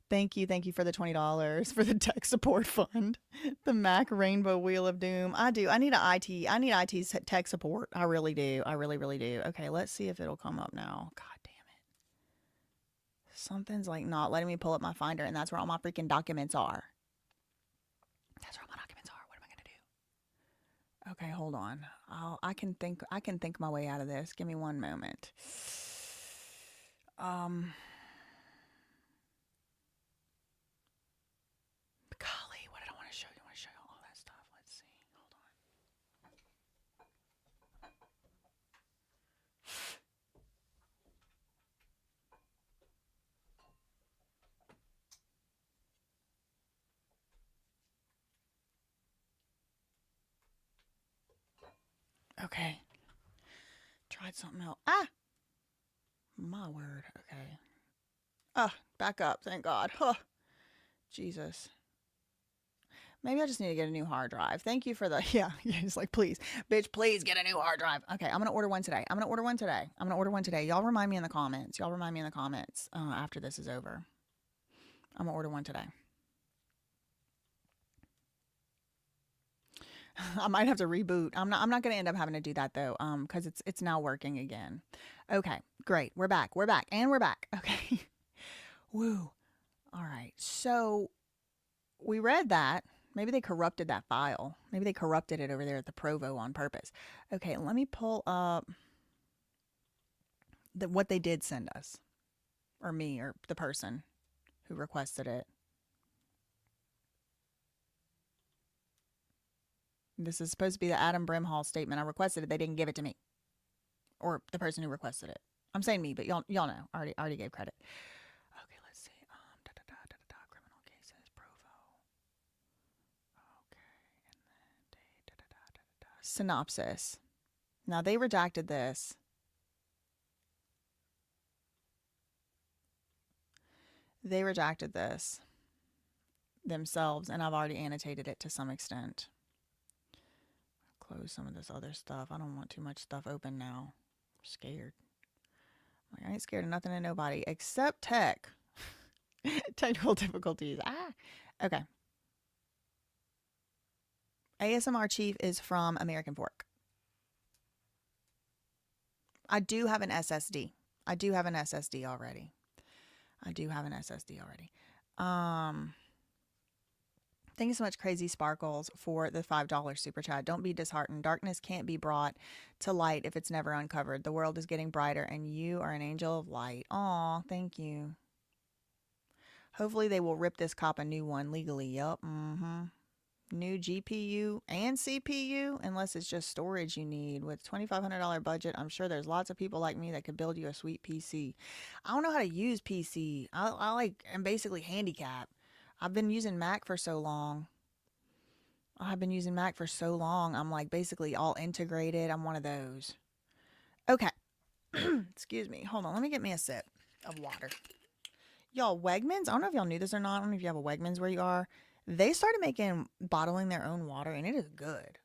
Thank you for the $20 for the tech support fund. The Mac Rainbow Wheel of Doom. I need IT tech support. I really do. I really do. Okay, let's see if it'll come up now. God damn it. Something's like not letting me pull up my Finder, and that's where all my freaking documents are. That's where all my documents are. What am I gonna do? Okay, hold on. I can think my way out of this. Give me one moment. Golly, what did I want to show you? I want to show you all that stuff. Let's see. Hold on. Okay. Tried something else. Ah! My word. Okay. Back up. Thank God. Huh. Jesus. Maybe I just need to get a new hard drive. Thank you for the, yeah, it's like, please, bitch, please get a new hard drive. Okay, I'm going to order one today. Y'all remind me in the comments. After this is over. I'm going to order one today. I might have to reboot. I'm not going to end up having to do that though, because it's now working again. Okay, great. We're back. Okay. Woo. All right. So we read that. Maybe they corrupted that file. Maybe they corrupted it over there at the Provo on purpose. Okay, let me pull up what they did send us. Or me, or the person who requested it. This is supposed to be the Adam Brimhall statement. I requested it. They didn't give it to me. Or the person who requested it. I'm saying me, but y'all know. I already gave credit. Okay, let's see. Criminal cases, Provo. Okay, and then synopsis. Now they redacted this. They redacted this themselves, and I've already annotated it to some extent. Close some of this other stuff. I don't want too much stuff open now. I'm scared. Like, I ain't scared of nothing and nobody except tech. Technical difficulties. Okay. ASMR Chief is from American Fork. I do have an SSD. already. Thank you so much, Crazy Sparkles, for the $5 super chat. Don't be disheartened. Darkness can't be brought to light if it's never uncovered. The world is getting brighter, and you are an angel of light. Aw, thank you. Hopefully they will rip this cop a new one legally. Yup. New GPU and CPU, unless it's just storage you need. With $2,500 budget, I'm sure there's lots of people like me that could build you a sweet PC. I don't know how to use PC. I'm basically handicapped. I've been using Mac for so long. I'm like basically all integrated. I'm one of those. Okay. Excuse me. Hold on. Let me get me a sip of water. Y'all, Wegmans, I don't know if y'all knew this or not. I don't know if you have a Wegmans where you are. They started bottling their own water, and it is good.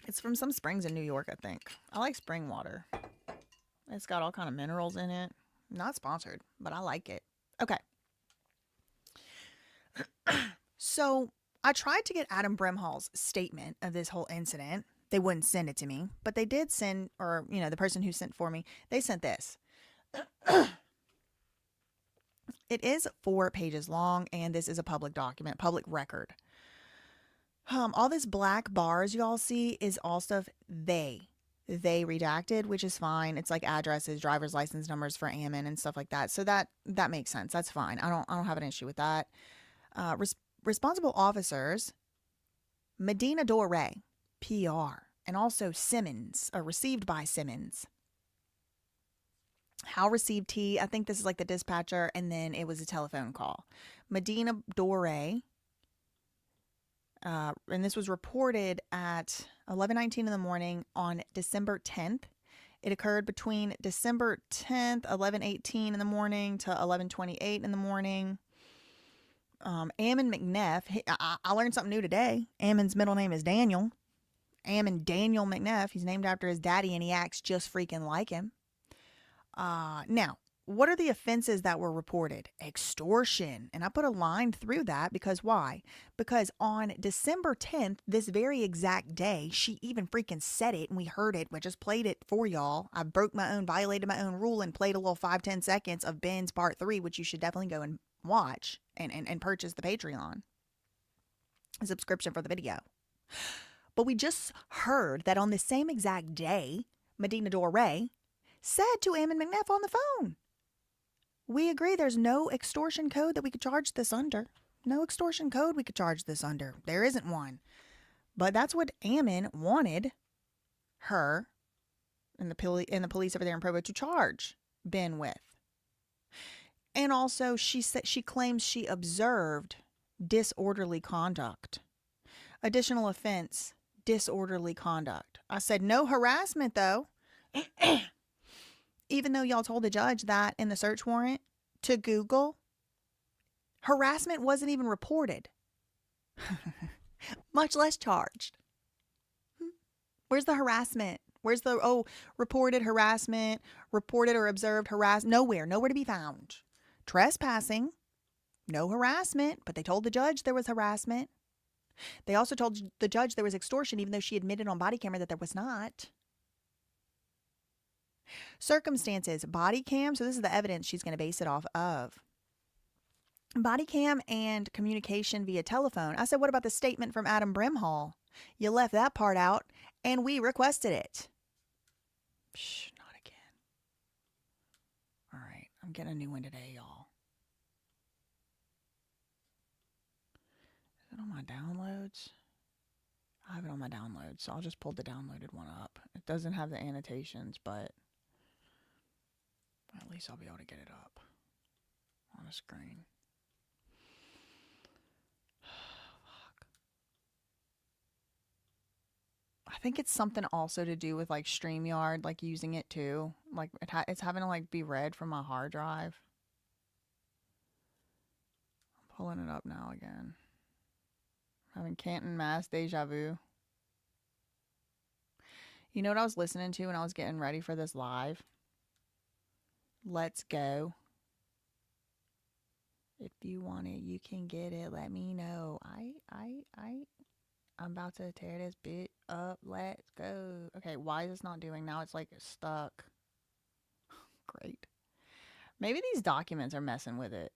It's from some springs in New York, I think. I like spring water. It's got all kind of minerals in it. Not sponsored, but I like it. Okay. So I tried to get Adam Brimhall's statement of this whole incident. They wouldn't send it to me, but they did send, or, you know, the person who sent for me, they sent this. It is 4 pages long, and this is a public document, public record. All this black bars y'all see is all stuff they redacted, which is fine. It's like addresses, driver's license numbers for Ammon and stuff like that. So that makes sense. That's fine. I don't have an issue with that. Responsible officers, Medina Dore, PR, and also Simmons, received by Simmons. How received T? I think this is like the dispatcher, and then it was a telephone call. Medina Dore, and this was reported at 11:19 in the morning on December 10th. It occurred between December 10th, 11:18 in the morning to 11:28 in the morning. Ammon McNeff, I learned something new today. Ammon's middle name is Daniel. Ammon Daniel McNeff. He's named after his daddy, and he acts just freaking like him. Now, what are the offenses that were reported? Extortion. And I put a line through that because why? Because on December 10th, this very exact day, she even freaking said it and we heard it. We just played it for y'all. I violated my own rule and played a little 5-10 seconds of Ben's part 3, which you should definitely go and watch and purchase the Patreon a subscription for the video. But we just heard that on the same exact day, Medina Dore said to Ammon McNeff on the phone, we agree there's no extortion code that we could charge this under. No extortion code we could charge this under. There isn't one. But that's what Ammon wanted her and the police over there in Provo to charge Ben with. And also she claims she observed disorderly conduct. Additional offense, disorderly conduct. I said no harassment though. Even though y'all told the judge that in the search warrant to Google, harassment wasn't even reported, much less charged. Where's the harassment? Where's the, reported harassment, reported or observed harassment? Nowhere to be found. Trespassing, no harassment, but they told the judge there was harassment. They also told the judge there was extortion, even though she admitted on body camera that there was not. Circumstances, body cam. So this is the evidence she's going to base it off of. Body cam and communication via telephone. I said, what about the statement from Adam Brimhall? You left that part out and we requested it. Shh, not again. All right, I'm getting a new one today, y'all. Is it on my downloads? I have it on my downloads, so I'll just pull the downloaded one up. It doesn't have the annotations, but at least I'll be able to get it up on a screen. Fuck. I think it's something also to do with like StreamYard, like using it too. Like it's having to like be read from my hard drive. I'm pulling it up now again. Having Canton, Mass deja vu. You know what I was listening to when I was getting ready for this live? Let's Go. If you want it, you can get it. Let me know. I'm about to tear this bit up. Let's go. Okay, why is this not doing now? It's like stuck. Great. Maybe these documents are messing with it.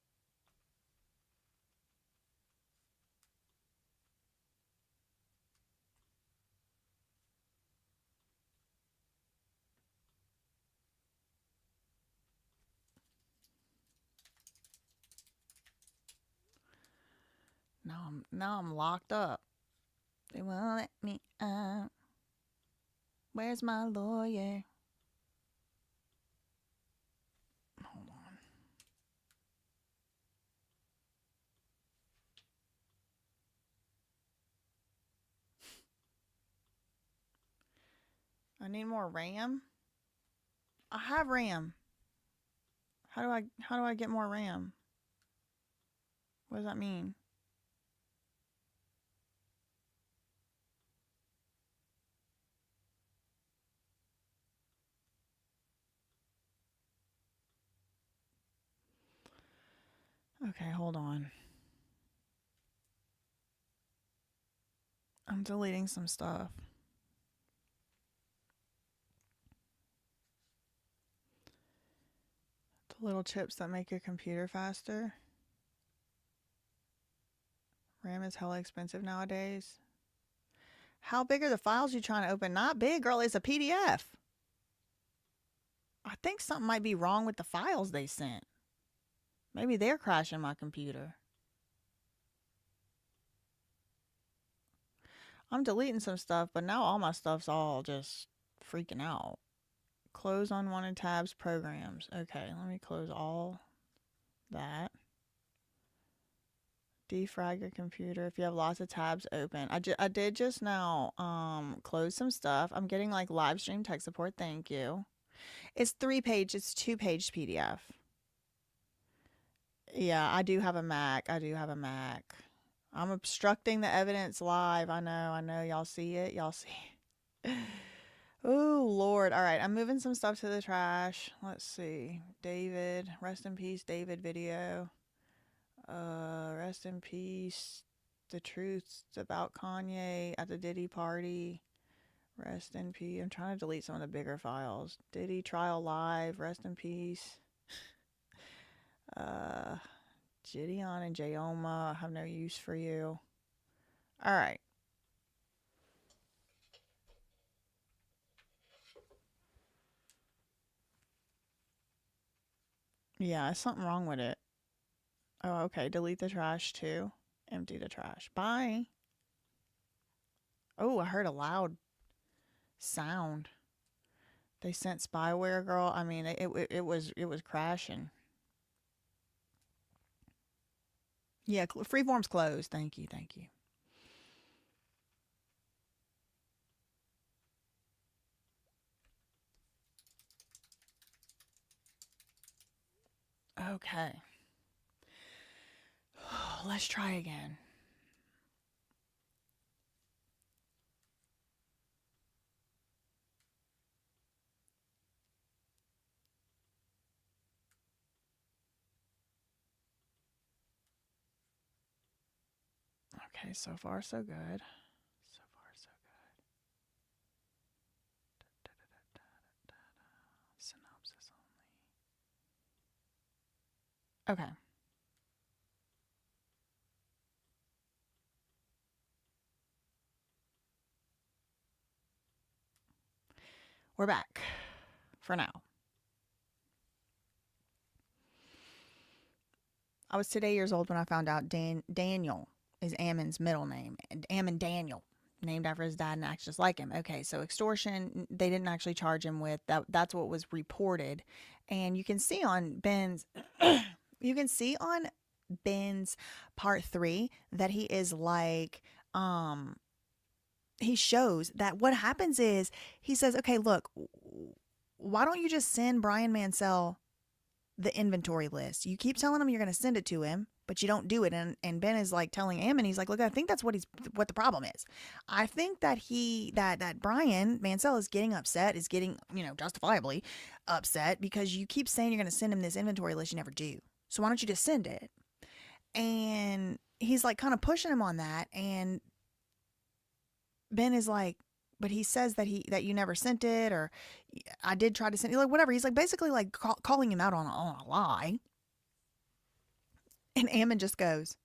Now I'm locked up. They won't let me out. Where's my lawyer? Hold on. I need more RAM. I have RAM. How do I get more RAM? What does that mean? Okay, hold on. I'm deleting some stuff. The little chips that make your computer faster. RAM is hella expensive nowadays. How big are the files you trying to open? Not big, girl. It's a PDF. I think something might be wrong with the files they sent. Maybe they're crashing my computer. I'm deleting some stuff, but now all my stuff's all just freaking out. Close unwanted tabs, programs. Okay, let me close all that. Defrag your computer if you have lots of tabs open. I did just now close some stuff. I'm getting like live stream tech support. Thank you. It's 3-page. It's 2-page PDF. Yeah, I do have a Mac. I'm obstructing the evidence live. I know. Y'all see it? Y'all see it? Oh, Lord. All right, I'm moving some stuff to the trash. Let's see. David. Rest in peace, David video. Rest in peace. The truths about Kanye at the Diddy party. Rest in peace. I'm trying to delete some of the bigger files. Diddy trial live. Rest in peace. Gideon and Jayoma. I have no use for you. All right. Yeah, there's something wrong with it. Oh, okay. Delete the trash too. Empty the trash. Bye. Oh, I heard a loud sound. They sent spyware, girl. I mean, it was crashing. Yeah, Freeform's closed. Thank you. Okay. Let's try again. Okay, so far so good. Synopsis only. Okay. We're back for now. I was today years old when I found out Daniel is Ammon's middle name. Ammon Daniel, named after his dad and acts just like him. Okay, so extortion, they didn't actually charge him with that. That's what was reported. And you can see on Ben's part 3 that he is like, he shows that what happens is he says, okay, look, why don't you just send Brian Mansell the inventory list? You keep telling him you're going to send it to him, but you don't do it. And Ben is like telling Ammon, he's like, look, I think that's what the problem is. I think that that Brian Mansell is getting upset, is getting, justifiably upset because you keep saying you're going to send him this inventory list. You never do. So why don't you just send it? And he's like kind of pushing him on that. And Ben is like, but he says that you never sent it, or I did try to send it, like whatever. He's like basically like calling him out on a lie. And Ammon just goes,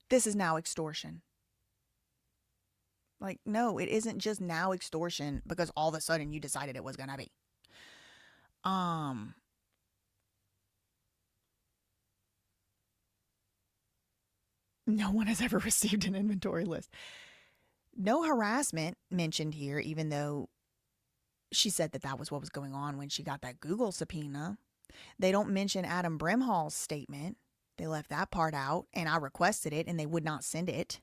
this is now extortion. Like, no, it isn't just now extortion because all of a sudden you decided it was going to be. No one has ever received an inventory list. No harassment mentioned here, even though she said that was what was going on when she got that Google subpoena. They don't mention Adam Brimhall's statement. They left that part out, and I requested it, and they would not send it.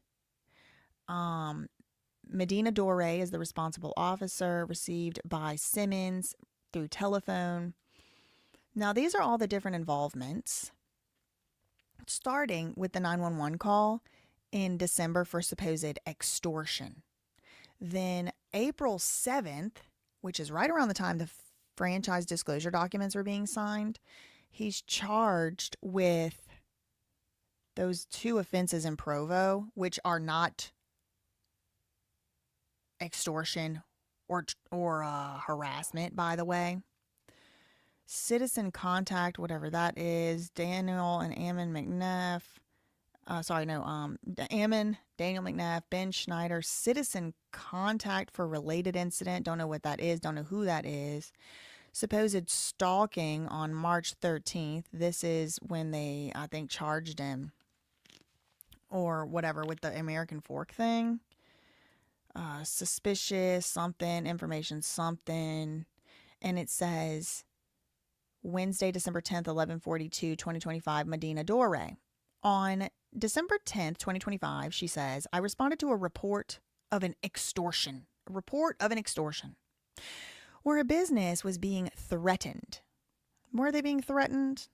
Medina Dore is the responsible officer, received by Simmons through telephone. Now, these are all the different involvements, starting with the 911 call in December for supposed extortion. Then April 7th, which is right around the time the franchise disclosure documents were being signed, he's charged with those 2 offenses in Provo, which are not extortion or harassment, by the way. Citizen contact, whatever that is, Daniel and Ammon McNeff. Ammon, Daniel McNeff, Ben Schneider, citizen contact for related incident. Don't know what that is. Don't know who that is. Supposed stalking on March 13th. This is when they, I think, charged him or whatever with the American fork thing. Suspicious something, information something. And it says Wednesday, December 10th, 11:42, 2025, Medina Dore. On December 10th, 2025, she says, I responded to a report of an extortion. A report of an extortion. Where a business was being threatened. Were they being threatened?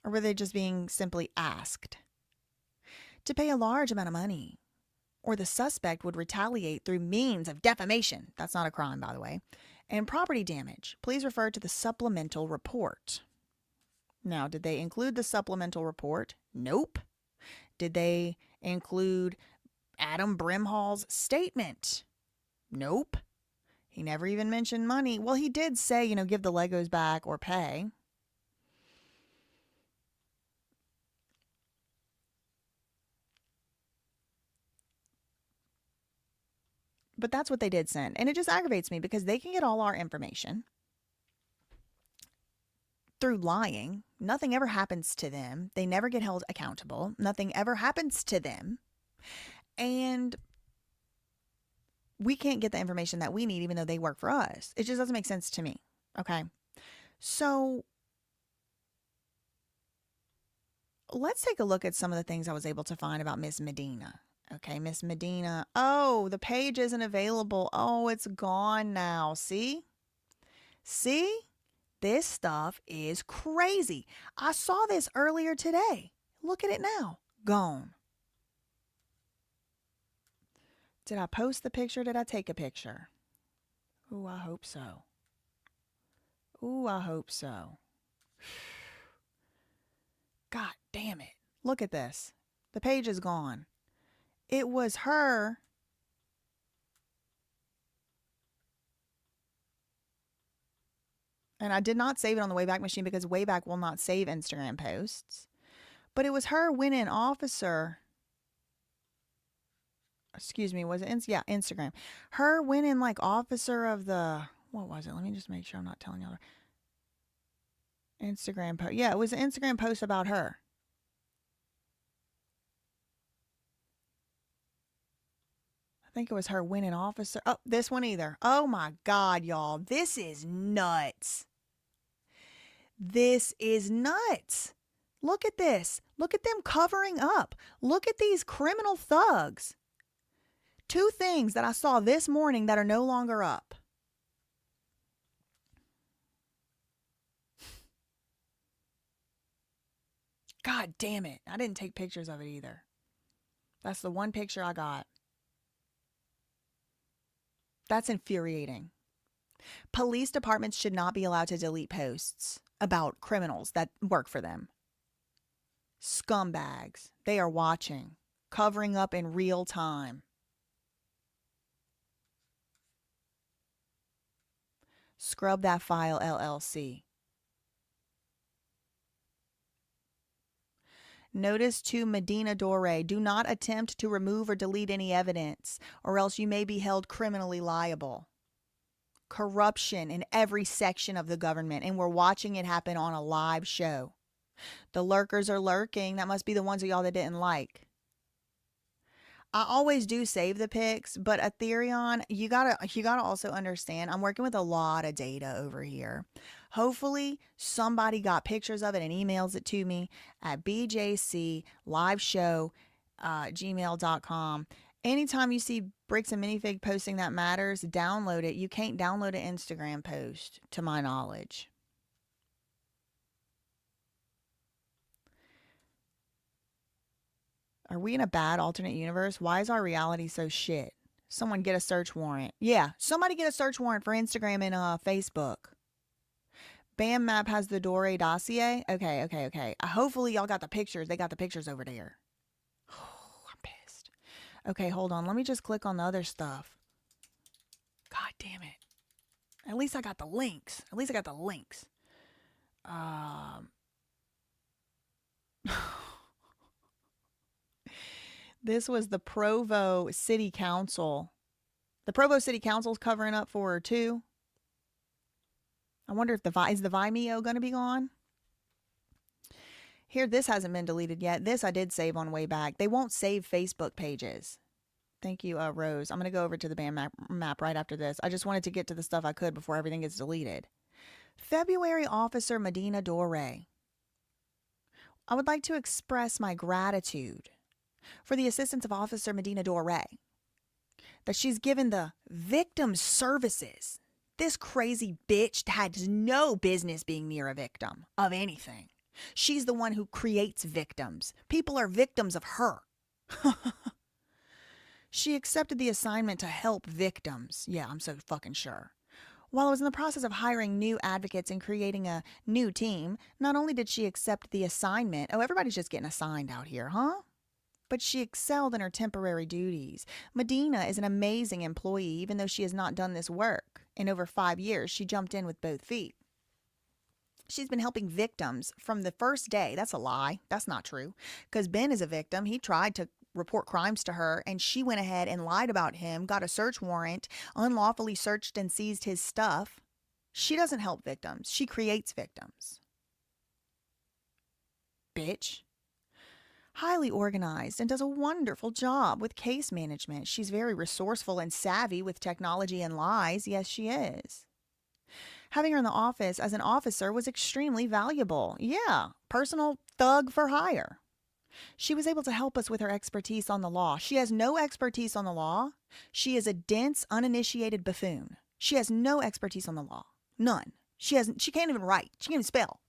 Or were they just being simply asked to pay a large amount of money? Or the suspect would retaliate through means of defamation. That's not a crime, by the way. And property damage. Please refer to the supplemental report. Now, did they include the supplemental report? Nope. Did they include Adam Brimhall's statement? Nope. He never even mentioned money. Well, he did say, give the Legos back or pay. But that's what they did send. And it just aggravates me because they can get all our information through lying. Nothing ever happens to them. They never get held accountable. Nothing ever happens to them. And we can't get the information that we need even though they work for us. It just doesn't make sense to me. Okay. So let's take a look at some of the things I was able to find about Miss Medina. Okay, Miss Medina. Oh, the page isn't available. Oh, it's gone now. See? See? This stuff is crazy. I saw this earlier today. Look at it now. Gone. Did I post the picture? Did I take a picture? Ooh, I hope so. Ooh, I hope so. God damn it. Look at this. The page is gone. It was her. And I did not save it on the Wayback Machine because Wayback will not save Instagram posts. But it was her winning officer. Excuse me, was it? Yeah, Instagram. Her winning like officer of the, what was it? Let me just make sure I'm not telling y'all. Instagram post. Yeah, it was an Instagram post about her. I think it was her winning officer. Oh, this one either. Oh my God, y'all. This is nuts. This is nuts. Look at this. Look at them covering up. Look at these criminal thugs. 2 things that I saw this morning that are no longer up. God damn it. I didn't take pictures of it either. That's the one picture I got. That's infuriating. Police departments should not be allowed to delete posts about criminals that work for them. Scumbags. They are watching, covering up in real time. Scrub that file, LLC. Notice to Medina Dore, do not attempt to remove or delete any evidence, or else you may be held criminally liable. Corruption in every section of the government, and we're watching it happen on a live show. The lurkers are lurking. That must be the ones of y'all that didn't like. I always do save the pics, but Ethereum, you gotta also understand, I'm working with a lot of data over here. Hopefully somebody got pictures of it and emails it to me at bjcliveshow@gmail.com. Anytime you see Bricks and Minifig posting that matters, download it. You can't download an Instagram post, to my knowledge. Are we in a bad alternate universe? Why is our reality so shit? Someone get a search warrant. Yeah, somebody get a search warrant for Instagram and Facebook. Bam Map has the Dore dossier. Okay. Hopefully y'all got the pictures. They got the pictures over there. Okay, hold on. Let me just click on the other stuff. God damn it. At least I got the links. At least I got the links. This was the Provo City Council. The Provo City Council's covering up for her too. I wonder if is the Vimeo going to be gone? Here, this hasn't been deleted yet. This I did save on way back. They won't save Facebook pages. Thank you, Rose. I'm going to go over to the band map right after this. I just wanted to get to the stuff I could before everything gets deleted. February Officer Medina Dore. I would like to express my gratitude for the assistance of Officer Medina Dore, that she's given the victim services. This crazy bitch has no business being near a victim of anything. She's the one who creates victims. People are victims of her. She accepted the assignment to help victims. Yeah, I'm so fucking sure. While I was in the process of hiring new advocates and creating a new team, not only did she accept the assignment, oh, everybody's just getting assigned out here, huh? But she excelled in her temporary duties. Medina is an amazing employee, even though she has not done this work. In over 5 years, she jumped in with both feet. She's been helping victims from the first day. That's a lie. That's not true. Because Ben is a victim. He tried to report crimes to her, and she went ahead and lied about him, got a search warrant, unlawfully searched and seized his stuff. She doesn't help victims. She creates victims. Bitch. Highly organized and does a wonderful job with case management. She's very resourceful and savvy with technology and lies. Yes, she is. Having her in the office as an officer was extremely valuable. Yeah, personal thug for hire. She was able to help us with her expertise on the law. She has no expertise on the law. She is a dense, uninitiated buffoon. She has no expertise on the law. None. She can't even write. She can't even spell.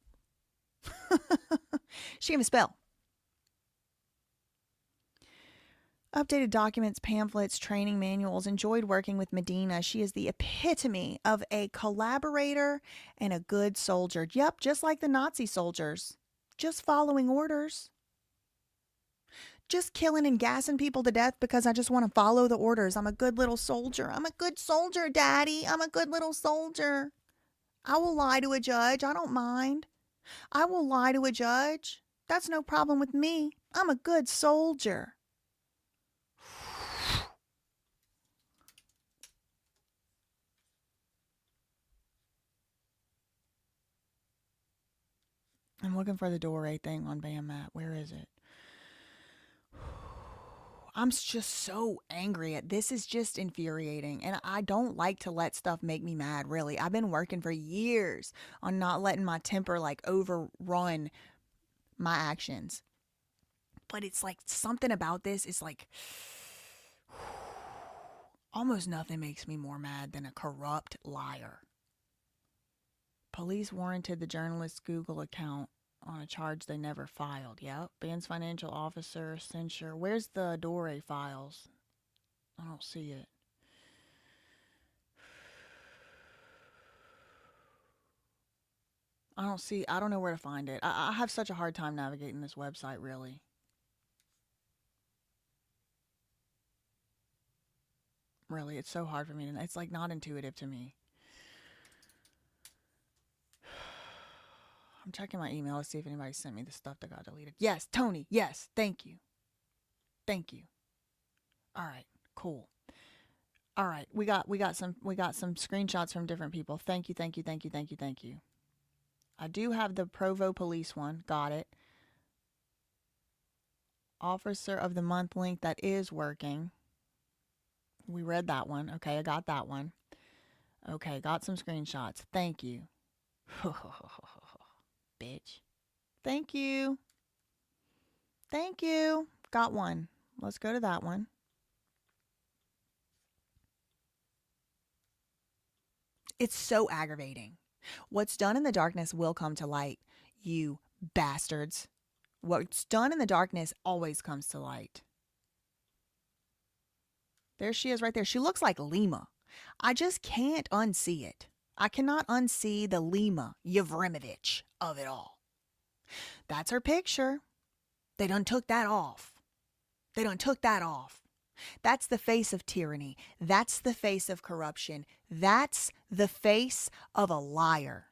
She can't even spell. Updated documents, pamphlets, training manuals. Enjoyed working with Medina. She is the epitome of a collaborator and a good soldier. Yep, just like the Nazi soldiers. Just following orders. Just killing and gassing people to death because I just want to follow the orders. I'm a good little soldier. I'm a good soldier, Daddy. I'm a good little soldier. I will lie to a judge. I don't mind. I will lie to a judge. That's no problem with me. I'm a good soldier. I'm looking for the Dore thing on Bandmap. Where is it? I'm just so angry at this. Is just infuriating. And I don't like to let stuff make me mad, really. I've been working for years on not letting my temper like overrun my actions. But it's like something about this is like almost nothing makes me more mad than a corrupt liar. Police warranted the journalist's Google account on a charge they never filed. Yep. Ben's financial officer, censure. Where's the Dore files? I don't see it. I don't know where to find it. I have such a hard time navigating this website, really. Really, it's so hard for me. It's like not intuitive to me. I'm checking my email to see if anybody sent me the stuff that got deleted. Yes, Tony. Yes, thank you. Thank you. All right, cool. All right, we got some screenshots from different people. Thank you. I do have the Provo Police one. Got it. Officer of the Month link that is working. We read that one. Okay, I got that one. Okay, got some screenshots. Thank you. Bitch. Thank you. Got one. Let's go to that one. It's so aggravating. What's done in the darkness will come to light, you bastards. What's done in the darkness always comes to light. There she is right there. She looks like Lima. I just can't unsee it. I cannot unsee the Lima Yevremovich of it all. That's her picture. They done took that off. That's the face of tyranny. That's the face of corruption. That's the face of a liar.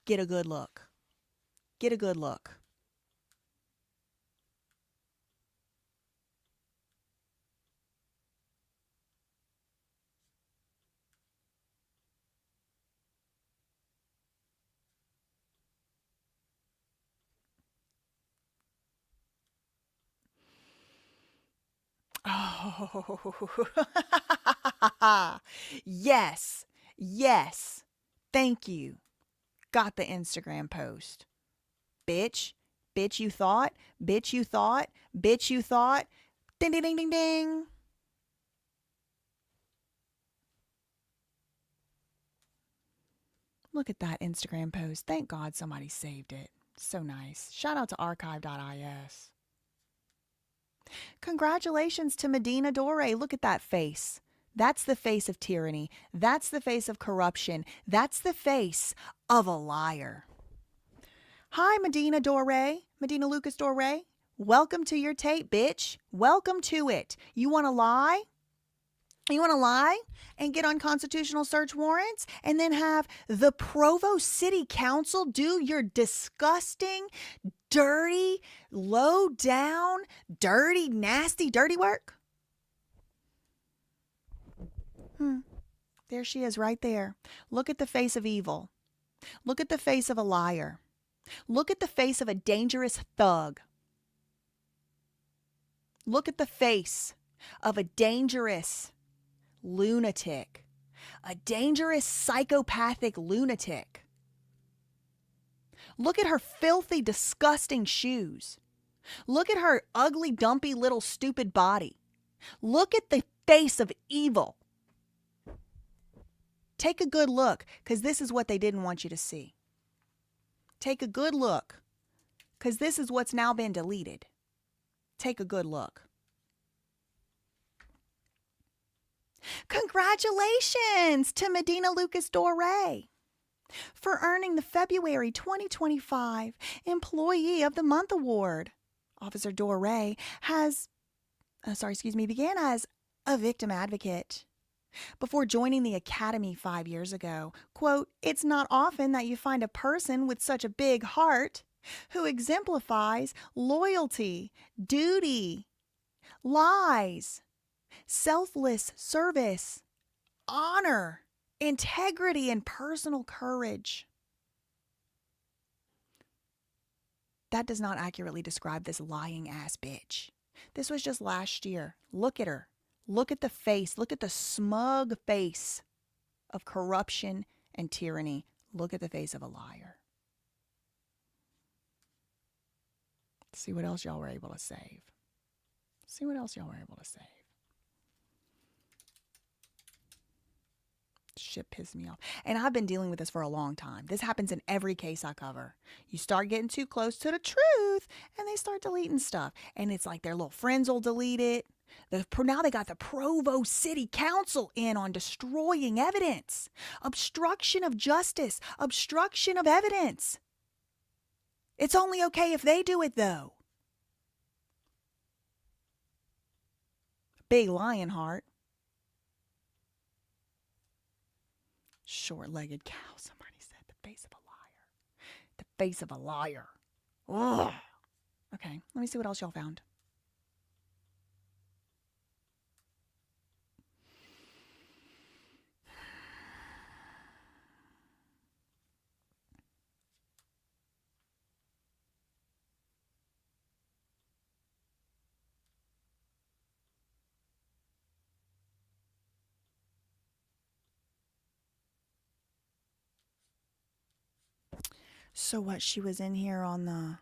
Get a good look. Get a good look. Oh, yes, yes. Thank you. Got the Instagram post. Bitch, bitch, you thought, bitch, you thought, bitch, you thought. Ding, ding, ding, ding, ding. Look at that Instagram post. Thank God somebody saved it. So nice. Shout out to archive.is. Congratulations to Medina Dore. Look at that face. That's the face of tyranny. That's the face of corruption. That's the face of a liar. Hi, Medina Dore. Medina Lucas Dore. Welcome to your tape, bitch. Welcome to it. You want to lie? You want to lie and get unconstitutional search warrants and then have the Provo City Council do your disgusting, dirty, low down, dirty, nasty, dirty work? There she is right there. Look at the face of evil. Look at the face of a liar. Look at the face of a dangerous thug. Look at the face of a dangerous lunatic, a dangerous psychopathic lunatic. Look at her filthy, disgusting shoes. Look at her ugly, dumpy, little, stupid body. Look at the face of evil. Take a good look, because this is what they didn't want you to see. Take a good look, because this is what's now been deleted. Take a good look. Congratulations to Medina Lucas Dore for earning the February 2025 Employee of the Month Award. Officer Dore began as a victim advocate before joining the academy 5 years ago. Quote, "It's not often that you find a person with such a big heart who exemplifies loyalty, duty, lies, selfless service, honor, integrity, and personal courage." That does not accurately describe this lying ass bitch. This was just last year. Look at her. Look at the face. Look at the smug face of corruption and tyranny. Look at the face of a liar. See what else y'all were able to save. See what else y'all were able to save. Shit pissed me off. And I've been dealing with this for a long time. This happens in every case I cover. You start getting too close to the truth and they start deleting stuff. And it's like their little friends will delete it. Now they got the Provo City Council in on destroying evidence. Obstruction of justice. Obstruction of evidence. It's only okay if they do it, though. Big lion heart. Short-legged cow. Somebody said the face of a liar. The face of a liar. Ugh. Okay, let me see what else y'all found. So what, she was in here on the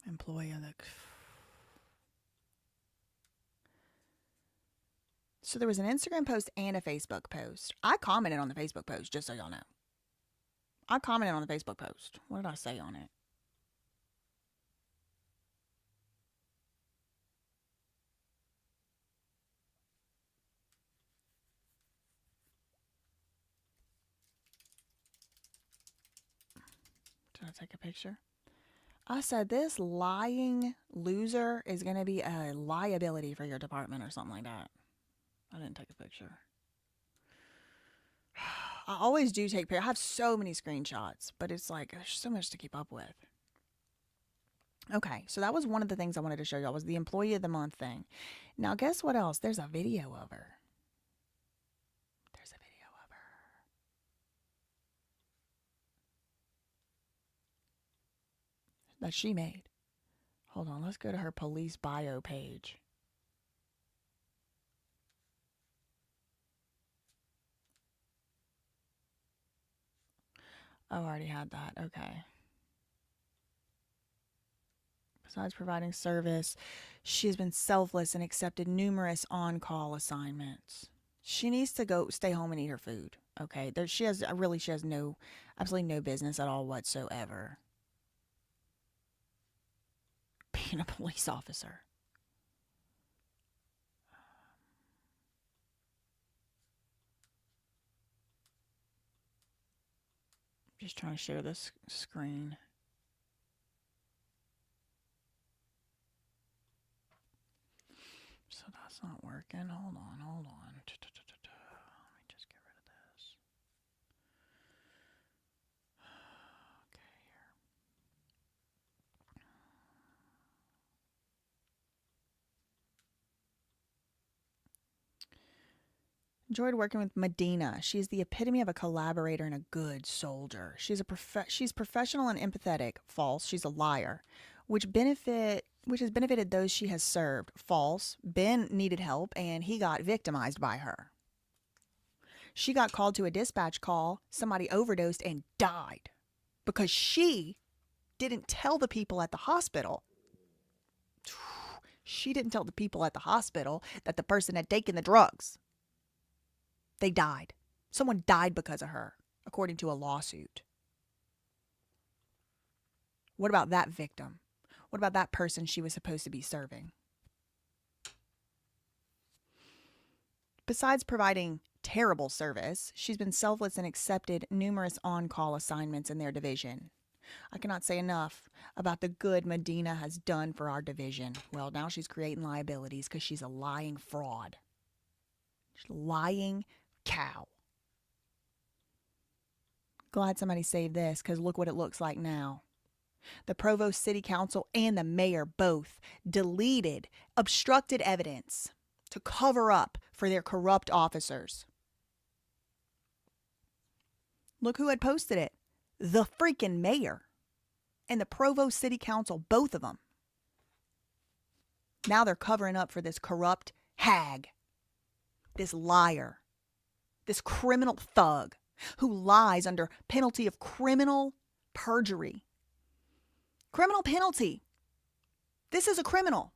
employee of the... So there was an Instagram post and a Facebook post. I commented on the Facebook post, just so y'all know. I commented on the Facebook post. What did I say on it? Did I take a picture? I said, this lying loser is going to be a liability for your department or something like that. I didn't take a picture. I always do take pictures. I have so many screenshots, but it's like, there's so much to keep up with. Okay, so that was one of the things I wanted to show y'all was the Employee of the Month thing. Now, guess what else? There's a video of her. There's a video of her. That she made. Hold on, let's go to her police bio page. Oh, I already had that. Okay. Besides providing service, she has been selfless and accepted numerous on-call assignments. She needs to go stay home and eat her food. Okay, she has absolutely no business at all whatsoever being a police officer. Just trying to share this screen. So that's not working. Hold on. Let me just get rid of this. Okay, here. Enjoyed working with Medina. She's the epitome of a collaborator and a good soldier. She's professional and empathetic. False. She's a liar, which has benefited those she has served. False. Ben needed help and he got victimized by her. She got called to a dispatch call. Somebody overdosed and died because she didn't tell the people at the hospital. She didn't tell the people at the hospital that the person had taken the drugs. They died. Someone died because of her, according to a lawsuit. What about that victim? What about that person she was supposed to be serving? Besides providing terrible service, she's been selfless and accepted numerous on-call assignments in their division. I cannot say enough about the good Medina has done for our division. Well, now she's creating liabilities because she's a lying fraud. She's a lying cow. Glad somebody saved this because look what it looks like now. The Provo City Council and the mayor both deleted obstructed evidence to cover up for their corrupt officers. Look who had posted it. The freaking mayor and the Provo City Council, both of them. Now they're covering up for this corrupt hag, this liar, this criminal thug who lies under penalty of criminal perjury. Criminal penalty. This is a criminal.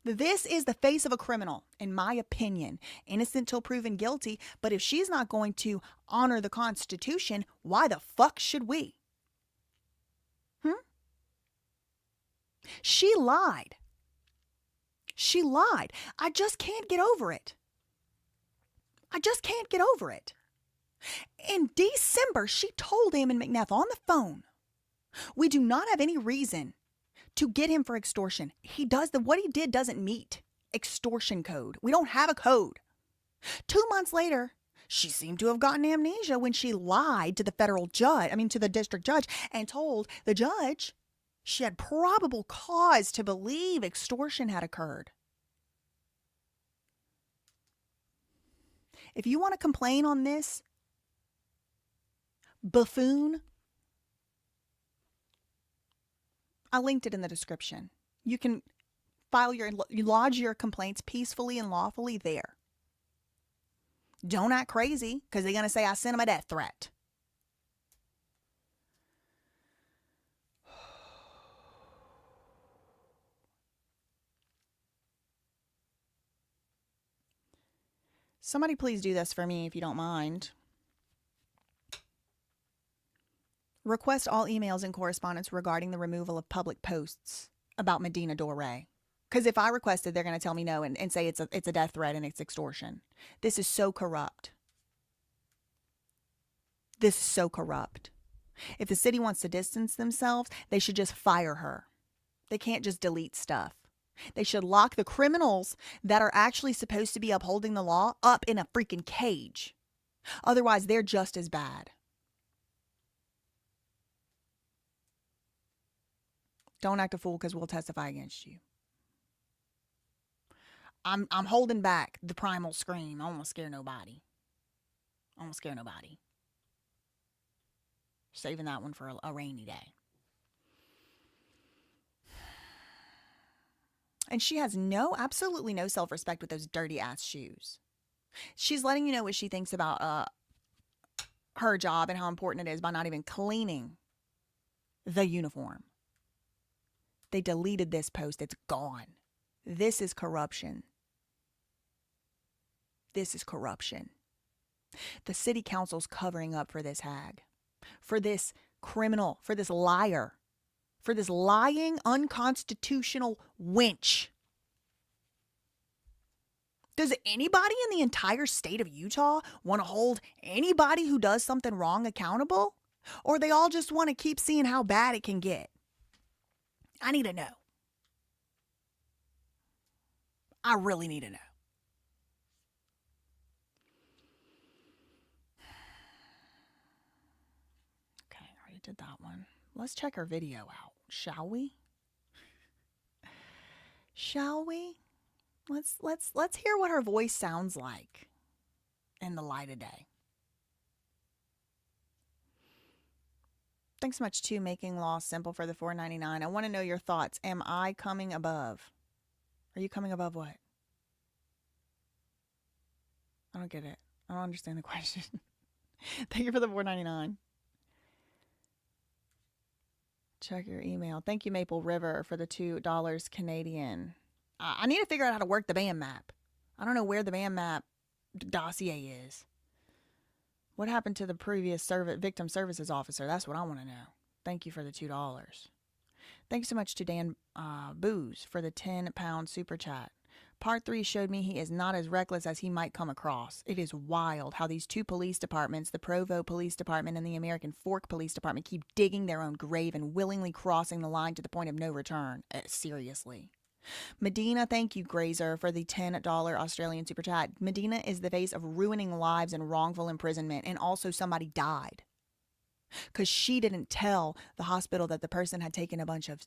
This is the face of a criminal, in my opinion. Innocent till proven guilty, but if she's not going to honor the Constitution, why the fuck should we? She lied. She lied. I just can't get over it. I just can't get over it. In December, she told Damon McNeff on the phone, we do not have any reason to get him for extortion. What he did doesn't meet extortion code. We don't have a code. 2 months later, she seemed to have gotten amnesia when she lied to the to the district judge and told the judge she had probable cause to believe extortion had occurred. If you want to complain on this buffoon, I linked it in the description. You can lodge your complaints peacefully and lawfully there. Don't act crazy because they're going to say I sent him a death threat. Somebody please do this for me if you don't mind. Request all emails and correspondence regarding the removal of public posts about Medina Dore. Because if I request it, they're going to tell me no and say it's a death threat and it's extortion. This is so corrupt. This is so corrupt. If the city wants to distance themselves, they should just fire her. They can't just delete stuff. They should lock the criminals that are actually supposed to be upholding the law up in a freaking cage. Otherwise, they're just as bad. Don't act a fool because we'll testify against you. I'm holding back the primal scream. I don't want to scare nobody. I don't want to scare nobody. Saving that one for a rainy day. And she has absolutely no self-respect with those dirty ass shoes. She's letting you know what she thinks about her job and how important it is by not even cleaning the uniform. They deleted this post. It's gone. This is corruption. This is corruption. The city council's covering up for this hag, for this criminal, for this liar, for this lying, unconstitutional wench. Does anybody in the entire state of Utah want to hold anybody who does something wrong accountable? Or they all just want to keep seeing how bad it can get? I need to know. I really need to know. Okay, I already did that one. Let's check her video out, shall we? Shall we? Let's hear what her voice sounds like in the light of day. Thanks so much to Making Law Simple for the $4.99. I want to know your thoughts. Am I coming above? Are you coming above what? I don't get it. I don't understand the question. Thank you for the $4.99. Check your email. Thank you, Maple River, for the $2 Canadian. I need to figure out how to work the band map. I don't know where the band map dossier is. What happened to the previous victim services officer? That's what I want to know. Thank you for the $2. Thank you so much to Dan Booze for the 10-pound super chat. Part 3 showed me he is not as reckless as he might come across. It is wild how these two police departments, the Provo Police Department and the American Fork Police Department, keep digging their own grave and willingly crossing the line to the point of no return. Seriously. Medina, thank you, Grazer, for the $10 Australian super chat. Medina is the face of ruining lives and wrongful imprisonment, and also somebody died because she didn't tell the hospital that the person had taken a bunch of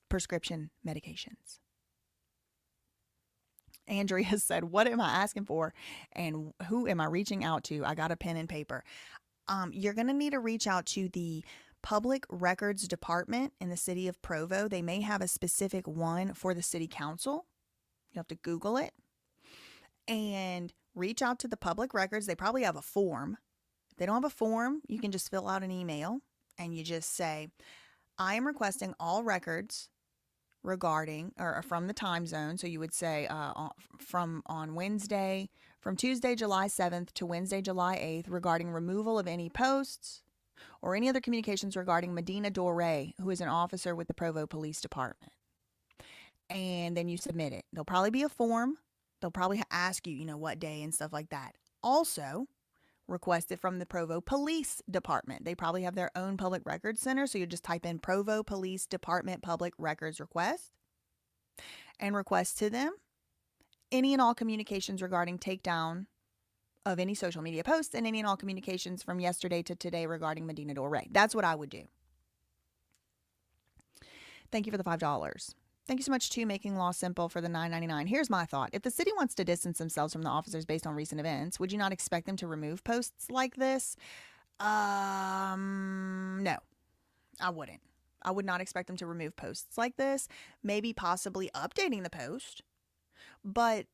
prescription medications. Andrea said, what am I asking for and who am I reaching out to? I got a pen and paper. You're going to need to reach out to the Public Records Department in the city of Provo. They may have a specific one for the city council. You have to Google it and reach out to the public records. They probably have a form. If they don't have a form, you can just fill out an email and you just say, I am requesting all records regarding or from the time zone. So you would say from Tuesday, July 7th to Wednesday, July 8th regarding removal of any posts or any other communications regarding Medina Dore, who is an officer with the Provo Police Department. And then you submit it. There'll probably be a form. They'll probably ask you, what day and stuff like that. Also, request it from the Provo Police Department. They probably have their own public records center. So you just type in Provo Police Department Public Records Request and request to them any and all communications regarding takedown of any social media posts and any and all communications from yesterday to today regarding Medina Dore. That's what I would do. Thank you for the $5. Thank you so much to Making Law Simple for the $9.99. Here's my thought. If the city wants to distance themselves from the officers based on recent events, would you not expect them to remove posts like this? No, I wouldn't. I would not expect them to remove posts like this. Maybe possibly updating the post. But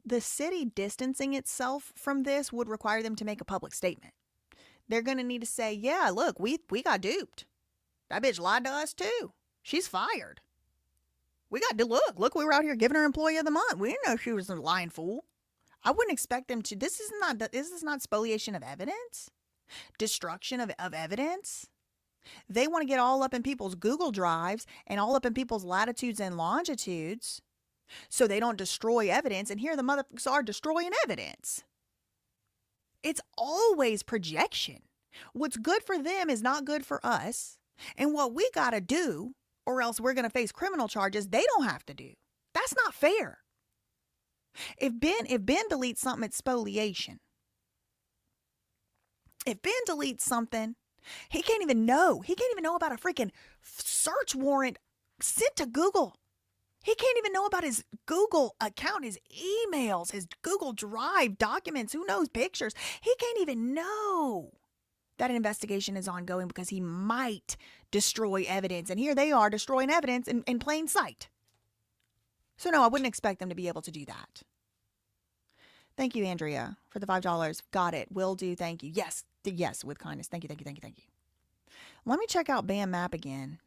the city distancing itself from this would require them to make a public statement. They're going to need to say, yeah, look, we got duped. That bitch lied to us too. She's fired. We got to look, we were out here giving her Employee of the Month. We didn't know she was a lying fool. I wouldn't expect them to. This is not spoliation of evidence, destruction of evidence. They want to get all up in people's Google Drives and all up in people's latitudes and longitudes so they don't destroy evidence. And here the motherfuckers are destroying evidence. It's always projection. What's good for them is not good for us. And what we got to do, or else we're going to face criminal charges, they don't have to do. That's not fair. If Ben deletes something, it's spoliation. If Ben deletes something, he can't even know. He can't even know about a freaking search warrant sent to Google. He can't even know about his Google account, his emails, his Google Drive documents, who knows, pictures. He can't even know that an investigation is ongoing because he might destroy evidence. And here they are destroying evidence in plain sight. So no, I wouldn't expect them to be able to do that. Thank you, Andrea, for the $5. Got it. Will do. Thank you. Yes. Yes, with kindness. Thank you, thank you, thank you, thank you. Let me check out BAM Map again.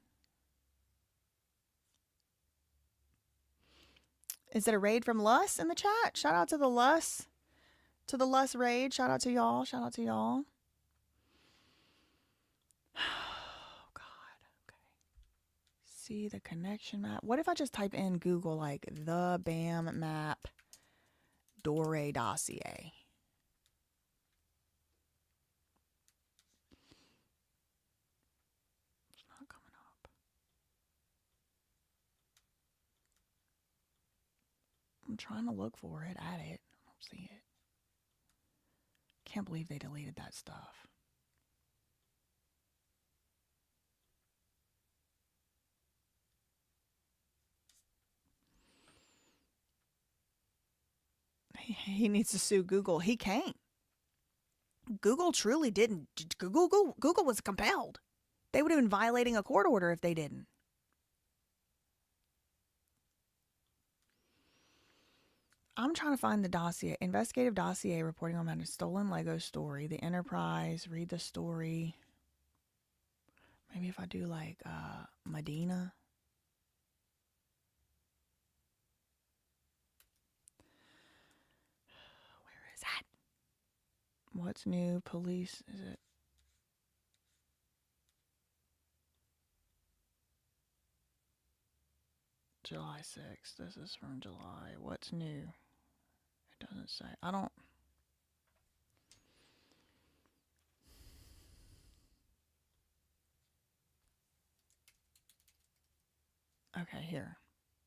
Is it a raid from Lus in the chat? Shout out to the Lus. To the Lus raid. Shout out to y'all. Shout out to y'all. Oh, God. Okay. See the connection map. What if I just type in Google, like, the BAM Map Dore dossier? It's not coming up. I'm trying to look for it, at it. I don't see it. Can't believe they deleted that stuff. He needs to sue Google. He can't. Google truly didn't. Google was compelled. They would have been violating a court order if they didn't. I'm trying to find the dossier. Investigative dossier reporting on a stolen Lego story. The Enterprise. Read the story. Maybe if I do like Medina. Where is that? What's new? Police. Is it? July 6th. This is from July. What's new? It doesn't say. I don't. Okay, here.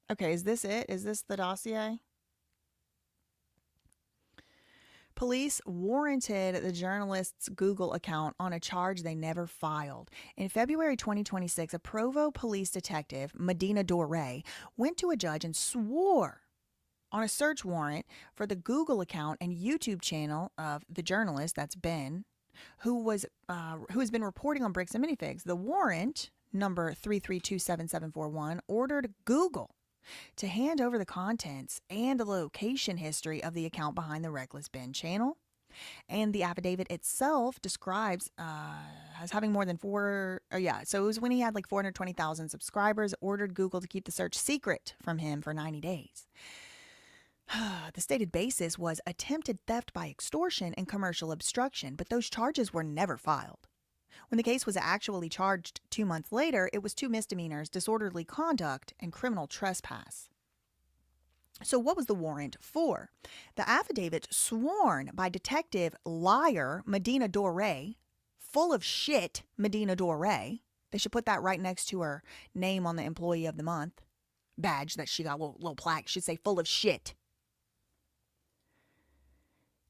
Okay, is this it? Is this the dossier? Police warranted the journalist's Google account on a charge they never filed. In February 2026, a Provo police detective, Medina Dore, went to a judge and swore on a search warrant for the Google account and YouTube channel of the journalist, that's Ben, who has been reporting on bricks and minifigs. The warrant, number 3327741, ordered Google to hand over the contents and the location history of the account behind the Reckless Ben channel. And the affidavit itself describes as having more than so it was when he had like 420,000 subscribers, ordered Google to keep the search secret from him for 90 days. The stated basis was attempted theft by extortion and commercial obstruction, but those charges were never filed. When the case was actually charged 2 months later, it was 2 misdemeanors, disorderly conduct, and criminal trespass. So what was the warrant for? The affidavit sworn by Detective Liar Medina Dore, full of shit Medina Dore. They should put that right next to her name on the Employee of the Month badge that she got, a little plaque should say full of shit.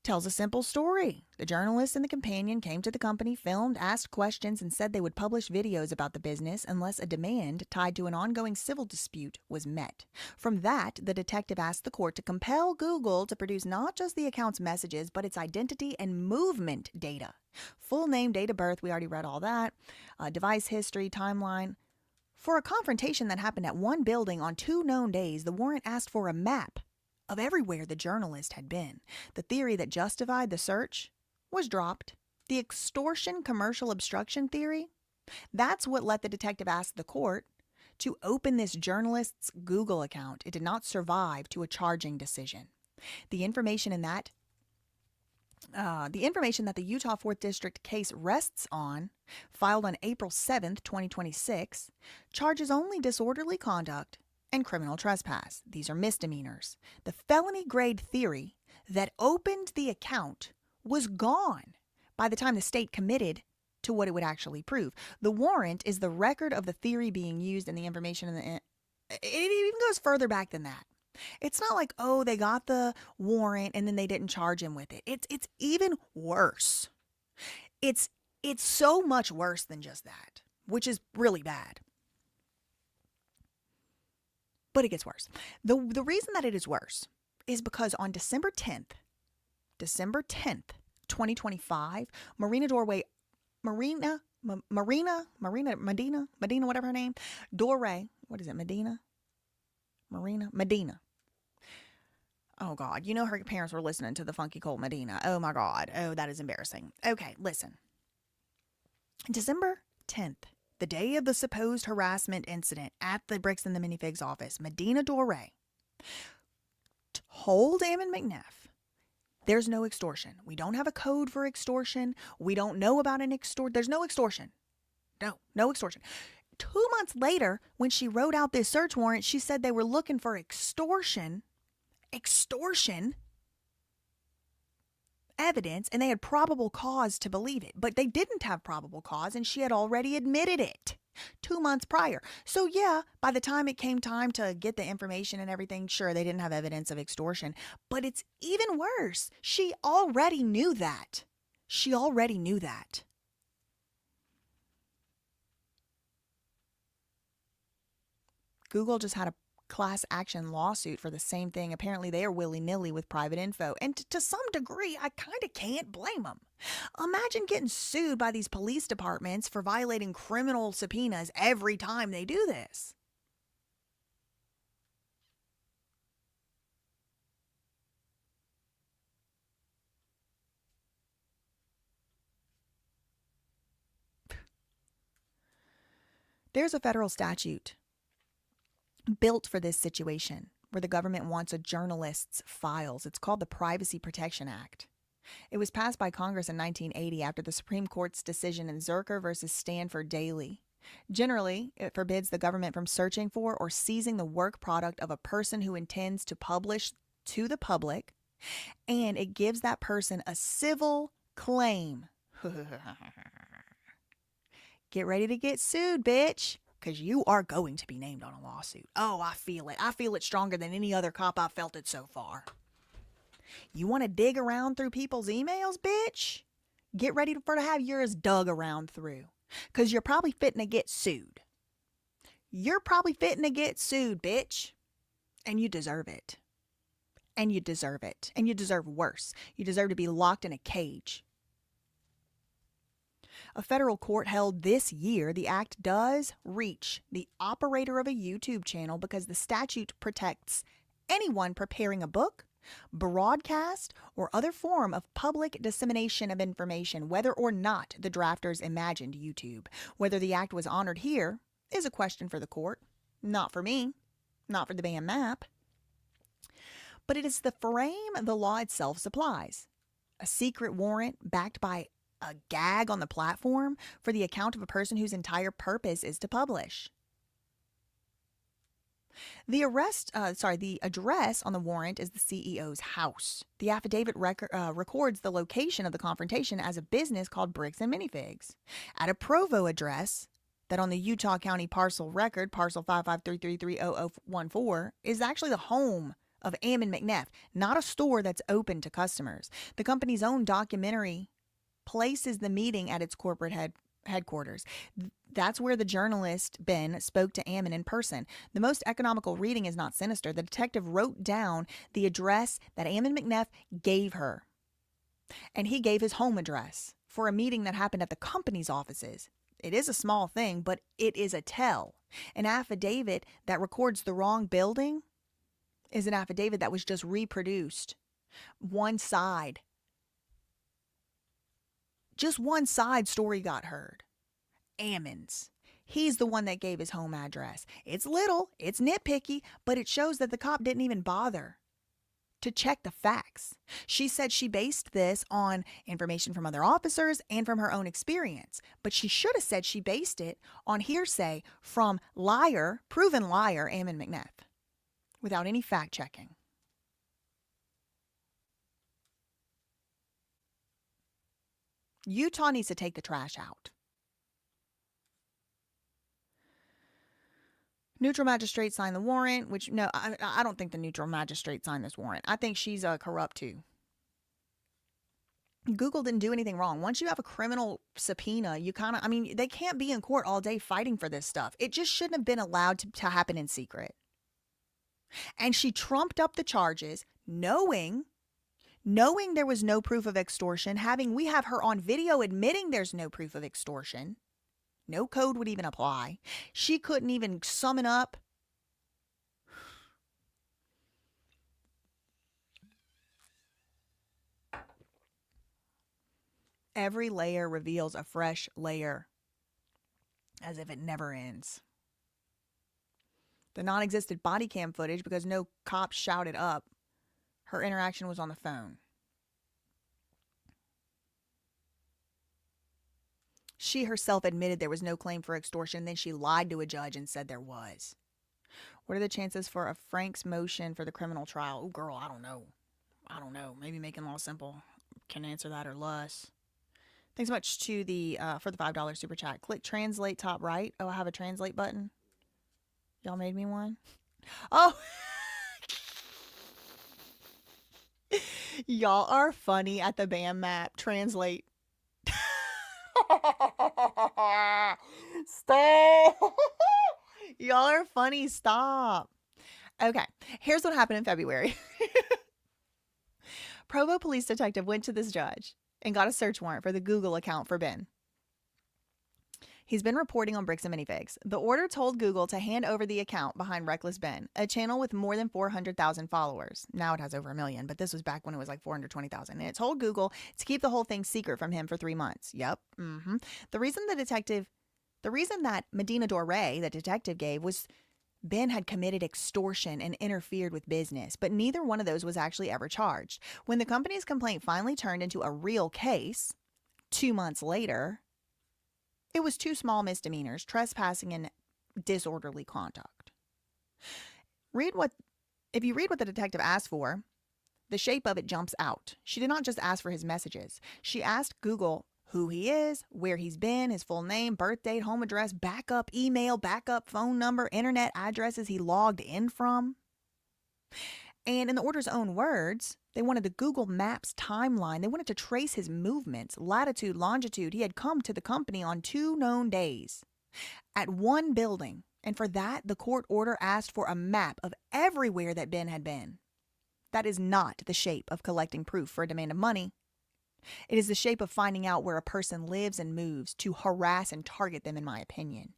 Tells a simple story. The journalist and the companion came to the company, filmed, asked questions, and said they would publish videos about the business unless a demand tied to an ongoing civil dispute was met. From that, the detective asked the court to compel Google to produce not just the account's messages, but its identity and movement data. Full name, date of birth, we already read all that. Device history, timeline. For a confrontation that happened at one building on 2 known days, the warrant asked for a map of everywhere the journalist had been. The theory that justified the search was dropped. The extortion commercial obstruction theory, that's what let the detective ask the court to open this journalist's Google account. It did not survive to a charging decision. The information that the Utah 4th District case rests on, filed on April 7th, 2026, charges only disorderly conduct and criminal trespass. These are misdemeanors. The felony grade theory that opened the account was gone by the time the state committed to what it would actually prove. The warrant is the record of the theory being used and the information in the... It even goes further back than that. It's not like, oh, they got the warrant and then they didn't charge him with it. It's even worse. It's so much worse than just that, which is really bad. But it gets worse. The reason that it is worse is because on December 10th, 2025, Medina, whatever her name, Dore, what is it, Medina? Oh, God. You know her parents were listening to the Funky Cold Medina. Oh, my God. Oh, that is embarrassing. Okay, listen. December 10th, the day of the supposed harassment incident at the Bricks and the Minifigs office, Medina Dore told Ammon McNeff, there's no extortion. We don't have a code for extortion. We don't know about an extort. There's no extortion. No extortion. 2 months later, when she wrote out this search warrant, she said they were looking for extortion evidence, and they had probable cause to believe it. But they didn't have probable cause, and she had already admitted it 2 months prior. So yeah, by the time it came time to get the information and everything, sure, they didn't have evidence of extortion. But it's even worse. She already knew that. Google just had a class action lawsuit for the same thing. Apparently they are willy-nilly with private info. And to some degree, I kind of can't blame them. Imagine getting sued by these police departments for violating criminal subpoenas every time they do this. There's a federal statute built for this situation where the government wants a journalist's files. It's called the Privacy Protection Act. It was passed by Congress in 1980 after the Supreme Court's decision in Zerker versus Stanford Daily. Generally, it forbids the government from searching for or seizing the work product of a person who intends to publish to the public, and it gives that person a civil claim. Get ready to get sued, bitch, because you are going to be named on a lawsuit. Oh, I feel it. I feel it stronger than any other cop I've felt it so far. You want to dig around through people's emails, bitch? Get ready to have yours dug around through, because you're probably fitting to get sued. You're probably fitting to get sued, bitch. And you deserve it. And you deserve it. And you deserve worse. You deserve to be locked in a cage. A federal court held this year the act does reach the operator of a YouTube channel because the statute protects anyone preparing a book, broadcast, or other form of public dissemination of information, whether or not the drafters imagined YouTube. Whether the act was honored here is a question for the court. Not for me. Not for the band map. But it is the frame the law itself supplies. A secret warrant backed by a gag on the platform for the account of a person whose entire purpose is to publish. The address on the warrant is the CEO's house. The affidavit records the location of the confrontation as a business called Bricks and Minifigs. At a Provo address that on the Utah County parcel record, parcel 553330014, is actually the home of Ammon McNeff, not a store that's open to customers. The company's own documentary places the meeting at its corporate headquarters. That's where the journalist, Ben, spoke to Ammon in person. The most economical reading is not sinister. The detective wrote down the address that Ammon McNeff gave her. And he gave his home address for a meeting that happened at the company's offices. It is a small thing, but it is a tell. An affidavit that records the wrong building is an affidavit that was just reproduced. One side. Just one side story got heard. Ammon's. He's the one that gave his home address. It's little, it's nitpicky, but it shows that the cop didn't even bother to check the facts. She said she based this on information from other officers and from her own experience, but she should have said she based it on hearsay from proven liar, Ammon McNeff, without any fact checking. Utah needs to take the trash out. Neutral magistrate signed the warrant, which, no, I don't think the neutral magistrate signed this warrant. I think she's corrupt too. Google didn't do anything wrong. Once you have a criminal subpoena, you kind of, I mean, they can't be in court all day fighting for this stuff. It just shouldn't have been allowed to happen in secret. And she trumped up the charges, knowing there was no proof of extortion, we have her on video admitting there's no proof of extortion. No code would even apply. She couldn't even summon up. Every layer reveals a fresh layer, as if it never ends. The non-existent body cam footage, because no cop shouted up, her interaction was on the phone. She herself admitted there was no claim for extortion. Then she lied to a judge and said there was. What are the chances for a Frank's motion for the criminal trial? Oh, girl, I don't know. Maybe making law simple can answer that, or less. Thanks so much to the for the $5 super chat. Click translate top right. Oh, I have a translate button. Y'all made me one. Oh. Y'all are funny at the BAM map. Translate. Stop. Y'all are funny. Stop. Okay. Here's what happened in February. Provo Police Detective went to this judge and got a search warrant for the Google account for Ben. He's been reporting on Bricks and Minifigs. The order told Google to hand over the account behind Reckless Ben, a channel with more than 400,000 followers. Now it has over 1 million, but this was back when it was like 420,000. And it told Google to keep the whole thing secret from him for 3 months. Yep. The reason that Medina Dore, the detective, gave was Ben had committed extortion and interfered with business, but neither one of those was actually ever charged. When the company's complaint finally turned into a real case 2 months later, it was 2 small misdemeanors, trespassing and disorderly conduct. If you read what the detective asked for, the shape of it jumps out. She did not just ask for his messages. She asked Google who he is, where he's been, his full name, birth date, home address, backup email, backup phone number, internet addresses he logged in from. And in the order's own words, they wanted the Google Maps timeline. They wanted to trace his movements, latitude, longitude. He had come to the company on 2 known days at 1 building. And for that, the court order asked for a map of everywhere that Ben had been. That is not the shape of collecting proof for a demand of money. It is the shape of finding out where a person lives and moves to harass and target them, in my opinion.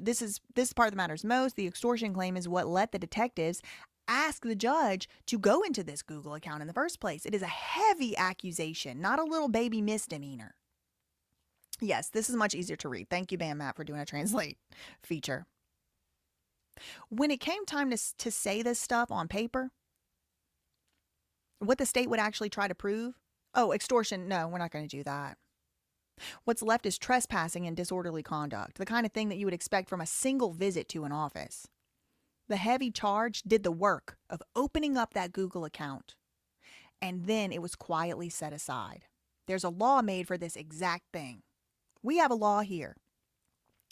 This part that matters most. The extortion claim is what let the detectives ask the judge to go into this Google account in the first place. It is a heavy accusation, not a little baby misdemeanor. Yes, this is much easier to read. Thank you, BAM Map, for doing a translate feature. When it came time to say this stuff on paper, what the state would actually try to prove, extortion, no, we're not going to do that. What's left is trespassing and disorderly conduct, the kind of thing that you would expect from a single visit to an office. The heavy charge did the work of opening up that Google account, and then it was quietly set aside. There's a law made for this exact thing. We have a law here,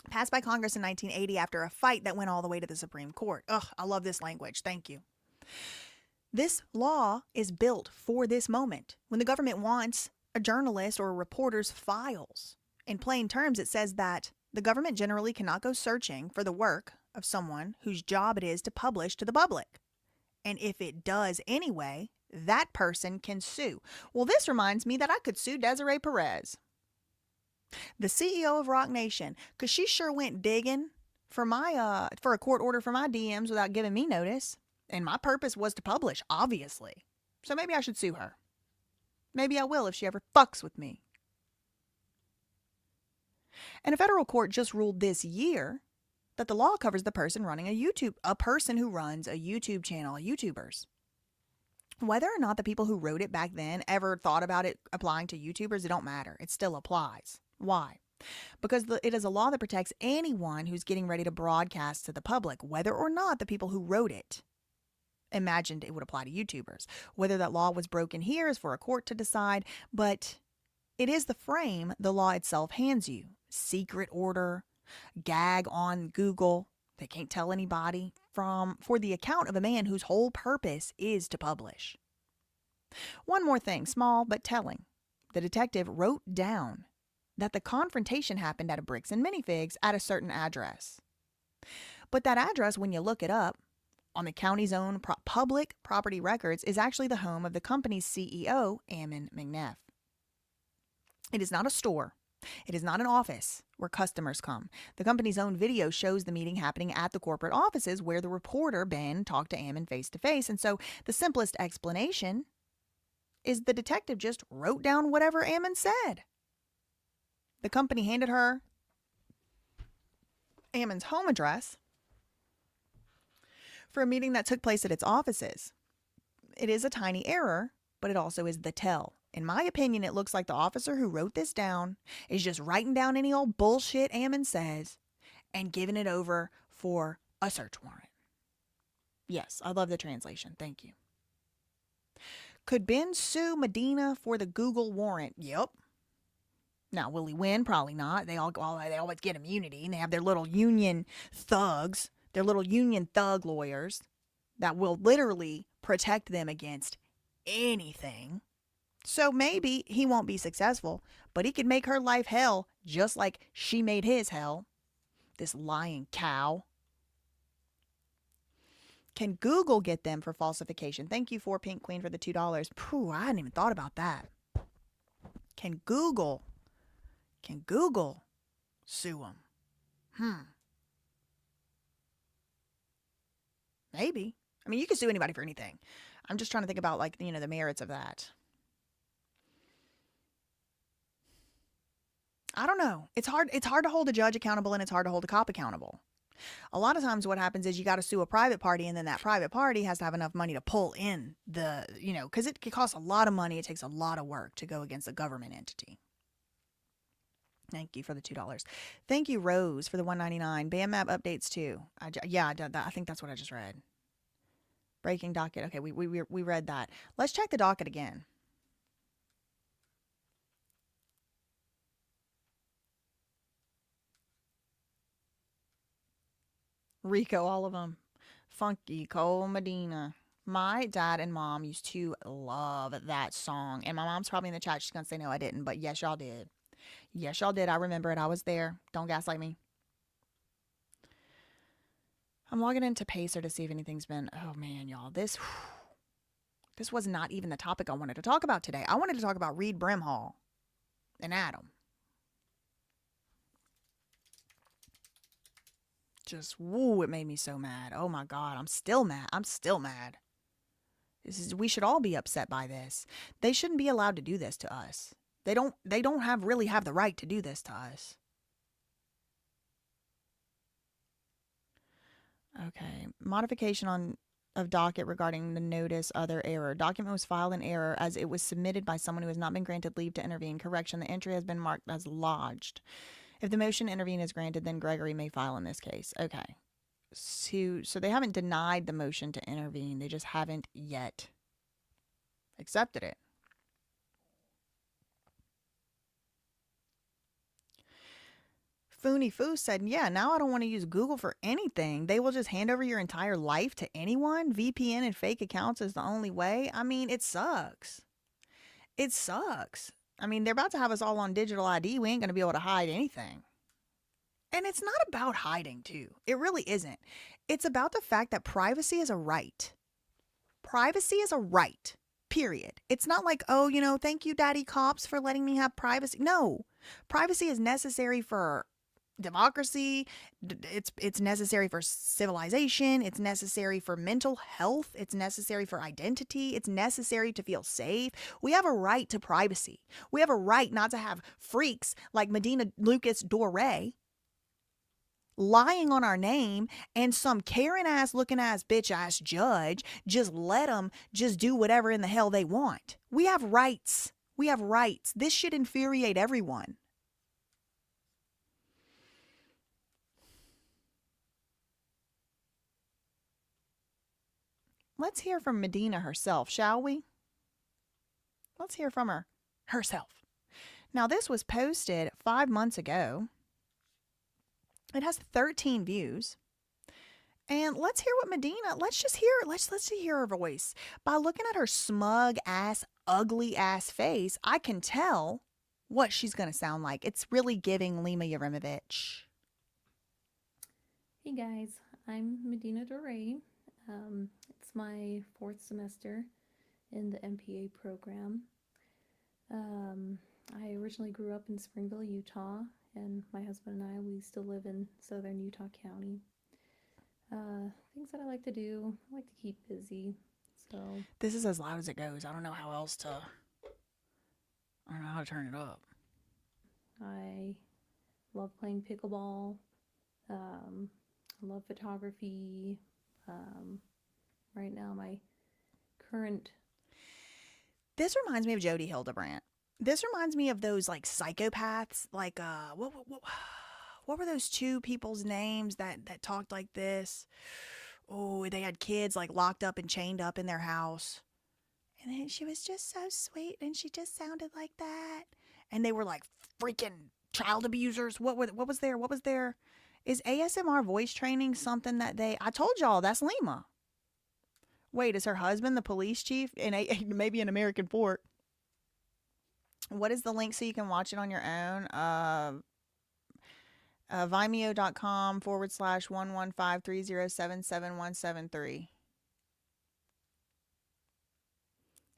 passed by Congress in 1980 after a fight that went all the way to the Supreme Court. Ugh, I love this language. Thank you. This law is built for this moment, when the government wants a journalist or a reporter's files. In plain terms, it says that the government generally cannot go searching for the work of someone whose job it is to publish to the public. And if it does anyway, that person can sue. Well, this reminds me that I could sue Desiree Perez, the CEO of Rock Nation, because she sure went digging for a court order for my DMs without giving me notice. And my purpose was to publish, obviously. So maybe I should sue her. Maybe I will if she ever fucks with me. And a federal court just ruled this year that the law covers the person running a person who runs a YouTube channel, YouTubers. Whether or not the people who wrote it back then ever thought about it applying to YouTubers, it don't matter. It still applies. Why? Because it is a law that protects anyone who's getting ready to broadcast to the public, whether or not the people who wrote it imagined it would apply to YouTubers. Whether that law was broken here is for a court to decide, but It is the frame the law itself hands you. Secret order, gag on Google, they can't tell anybody, for the account of a man whose whole purpose is to publish. One more thing, small but telling. The detective wrote down that the confrontation happened at a Bricks and Minifigs at a certain address. But that address, when you look it up, on the county's own public property records, is actually the home of the company's CEO, Ammon McNeff. It is not a store. It is not an office where customers come. The company's own video shows the meeting happening at the corporate offices where the reporter, Ben, talked to Ammon face to face. And so the simplest explanation is the detective just wrote down whatever Ammon said. The company handed her Ammon's home address for a meeting that took place at its offices. It is a tiny error, but it also is the tell. In my opinion, it looks like the officer who wrote this down is just writing down any old bullshit Ammon says and giving it over for a search warrant. Yes, I love the translation. Thank you. Could Ben sue Medina for the Google warrant? Yep. Now, will he win? Probably not. They always get immunity, and they have their little union thugs, their little union thug lawyers that will literally protect them against anything. So maybe he won't be successful, but he could make her life hell just like she made his hell. This lying cow. Can Google get them for falsification? Thank you for Pink Queen for the $2. Phew, I hadn't even thought about that. Can Google sue them? Maybe. I mean, you can sue anybody for anything. I'm just trying to think about, like, the merits of that. I don't know. It's hard to hold a judge accountable, and it's hard to hold a cop accountable. A lot of times what happens is you got to sue a private party, and then that private party has to have enough money to pull in because it costs a lot of money. It takes a lot of work to go against a government entity. Thank you for the $2. Thank you, Rose, for the $1.99. BAM map updates too. I did that. I think that's what I just read. Breaking docket. Okay, we read that. Let's check the docket again. Rico, all of them. Funky Cole Medina. My dad and mom used to love that song. And my mom's probably in the chat. She's going to say, no, I didn't. But yes, y'all did. Yes, y'all did. I remember it. I was there. Don't gaslight me. I'm logging into Pacer to see if anything's been... Oh, man, y'all. This was not even the topic I wanted to talk about today. I wanted to talk about Reed Brimhall and Adam. Just, woo, it made me so mad. Oh my God, I'm still mad. We should all be upset by this. They shouldn't be allowed to do this to us. They don't really have the right to do this to us. Okay, modification of docket regarding the notice other error. Document was filed in error as it was submitted by someone who has not been granted leave to intervene. Correction, the entry has been marked as lodged. If the motion to intervene is granted, then Gregory may file in this case. Okay. So they haven't denied the motion to intervene. They just haven't yet accepted it. Foony Foo said, yeah, now I don't want to use Google for anything. They will just hand over your entire life to anyone. VPN and fake accounts is the only way. I mean, it sucks. It sucks. I mean, they're about to have us all on digital ID. We ain't going to be able to hide anything. And it's not about hiding, too. It really isn't. It's about the fact that privacy is a right. Privacy is a right, period. It's not like, oh, thank you, daddy cops, for letting me have privacy. No. Privacy is necessary for democracy. It's necessary for civilization. It's necessary for mental health. It's necessary for identity. It's necessary to feel safe. We have a right to privacy. We have a right not to have freaks like Medina Dore lying on our name and some Karen ass looking ass bitch ass judge just let them just do whatever in the hell they want. We have rights. We have rights. This should infuriate everyone. Let's hear from Medina herself, shall we? Let's hear from her herself. Now, this was posted 5 months ago. It has 13 views. And let's hear what Medina, let's hear her voice. By looking at her smug ass, ugly ass face, I can tell what she's going to sound like. It's really giving Lima Yarimovich. Hey guys, I'm Medina Dore. It's my 4th semester in the MPA program. I originally grew up in Springville, Utah, and my husband and I, we still live in southern Utah County. Things that I like to do, I like to keep busy, so... This is as loud as it goes. I don't know how else to... I don't know how to turn it up. I love playing pickleball. I love photography. Right now, my current... This reminds me of Jody Hildebrandt. This reminds me of those, like, psychopaths. Like, what were those 2 people's names that talked like this? Oh, they had kids, like, locked up and chained up in their house. And then she was just so sweet, and she just sounded like that. And they were, like, freaking child abusers. What was there? Is ASMR voice training something that they... I told y'all, that's Lima. Wait, is her husband the police chief in maybe an American fort? What is the link so you can watch it on your own? Vimeo.com/11530777173.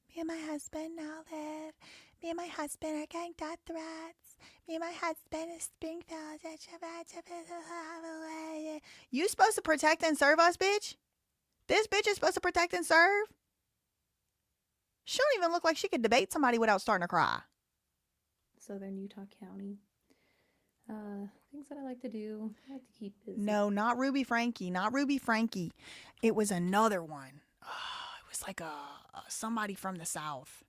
Me and my husband now live. Me and my husband are getting death threats. Me and my husband is Springfield. You supposed to protect and serve us, bitch? This bitch is supposed to protect and serve? She don't even look like she could debate somebody without starting to cry. Southern Utah County. Things that I like to do, I like to keep busy. No, not Ruby Frankie. Not Ruby Frankie. It was another one. It was like somebody from the South.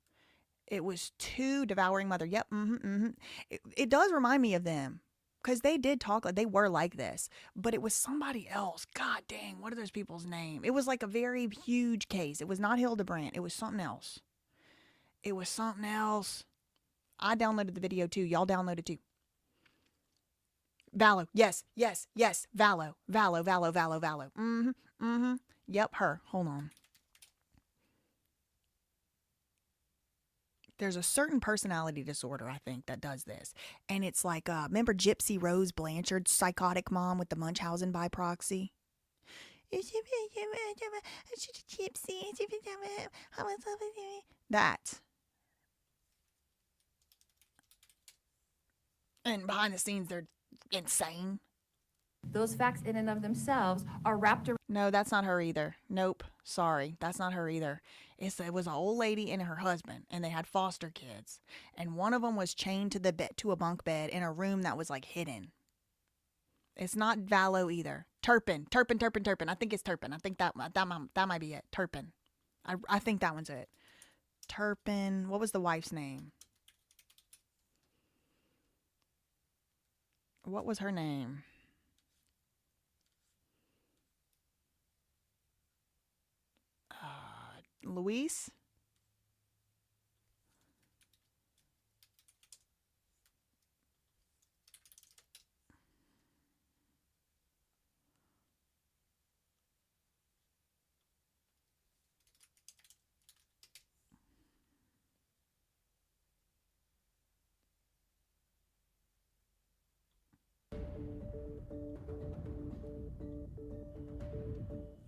It was 2 Devouring Mother. Yep. It does remind me of them. Because they did talk like they were like this. But it was somebody else. God dang, what are those people's names? It was like a very huge case. It was not Hildebrandt. It was something else. I downloaded the video too. Y'all downloaded too. Vallow. Yes. Vallow. Yep, her. Hold on. There's a certain personality disorder, I think, that does this. And it's like, remember Gypsy Rose Blanchard's psychotic mom with the Munchausen by proxy? That. And behind the scenes, they're insane. Those facts in and of themselves are wrapped around. No, that's not her either. Nope. Sorry. That's not her either. It was an old lady and her husband, and they had foster kids. And one of them was chained to the bed, to a bunk bed in a room that was like hidden. It's not Vallow either. Turpin. I think it's Turpin. I think that might be it. Turpin. I think that one's it. Turpin. What was the wife's name? What was her name? Louise?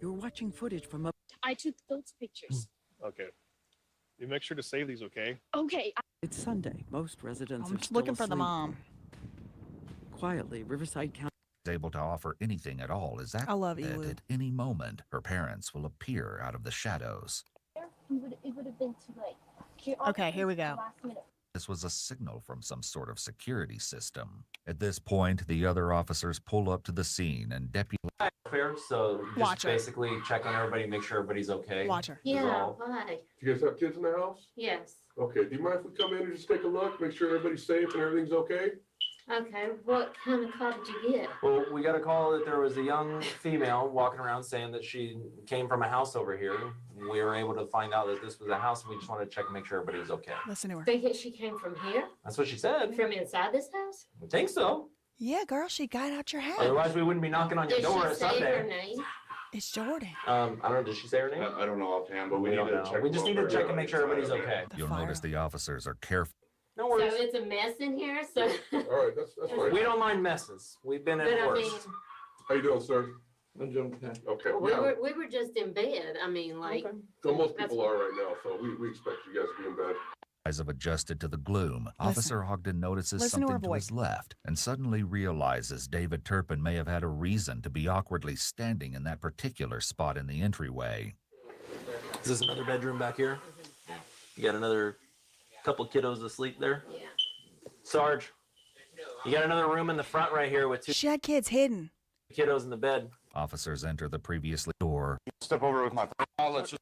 You're watching footage from a... I took those pictures. Okay. You make sure to save these, okay? Okay. It's Sunday. Most residents I'm are just still looking for the asleep. mom. Quietly, Riverside County... able to offer anything at all is that I love Ewu. at any moment her parents will appear out of the shadows. It would have been too late. Okay, here we go. Last minute. This was a signal from some sort of security system. At this point, the other officers pull up to the scene and deputy... Fair, so just Watch her. basically check on everybody, make sure everybody's okay. Watch her. Is all. Why? You guys have kids in the house? Yes. Okay, do you mind if we come in and just take a look, make sure everybody's safe and everything's okay? Okay, what kind of call did you get? Well, we got a call that there was a young female walking around saying that she came from a house over here. We were able to find out that this was a house, and we just wanted to check and make sure everybody was okay. Listen to her. Think that she came from here? That's what she said. From inside this house? I think so. Yeah, girl, she got out your house. Otherwise, we wouldn't be knocking on your Did door she on say her Sunday. name? It's Jordan. I don't know. Did she say her name? I don't know offhand, but we need don't to know. check. We just need to check and make sure everybody's okay. The You'll fire. notice the officers are careful. No So worries. it's a mess in here, so. All right, that's fine. We don't mind messes. We've been But in I worse. mean, How you doing, sir? I'm doing okay. Okay, we yeah. we were just in bed. I mean, like, So most that's people are right now, so we expect you guys to be in bed. Eyes have adjusted to the gloom. Officer Ogden notices Listen to her something to voice. his left and suddenly realizes David Turpin may have had a reason to be awkwardly standing in that particular spot in the entryway. Is this another bedroom back here? You got another couple kiddos asleep there? yeah. Sarge, you got another room in the front right here with two She had kids hidden. kiddos in the bed. Officers enter the previously door. Step over with my phone. Let's just...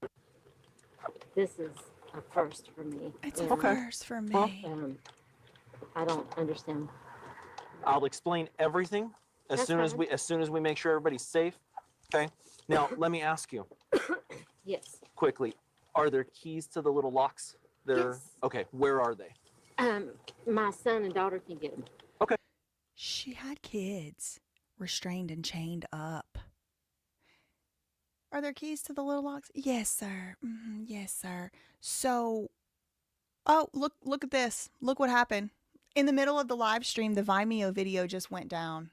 This is a first for me. It's a And, first for me. I don't understand. I'll explain everything as That's soon as fine. we make sure everybody's safe. Okay. Now let me ask you Yes. quickly: are there keys to the little locks? Yes. Okay. Where are they? My son and daughter can get them. She had kids restrained and chained up. Are there keys to the little locks? Yes, sir. Yes, sir. So, oh, look at this. Look what happened. In the middle of the live stream, the Vimeo video just went down.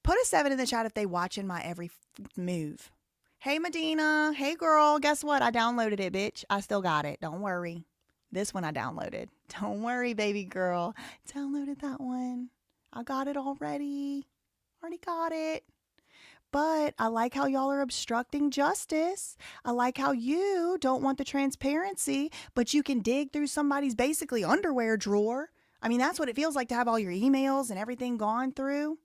Put a 7 in the chat if they watching my every move. Hey, Medina. Hey, girl. Guess what? I downloaded it, bitch. I still got it. Don't worry. This one I downloaded. Don't worry, baby girl. Downloaded that one. I got it already. Already got it. But I like how y'all are obstructing justice. I like how you don't want the transparency, but you can dig through somebody's basically underwear drawer. I mean, that's what it feels like to have all your emails and everything gone through.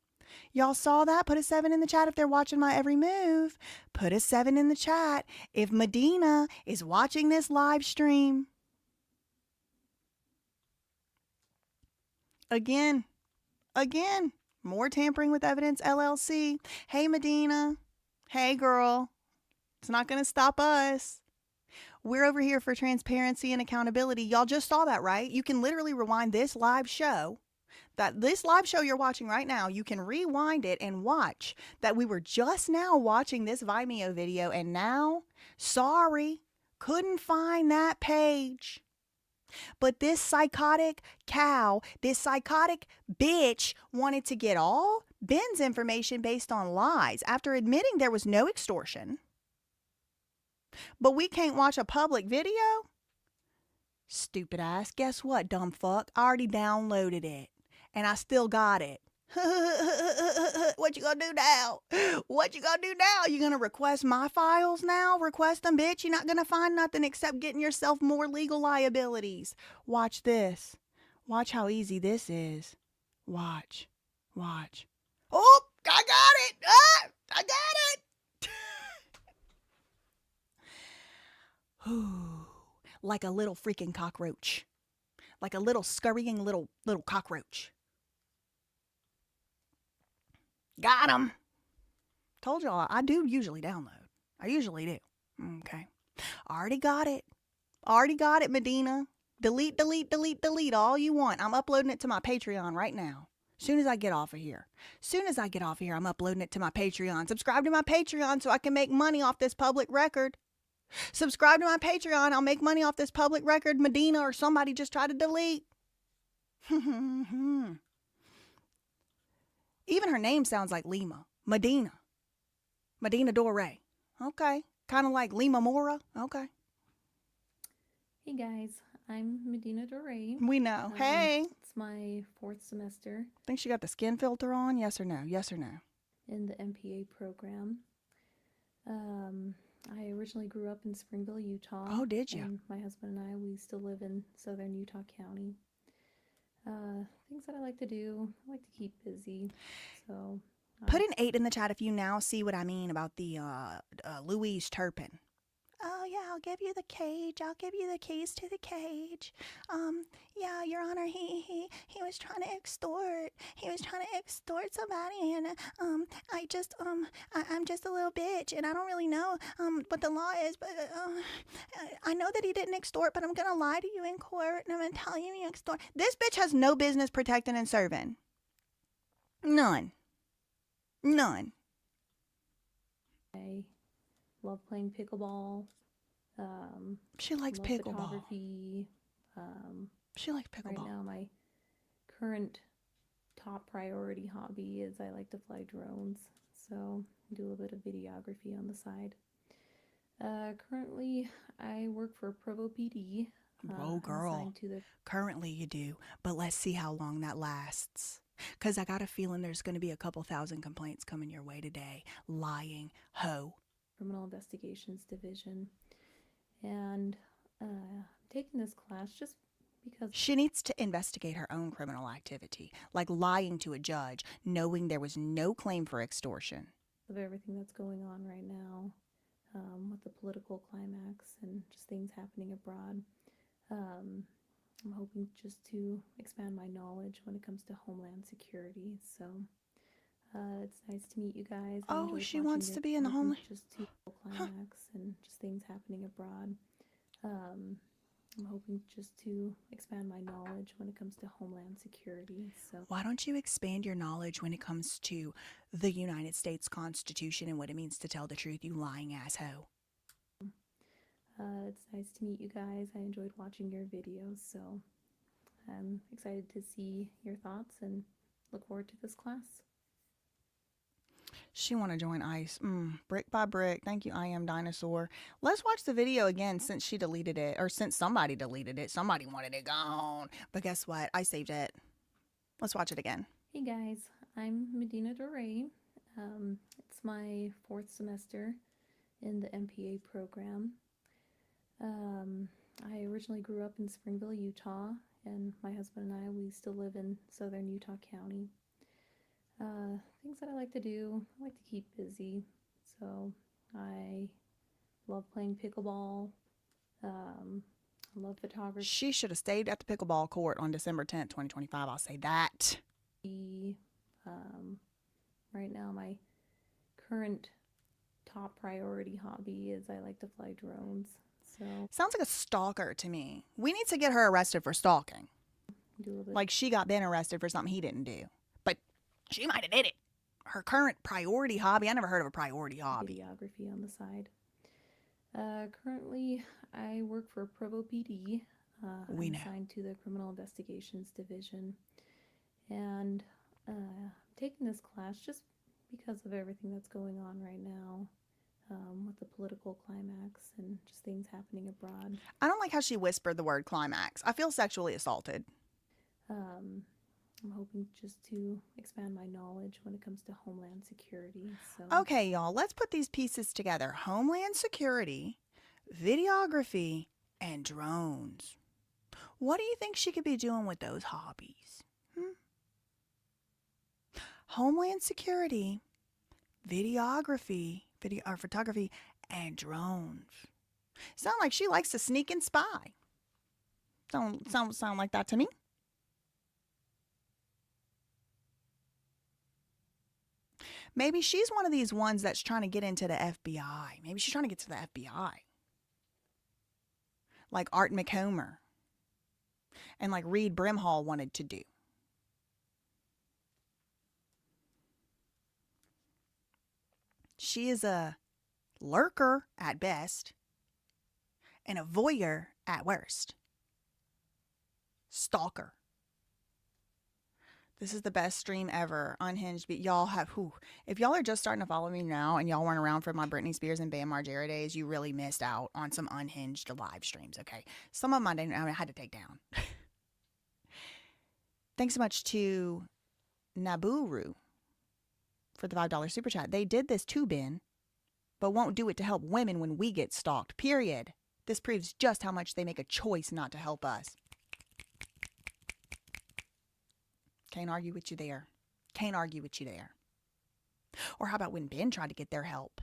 Y'all saw that? Put a 7 in the chat if they're watching my every move. Put a 7 in the chat if Medina is watching this live stream. Again, more tampering with evidence, LLC. Hey, Medina. Hey, girl. It's not going to stop us. We're over here for transparency and accountability. Y'all just saw that, right? You can literally rewind this live show. This live show you're watching right now, you can rewind it and watch that we were just now watching this Vimeo video, and now, sorry, couldn't find that page. But this psychotic cow, this psychotic bitch wanted to get all Ben's information based on lies after admitting there was no extortion. But we can't watch a public video? Stupid ass. Guess what, dumb fuck? I already downloaded it and I still got it. What you gonna do now? What you gonna do now? You gonna request my files now? Request them, bitch. You're not gonna find nothing except getting yourself more legal liabilities. Watch this. Watch how easy this is. Watch. Oh, I got it. I got it. Like a little freaking cockroach. Like a little scurrying little cockroach. Got him. Told y'all I do usually download. I usually do. Okay. Already got it, Medina. Delete all you want. I'm uploading it to my Patreon right now. Soon as I get off of here. I'm uploading it to my Patreon. Subscribe to my Patreon so I can make money off this public record. Subscribe to my Patreon. I'll make money off this public record Medina or somebody just try to delete. Even her name sounds like Lima. Medina Dore. Okay. Kind of like Lima Mora. Okay. Hey guys, I'm Medina Dore. We know. Hey. It's my 4th semester Think she got the skin filter on? Yes or no? in the MPA program. I originally grew up in Springville, Utah. Oh, did you? And my husband and I, we still live in southern Utah County. Things that I like to do, I like to keep busy. So Put an 8 in the chat if you now see what I mean about the Louise Turpin. Oh, yeah, I'll give you the cage. I'll give you the keys to the cage. Yeah, Your Honor, he was trying to extort. He was trying to extort somebody, and, I'm just a little bitch, and I don't really know, what the law is, but, I know that he didn't extort, but I'm gonna lie to you in court, and I'm gonna tell you he extort. This bitch has no business protecting and serving. None. None. I love playing pickleball. She likes love pickleball. photography. She likes Right pickleball. now, my current top priority hobby is I like to fly drones, so I do a little bit of videography on the side. Currently, I work for Provo PD. Whoa, I'm girl. assigned to the Currently you do, but let's see how long that lasts. Because I got a feeling there's going to be a couple thousand complaints coming your way today. Lying hoe. Criminal Investigations Division, and I'm taking this class just because She needs to investigate her own criminal activity, like lying to a judge, knowing there was no claim for extortion. of everything that's going on right now, with the political climax and just things happening abroad. I'm hoping just to expand my knowledge when it comes to Homeland Security. So it's nice to meet you guys. I Oh, enjoyed she watching wants your to be in the content, Homeland. just to climax and just things happening abroad. I'm hoping just to expand my knowledge when it comes to Homeland Security. So Why don't you expand your knowledge when it comes to the United States Constitution and what it means to tell the truth, you lying asshole? it's nice to meet you guys. I enjoyed watching your videos, so I'm excited to see your thoughts and look forward to this class. She want to join ICE. Brick by brick. Thank you, I Am Dinosaur. Let's watch the video again since she deleted it, or since somebody deleted it. Somebody wanted it gone. But guess what? I saved it. Let's watch it again. Hey guys, I'm Medina Dore. It's my 4th semester in the MPA program. I originally grew up in Springville, Utah, and my husband and I, we still live in southern Utah County. Things that I like to do, I like to keep busy, so I love playing pickleball. I love photography. She should have stayed at the pickleball court on December 10th, 2025. I'll say that. Right now, my current top priority hobby is I like to fly drones. So Sounds like a stalker to me. We need to get her arrested for stalking. do a little bit Like she got Ben arrested for something he didn't do. But she might have did it. Her current priority hobby. I never heard of a priority hobby. videography on the side. Currently, I work for Provo PD. We I'm know. assigned to the Criminal Investigations Division, and I'm taking this class just because of everything that's going on right now, with the political climax and just things happening abroad. I don't like how she whispered the word climax. I feel sexually assaulted. I'm hoping just to expand my knowledge when it comes to Homeland Security. So Okay, y'all, let's put these pieces together. Homeland Security, videography, and drones. What do you think she could be doing with those hobbies? Homeland Security, videography, photography, and drones. Sound like she likes to sneak and spy. Don't sound like that to me. Maybe she's one of these ones that's trying to get into the FBI. Maybe she's trying to get to the FBI. Like Art McComber. And like Reed Brimhall wanted to do. She is a lurker at best and a voyeur at worst. Stalker. This is the best stream ever. Unhinged. But y'all have, if y'all are just starting to follow me now and y'all weren't around for my Britney Spears and Bam Margera days, you really missed out on some unhinged live streams, okay? Some of them I had to take down. Thanks so much to Naburu for the $5 super chat. They did this to Ben, but won't do it to help women when we get stalked, period. This proves just how much they make a choice not to help us. Can't argue with you there. Can't argue with you there. Or how about when Ben tried to get their help?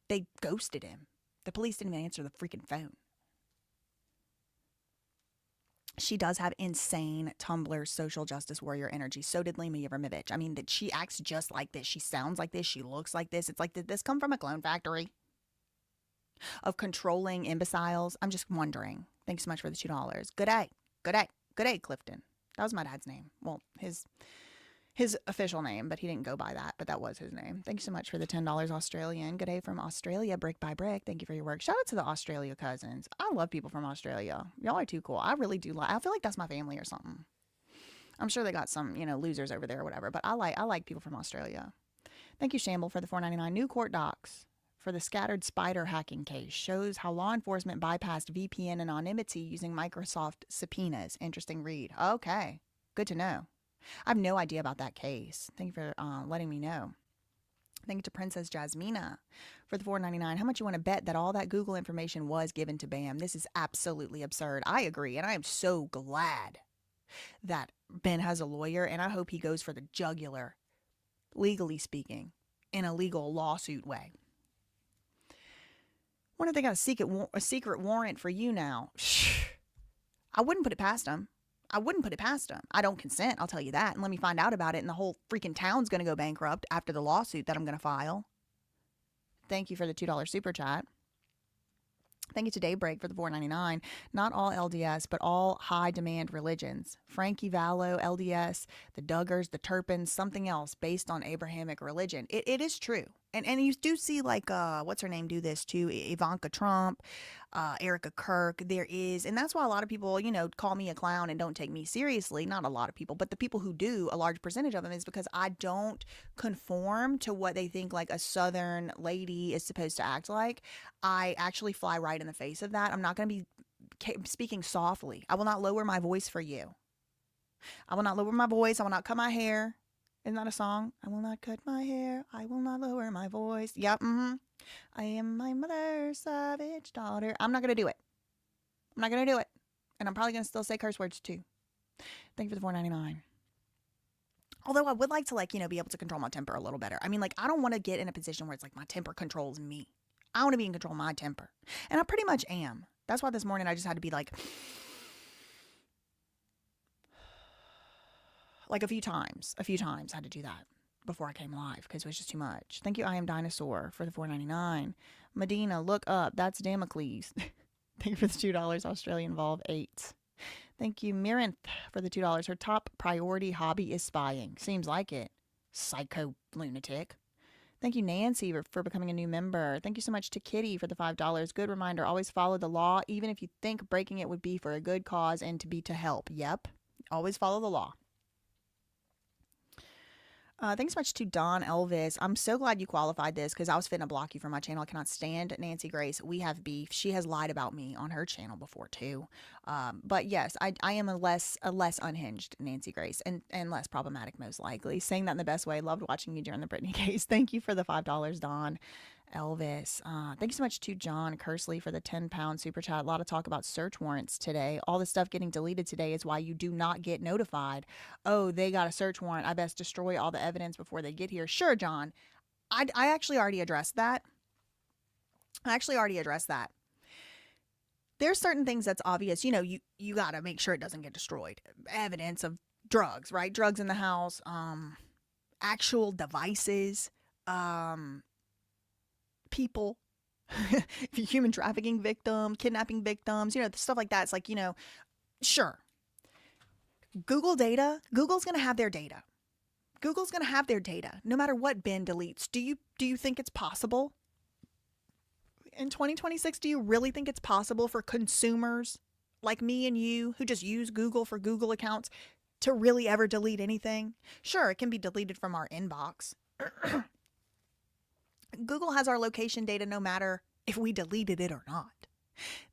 They ghosted him. The police didn't even answer the freaking phone. She does have insane Tumblr social justice warrior energy. So did Lima Yevrimovich. I mean, that she acts just like this. She sounds like this. She looks like this. It's like, did this come from a clone factory of controlling imbeciles? I'm just wondering. Thanks so much for the $2. Good day. Good day. Good day, Clifton. That was my dad's name. Well, his official name, but he didn't go by that, but that was his name. Thank you so much for the $10 Australian. Good day from Australia, brick by brick. Thank you for your work. Shout out to the Australia cousins. I love people from Australia. Y'all are too cool. I really do. I feel like that's my family or something. I'm sure they got some, losers over there or whatever, but I like people from Australia. Thank you, Shamble, for the $4.99. New court docs for the scattered spider hacking case shows how law enforcement bypassed VPN anonymity using Microsoft subpoenas. Interesting read. Okay, good to know. I have no idea about that case. Thank you for letting me know. Thank you to Princess Jasmina for the $4.99. How much you want to bet that all that Google information was given to BAM? This is absolutely absurd. I agree, and I am so glad that Ben has a lawyer, and I hope he goes for the jugular, legally speaking, in a legal lawsuit way. What if they got a secret warrant for you now? I wouldn't put it past them. I wouldn't put it past them. I don't consent, I'll tell you that. And let me find out about it, and the whole freaking town's going to go bankrupt after the lawsuit that I'm going to file. Thank you for the $2 super chat. Thank you to Daybreak for the $4.99. Not all LDS, but all high-demand religions. Frankie Vallow, LDS, the Duggars, the Turpins, something else based on Abrahamic religion. It is true. And you do see, like, what's her name do this too? Ivanka Trump, Erica Kirk. There is, and that's why a lot of people, call me a clown and don't take me seriously. Not a lot of people, but the people who do, a large percentage of them, is because I don't conform to what they think like a Southern lady is supposed to act like. I actually fly right in the face of that. I'm not going to be speaking softly. I will not lower my voice for you. I will not lower my voice. I will not cut my hair. Isn't that a song? I will not cut my hair. I will not lower my voice. Yep. I am my mother's savage daughter. I'm not going to do it. I'm not going to do it. And I'm probably going to still say curse words too. Thank you for the $4.99. Although I would like to be able to control my temper a little better. I mean, I don't want to get in a position where it's like my temper controls me. I want to be in control of my temper. And I pretty much am. That's why this morning I just had to be like a few times I had to do that before I came live because it was just too much. Thank you, I Am Dinosaur, for the $4.99. Medina, look up. That's Damocles. Thank you for the $2 Australian Volve 8. Thank you, Mirinth, for the $2. Her top priority hobby is spying. Seems like it. Psycho lunatic. Thank you, Nancy, for becoming a new member. Thank you so much to Kitty for the $5. Good reminder, always follow the law, even if you think breaking it would be for a good cause and to be to help. Yep. Always follow the law. Thanks so much to Don Elvis. I'm so glad you qualified this because I was finna block you from my channel. I cannot stand Nancy Grace. We have beef. She has lied about me on her channel before too. But yes, I am a less unhinged Nancy Grace and less problematic most likely. Saying that in the best way. Loved watching you during the Britney case. Thank you for the $5, Don Elvis. Thank you so much to John Kersley for the £10 super chat. A lot of talk about search warrants today. All the stuff getting deleted today is why you do not get notified. Oh, they got a search warrant. I best destroy all the evidence before they get here. Sure, John. I actually already addressed that. There's certain things that's obvious. You got to make sure it doesn't get destroyed. Evidence of drugs, right? Drugs in the house, actual devices, people, human trafficking victim, kidnapping victims, stuff like that. It's like, sure. Google data, Google's going to have their data. No matter what Ben deletes. Do you think it's possible? In 2026, do you really think it's possible for consumers like me and you who just use Google for Google accounts to really ever delete anything? Sure, it can be deleted from our inbox. Google has our location data no matter if we deleted it or not.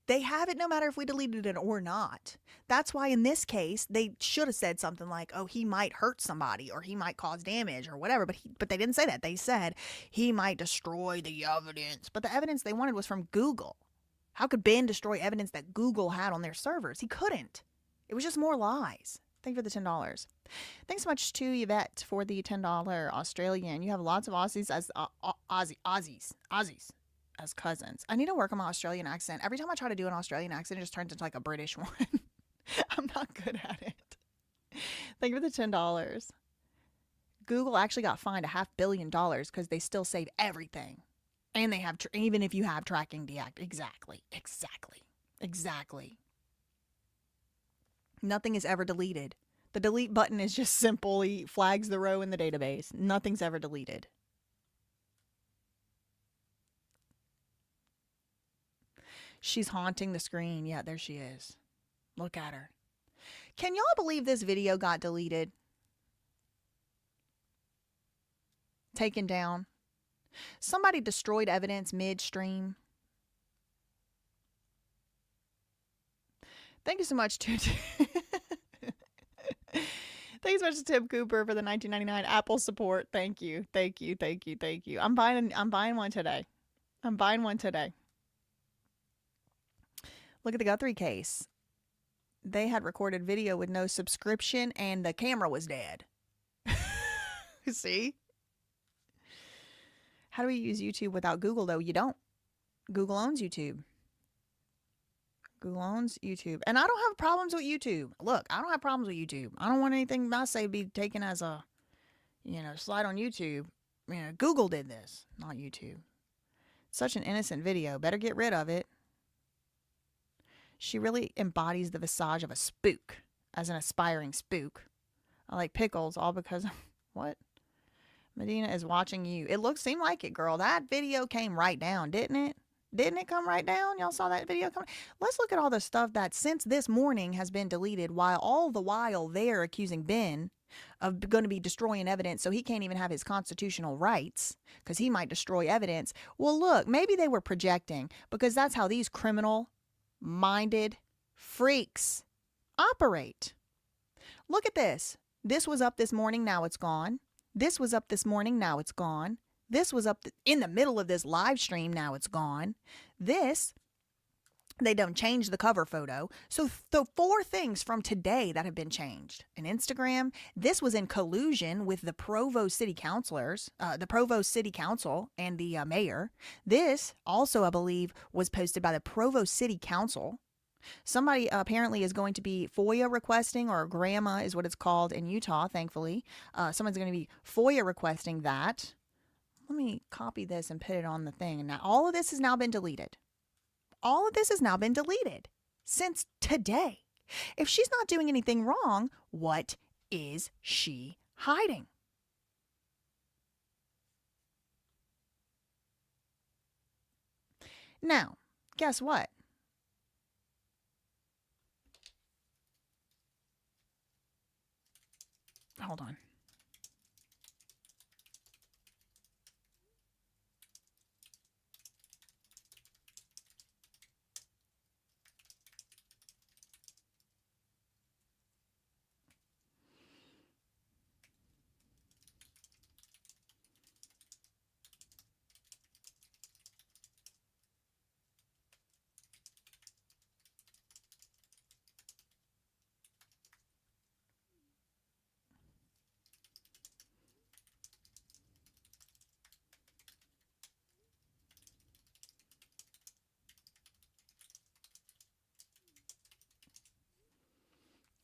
They have it no matter if we deleted it or not. That's why in this case, they should have said something like, oh, he might hurt somebody or he might cause damage or whatever. But they didn't say that. They said he might destroy the evidence. But the evidence they wanted was from Google. How could Ben destroy evidence that Google had on their servers? He couldn't. It was just more lies. Thank you for the $10. Thanks so much to Yvette for the $10 Australian. You have lots of Aussies as Aussies. as cousins. I need to work on my Australian accent. Every time I try to do an Australian accent, it just turns into like a British one. I'm not good at it. Thank you for the $10. Google actually got fined $500 million because they still save everything. And they have, even if you have tracking deactivated. Exactly. Nothing is ever deleted. The delete button is just simply flags the row in the database. Nothing's ever deleted. She's haunting the screen. Yeah, there she is. Look at her. Can y'all believe this video got deleted? Taken down. Somebody destroyed evidence midstream. Thank you so much to thanks so much to Tim Cooper for the 1999 Apple support. Thank you. I'm buying one today. Look at the Guthrie case. They had recorded video with no subscription and the camera was dead. See? How do we use YouTube without Google, though? You don't. Google owns YouTube. And I don't have problems with YouTube. Look, I don't have problems with YouTube. I don't want anything I say be taken as a, slide on YouTube. Google did this, not YouTube. Such an innocent video. Better get rid of it. She really embodies the visage of a spook, as an aspiring spook. I like pickles, all because of, what? Medina is watching you. It seemed like it, girl. That video came right down, didn't it? Didn't it come right down? Y'all saw that video come? Let's look at all the stuff that since this morning has been deleted, while all the while they're accusing Ben of going to be destroying evidence so he can't even have his constitutional rights because he might destroy evidence. Well, look, maybe they were projecting because that's how these criminal-minded freaks operate. Look at this. This was up this morning, now it's gone. This was up this morning, now it's gone. This was up in the middle of this live stream, now it's gone. This, they don't change the cover photo. So the 4 things from today that have been changed. An Instagram, this was in collusion with the Provo City Councilors, the Provo City Council and the mayor. This also, I believe, was posted by the Provo City Council. Somebody apparently is going to be FOIA requesting, or grandma is what it's called in Utah, thankfully. Someone's going to be FOIA requesting that. Let me copy this and put it on the thing. And now all of this has now been deleted. All of this has now been deleted since today. If she's not doing anything wrong, what is she hiding? Now, guess what? Hold on.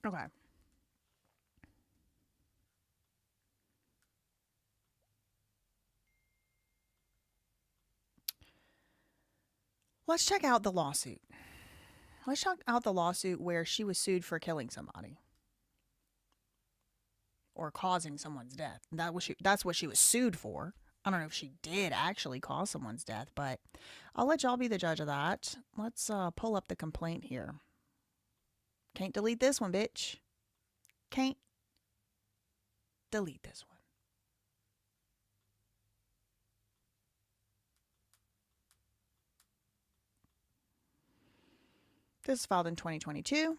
Okay. Let's check out the lawsuit. Let's check out the lawsuit where she was sued for killing somebody or causing someone's death. That's what she was sued for. I don't know if she did actually cause someone's death, but I'll let y'all be the judge of that. Let's pull up the complaint here. Can't delete this one, bitch. Can't delete this one. This is filed in 2022.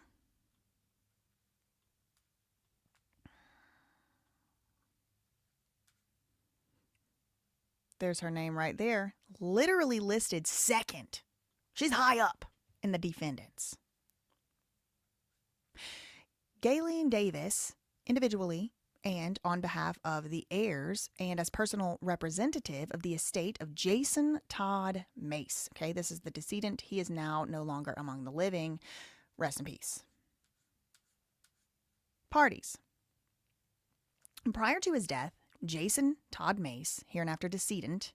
There's her name right there. Literally listed second. She's high up in the defendants. Gayleen Davis, individually, and on behalf of the heirs and as personal representative of the estate of Jason Todd Mace. Okay, this is the decedent. He is now no longer among the living. Rest in peace. Parties. Prior to his death, Jason Todd Mace, hereinafter decedent,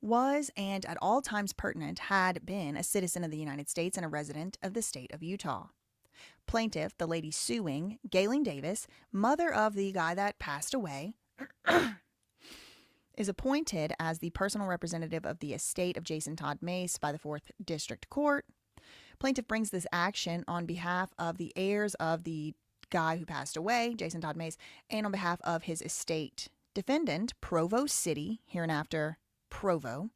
was and at all times pertinent had been a citizen of the United States and a resident of the state of Utah. Plaintiff, the lady suing, Gayleen Davis, mother of the guy that passed away, is appointed as the personal representative of the estate of Jason Todd Mace by the 4th District Court. Plaintiff brings this action on behalf of the heirs of the guy who passed away, Jason Todd Mace, and on behalf of his estate. Defendant, Provo City, hereinafter Provo,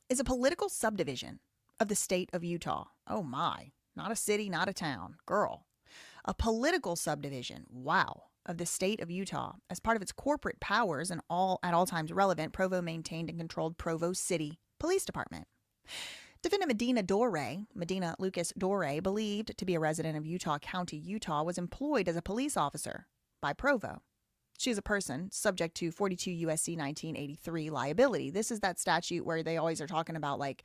is a political subdivision of the state of Utah. Oh my. Not a city, not a town. Girl. A political subdivision, wow, of the state of Utah. As part of its corporate powers and at all times relevant, Provo maintained and controlled Provo City Police Department. Defendant Medina Lucas Dore, believed to be a resident of Utah County, Utah, was employed as a police officer by Provo. She is a person subject to 42 U.S.C. 1983 liability. This is that statute where they always are talking about like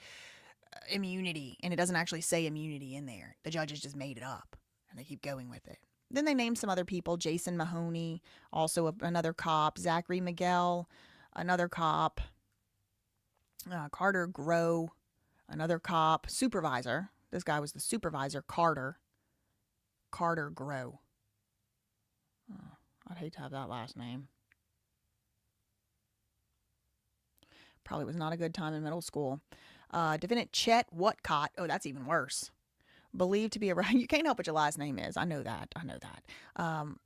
immunity, and it doesn't actually say immunity in there. The judges just made it up, and they keep going with it. Then they named some other people: Jason Mahoney, also another cop; Zachary Miguel, another cop; Carter Grow, another cop; supervisor. This guy was the supervisor, Carter Grow. Oh, I'd hate to have that last name. Probably was not a good time in middle school. Defendant Chet Whatcott. Oh, that's even worse. Believed to be you can't help what your last name is. I know that.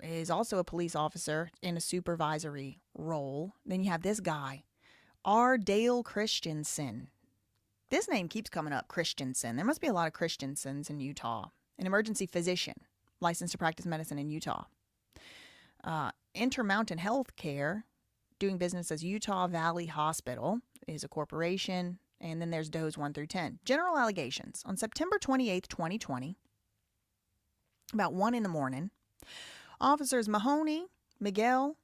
Is also a police officer in a supervisory role. Then you have this guy, R. Dale Christensen. This name keeps coming up, Christensen. There must be a lot of Christensens in Utah. An emergency physician, licensed to practice medicine in Utah. Intermountain Health Care, doing business as Utah Valley Hospital, is a corporation. And then there's Does 1 through 10. General allegations. On September 28th, 2020, about 1 in the morning, officers Mahoney, Miguel,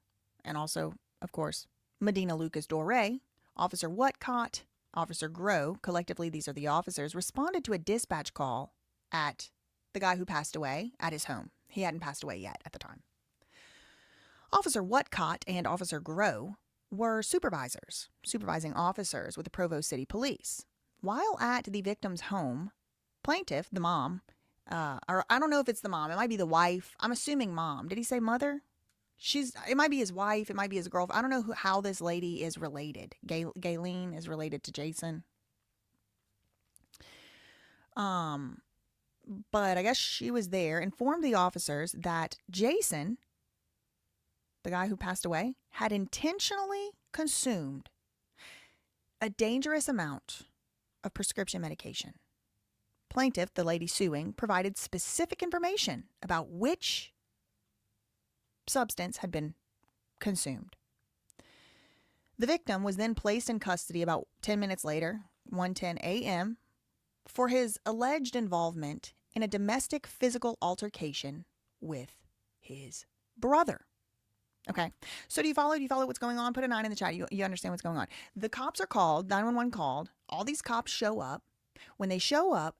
and also, of course, Medina Lucas Dore, Officer Whatcott, Officer Grow, collectively these are the officers, responded to a dispatch call at the guy who passed away at his home. He hadn't passed away yet at the time. Officer Whatcott and Officer Grow were supervising officers with the Provo City Police. While at the victim's home, plaintiff, the mom, or I don't know if it's the mom, it might be the wife. I'm assuming mom. Did he say mother? It might be his wife, it might be his girlfriend. I don't know how this lady is related. Gayleen is related to Jason. But I guess she was there, informed the officers that Jason, the guy who passed away, had intentionally consumed a dangerous amount of prescription medication. Plaintiff, the lady suing, provided specific information about which substance had been consumed. The victim was then placed in custody about 10 minutes later, 1:10 a.m., for his alleged involvement in a domestic physical altercation with his brother. Okay, so do you follow what's going on? Put a 9 in the chat. You understand what's going on. The cops are called, 911 called. All these cops show up. When they show up,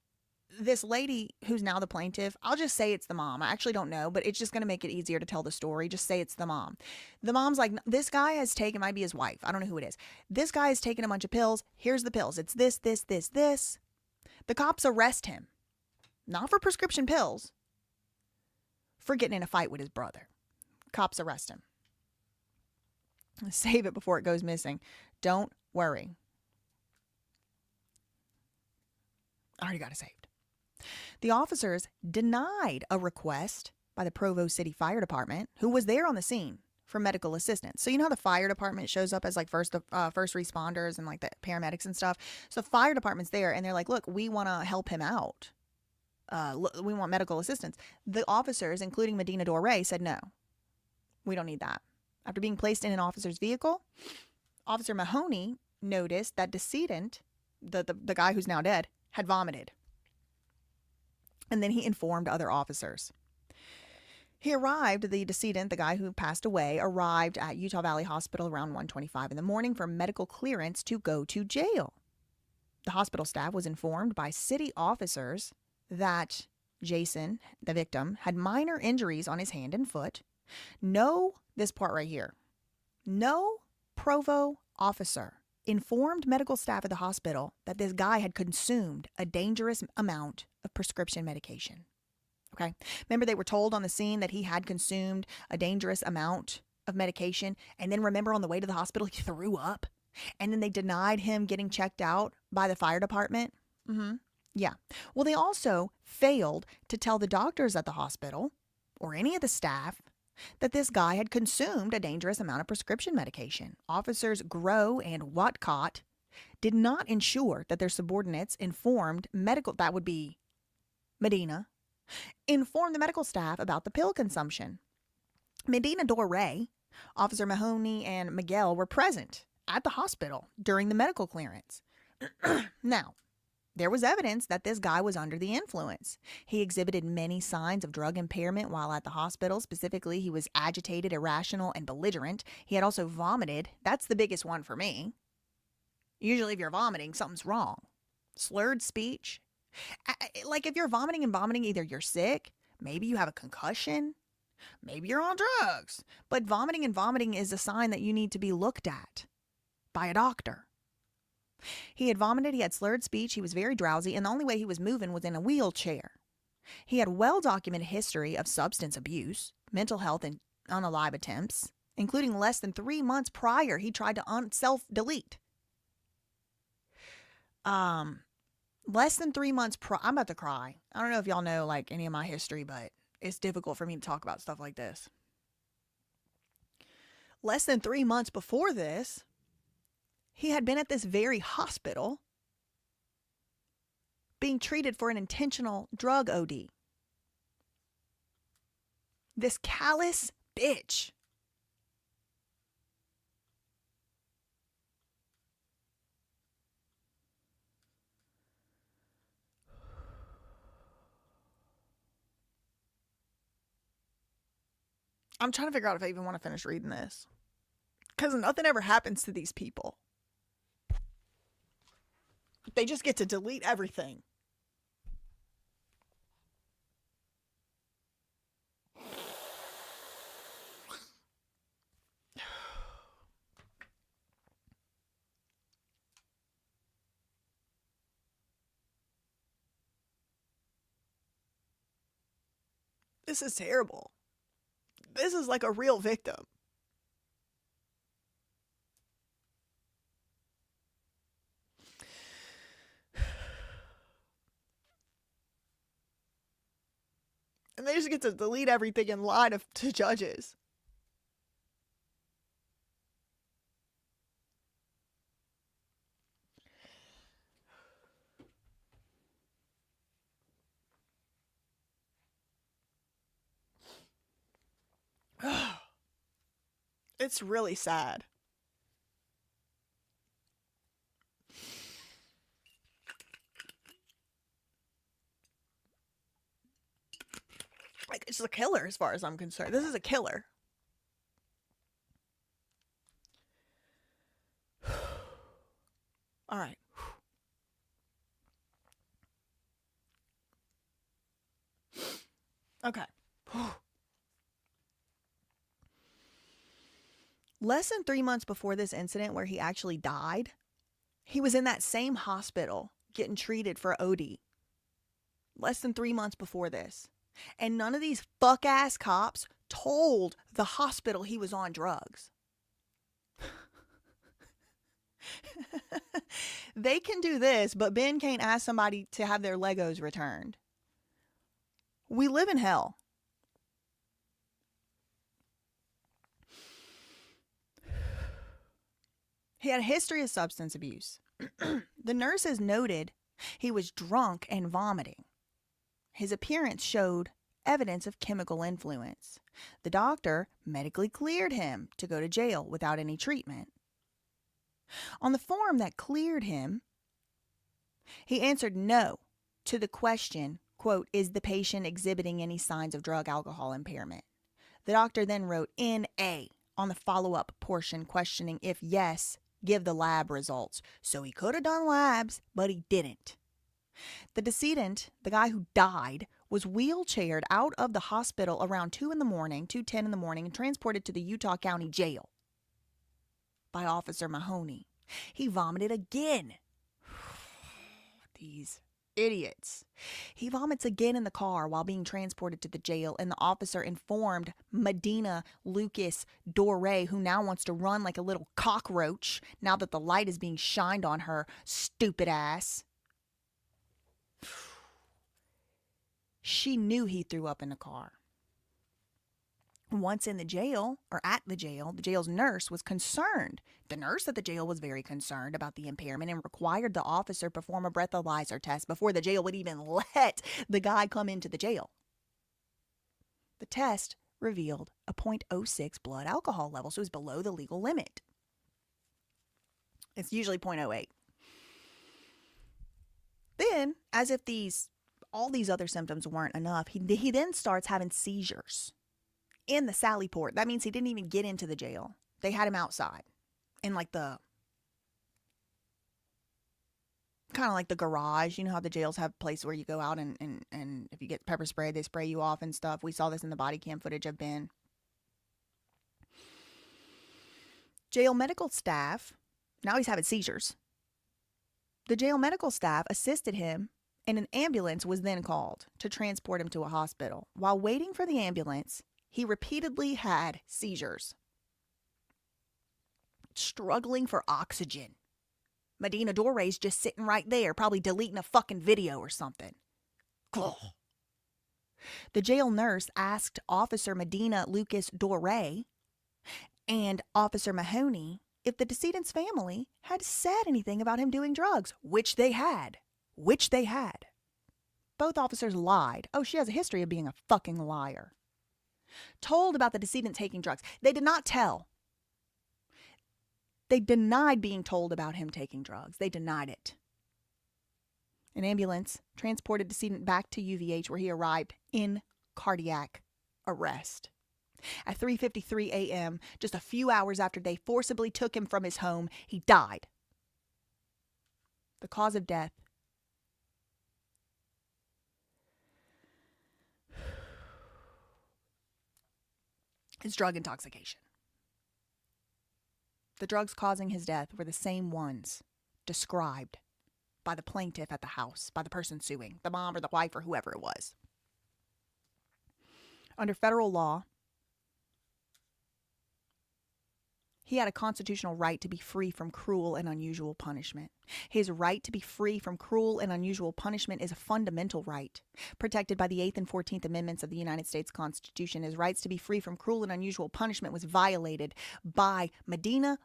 this lady who's now the plaintiff, I'll just say it's the mom. I actually don't know, but it's just going to make it easier to tell the story. Just say it's the mom. The mom's like, this guy has taken, might be his wife. I don't know who it is. This guy has taken a bunch of pills. Here's the pills. It's this. The cops arrest him. Not for prescription pills. For getting in a fight with his brother. Cops arrest him. Save it before it goes missing. Don't worry. I already got it saved. The officers denied a request by the Provo City Fire Department, who was there on the scene, for medical assistance. So you know how the fire department shows up as like first responders and like the paramedics and stuff. So the fire department's there and they're like, look, we want to help him out. We want medical assistance. The officers, including Medina Dore, said no, we don't need that. After being placed in an officer's vehicle, Officer Mahoney noticed that decedent, the guy who's now dead, had vomited. And then he informed other officers. He arrived, the decedent, the guy who passed away, arrived at Utah Valley Hospital around 1:25 in the morning for medical clearance to go to jail. The hospital staff was informed by city officers that Jason, the victim, had minor injuries on his hand and foot. No, this part right here. No Provo officer informed medical staff at the hospital that this guy had consumed a dangerous amount of prescription medication. Okay. Remember, they were told on the scene that he had consumed a dangerous amount of medication. And then remember, on the way to the hospital, he threw up. And then they denied him getting checked out by the fire department. Yeah. Well, they also failed to tell the doctors at the hospital or any of the staff that this guy had consumed a dangerous amount of prescription medication. Officers Grow and Watcott did not ensure that their subordinates informed medical, that would be Medina, informed the medical staff about the pill consumption. Medina Dore, Officer Mahoney, and Miguel were present at the hospital during the medical clearance. Now, there was evidence that this guy was under the influence. He exhibited many signs of drug impairment while at the hospital. Specifically, he was agitated, irrational, and belligerent. He had also vomited. That's the biggest one for me. Usually if you're vomiting, something's wrong. Slurred speech. Like if you're vomiting, either you're sick, maybe you have a concussion, maybe you're on drugs. But vomiting is a sign that you need to be looked at by a doctor. He had vomited, he had slurred speech, he was very drowsy, and the only way he was moving was in a wheelchair. He had well-documented history of substance abuse, mental health, and unalive attempts, including less than 3 months prior he tried to self-delete. Less than 3 months I'm about to cry. I don't know if y'all know like any of my history, but it's difficult for me to talk about stuff like this. Less than 3 months before this, he had been at this very hospital being treated for an intentional drug OD. This callous bitch. I'm trying to figure out if I even want to finish reading this, because nothing ever happens to these people. They just get to delete everything. This is terrible. This is like a real victim. And they just get to delete everything and lie to judges. It's really sad. Like, it's a killer as far as I'm concerned. This is a killer. All right. Okay. Less than 3 months before this incident where he actually died, he was in that same hospital getting treated for OD. Less than 3 months before this. And none of these fuck-ass cops told the hospital he was on drugs. They can do this, but Ben can't ask somebody to have their Legos returned. We live in hell. He had a history of substance abuse. The nurses noted he was drunk and vomiting. His appearance showed evidence of chemical influence. The doctor medically cleared him to go to jail without any treatment. On the form that cleared him, he answered no to the question, quote, "Is the patient exhibiting any signs of drug alcohol impairment?" The doctor then wrote N.A. on the follow-up portion, questioning if yes, give the lab results. So he could have done labs, but he didn't. The decedent, the guy who died, was wheelchaired out of the hospital around 2:10 in the morning, and transported to the Utah County Jail by Officer Mahoney. He vomited again. These idiots. He vomits again in the car while being transported to the jail, and the officer informed Medina Dore, who now wants to run like a little cockroach now that the light is being shined on her stupid ass. She knew he threw up in the car. Once in the jail, or at the jail's nurse was concerned. The nurse at the jail was very concerned about the impairment and required the officer perform a breathalyzer test before the jail would even let the guy come into the jail. The test revealed a .06 blood alcohol level, so it was below the legal limit. It's usually .08. Then, as if all these other symptoms weren't enough, he then starts having seizures in the Sally Port. That means he didn't even get into the jail. They had him outside in like the kind of like the garage. You know how the jails have a place where you go out and if you get pepper spray, they spray you off and stuff. We saw this in the body cam footage of Ben. Jail medical staff, now he's having seizures. The jail medical staff assisted him, and an ambulance was then called to transport him to a hospital. While waiting for the ambulance, he repeatedly had seizures, struggling for oxygen. Medina Dore's just sitting right there, probably deleting a fucking video or something. Ugh. The jail nurse asked Officer Medina Dore and Officer Mahoney if the decedent's family had said anything about him doing drugs, which they had. Both officers lied. Oh, she has a history of being a fucking liar. Told about the decedent taking drugs. They did not tell. They denied being told about him taking drugs. They denied it. An ambulance transported decedent back to UVH, where he arrived in cardiac arrest. At 3:53 a.m., just a few hours after they forcibly took him from his home, he died. The cause of death is drug intoxication. The drugs causing his death were the same ones described by the plaintiff at the house, by the person suing, the mom or the wife or whoever it was. Under federal law, he had a constitutional right to be free from cruel and unusual punishment. His right to be free from cruel and unusual punishment is a fundamental right, protected by the 8th and 14th Amendments of the United States Constitution. His rights to be free from cruel and unusual punishment was violated by Medina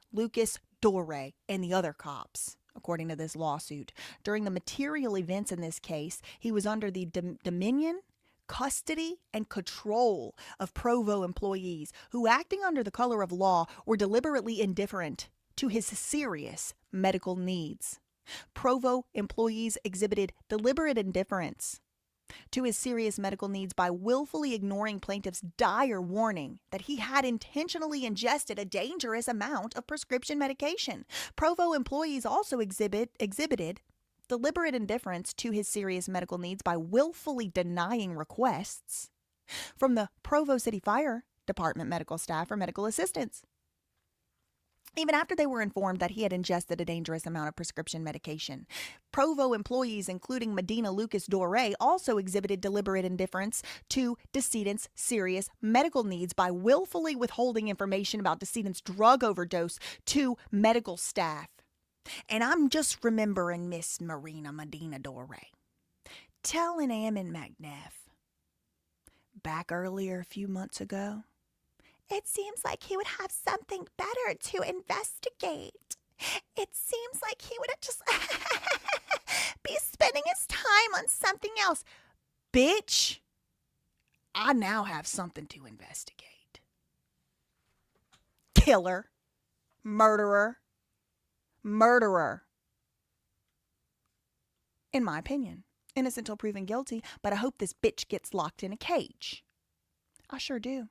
Dore and the other cops, according to this lawsuit. During the material events in this case, he was under the dominion, custody, and control of Provo employees who, acting under the color of law, were deliberately indifferent to his serious medical needs. Provo employees exhibited deliberate indifference to his serious medical needs by willfully ignoring plaintiff's dire warning that he had intentionally ingested a dangerous amount of prescription medication. Provo employees also exhibited deliberate indifference to his serious medical needs by willfully denying requests from the Provo City Fire Department medical staff for medical assistance, even after they were informed that he had ingested a dangerous amount of prescription medication. Provo employees, including Medina Dore, also exhibited deliberate indifference to decedent's serious medical needs by willfully withholding information about decedent's drug overdose to medical staff. And I'm just remembering Miss Medina Dore telling Ammon McNeff back earlier a few months ago, it seems like he would have something better to investigate. It seems like he would just be spending his time on something else. Bitch, I now have something to investigate. Killer, murderer. In my opinion, innocent until proven guilty, but I hope this bitch gets locked in a cage. I sure do.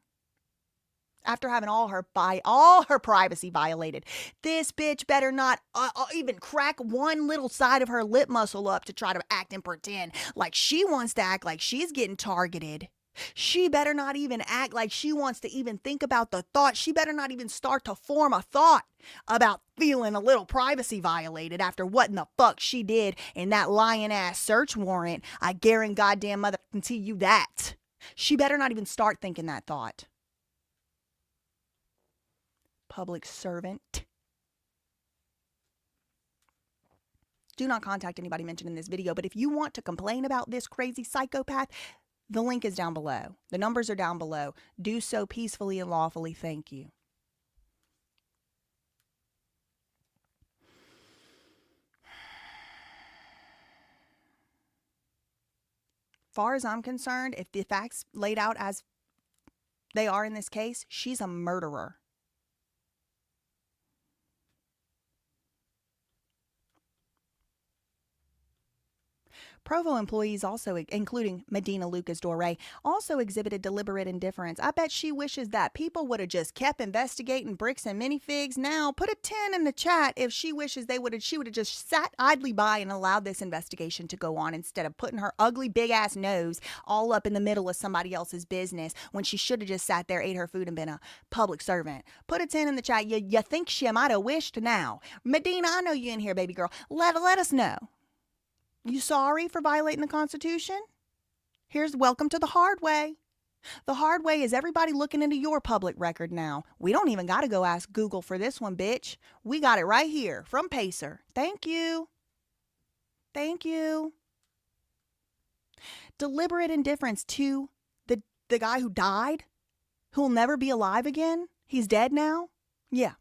after having all her privacy violated. This bitch better not even crack one little side of her lip muscle up to try to act and pretend like she wants to act like she's getting targeted. She better not even act like she wants to even think about the thought. She better not even start to form a thought about feeling a little privacy violated after what in the fuck she did in that lying ass search warrant. I guarantee goddamn motherfucking you that. She better not even start thinking that thought. Public servant. Do not contact anybody mentioned in this video, but if you want to complain about this crazy psychopath, the link is down below. The numbers are down below. Do so peacefully and lawfully. Thank you. Far as I'm concerned, if the facts laid out as they are in this case, she's a murderer. Provo employees also, including Medina Dore, also exhibited deliberate indifference. I bet she wishes that people would have just kept investigating bricks and minifigs. Now, put a 10 in the chat if she wishes she would have just sat idly by and allowed this investigation to go on instead of putting her ugly big ass nose all up in the middle of somebody else's business when she should have just sat there, ate her food, and been a public servant. Put a 10 in the chat. You think she might have wished now. Medina, I know you in here, baby girl. Let us know. You sorry for violating the Constitution? Welcome to the hard way. The hard way is everybody looking into your public record now. We don't even got to go ask Google for this one, bitch. We got it right here from Pacer. Thank you. Thank you. Deliberate indifference to the guy who died, who'll never be alive again. He's dead now. Yeah.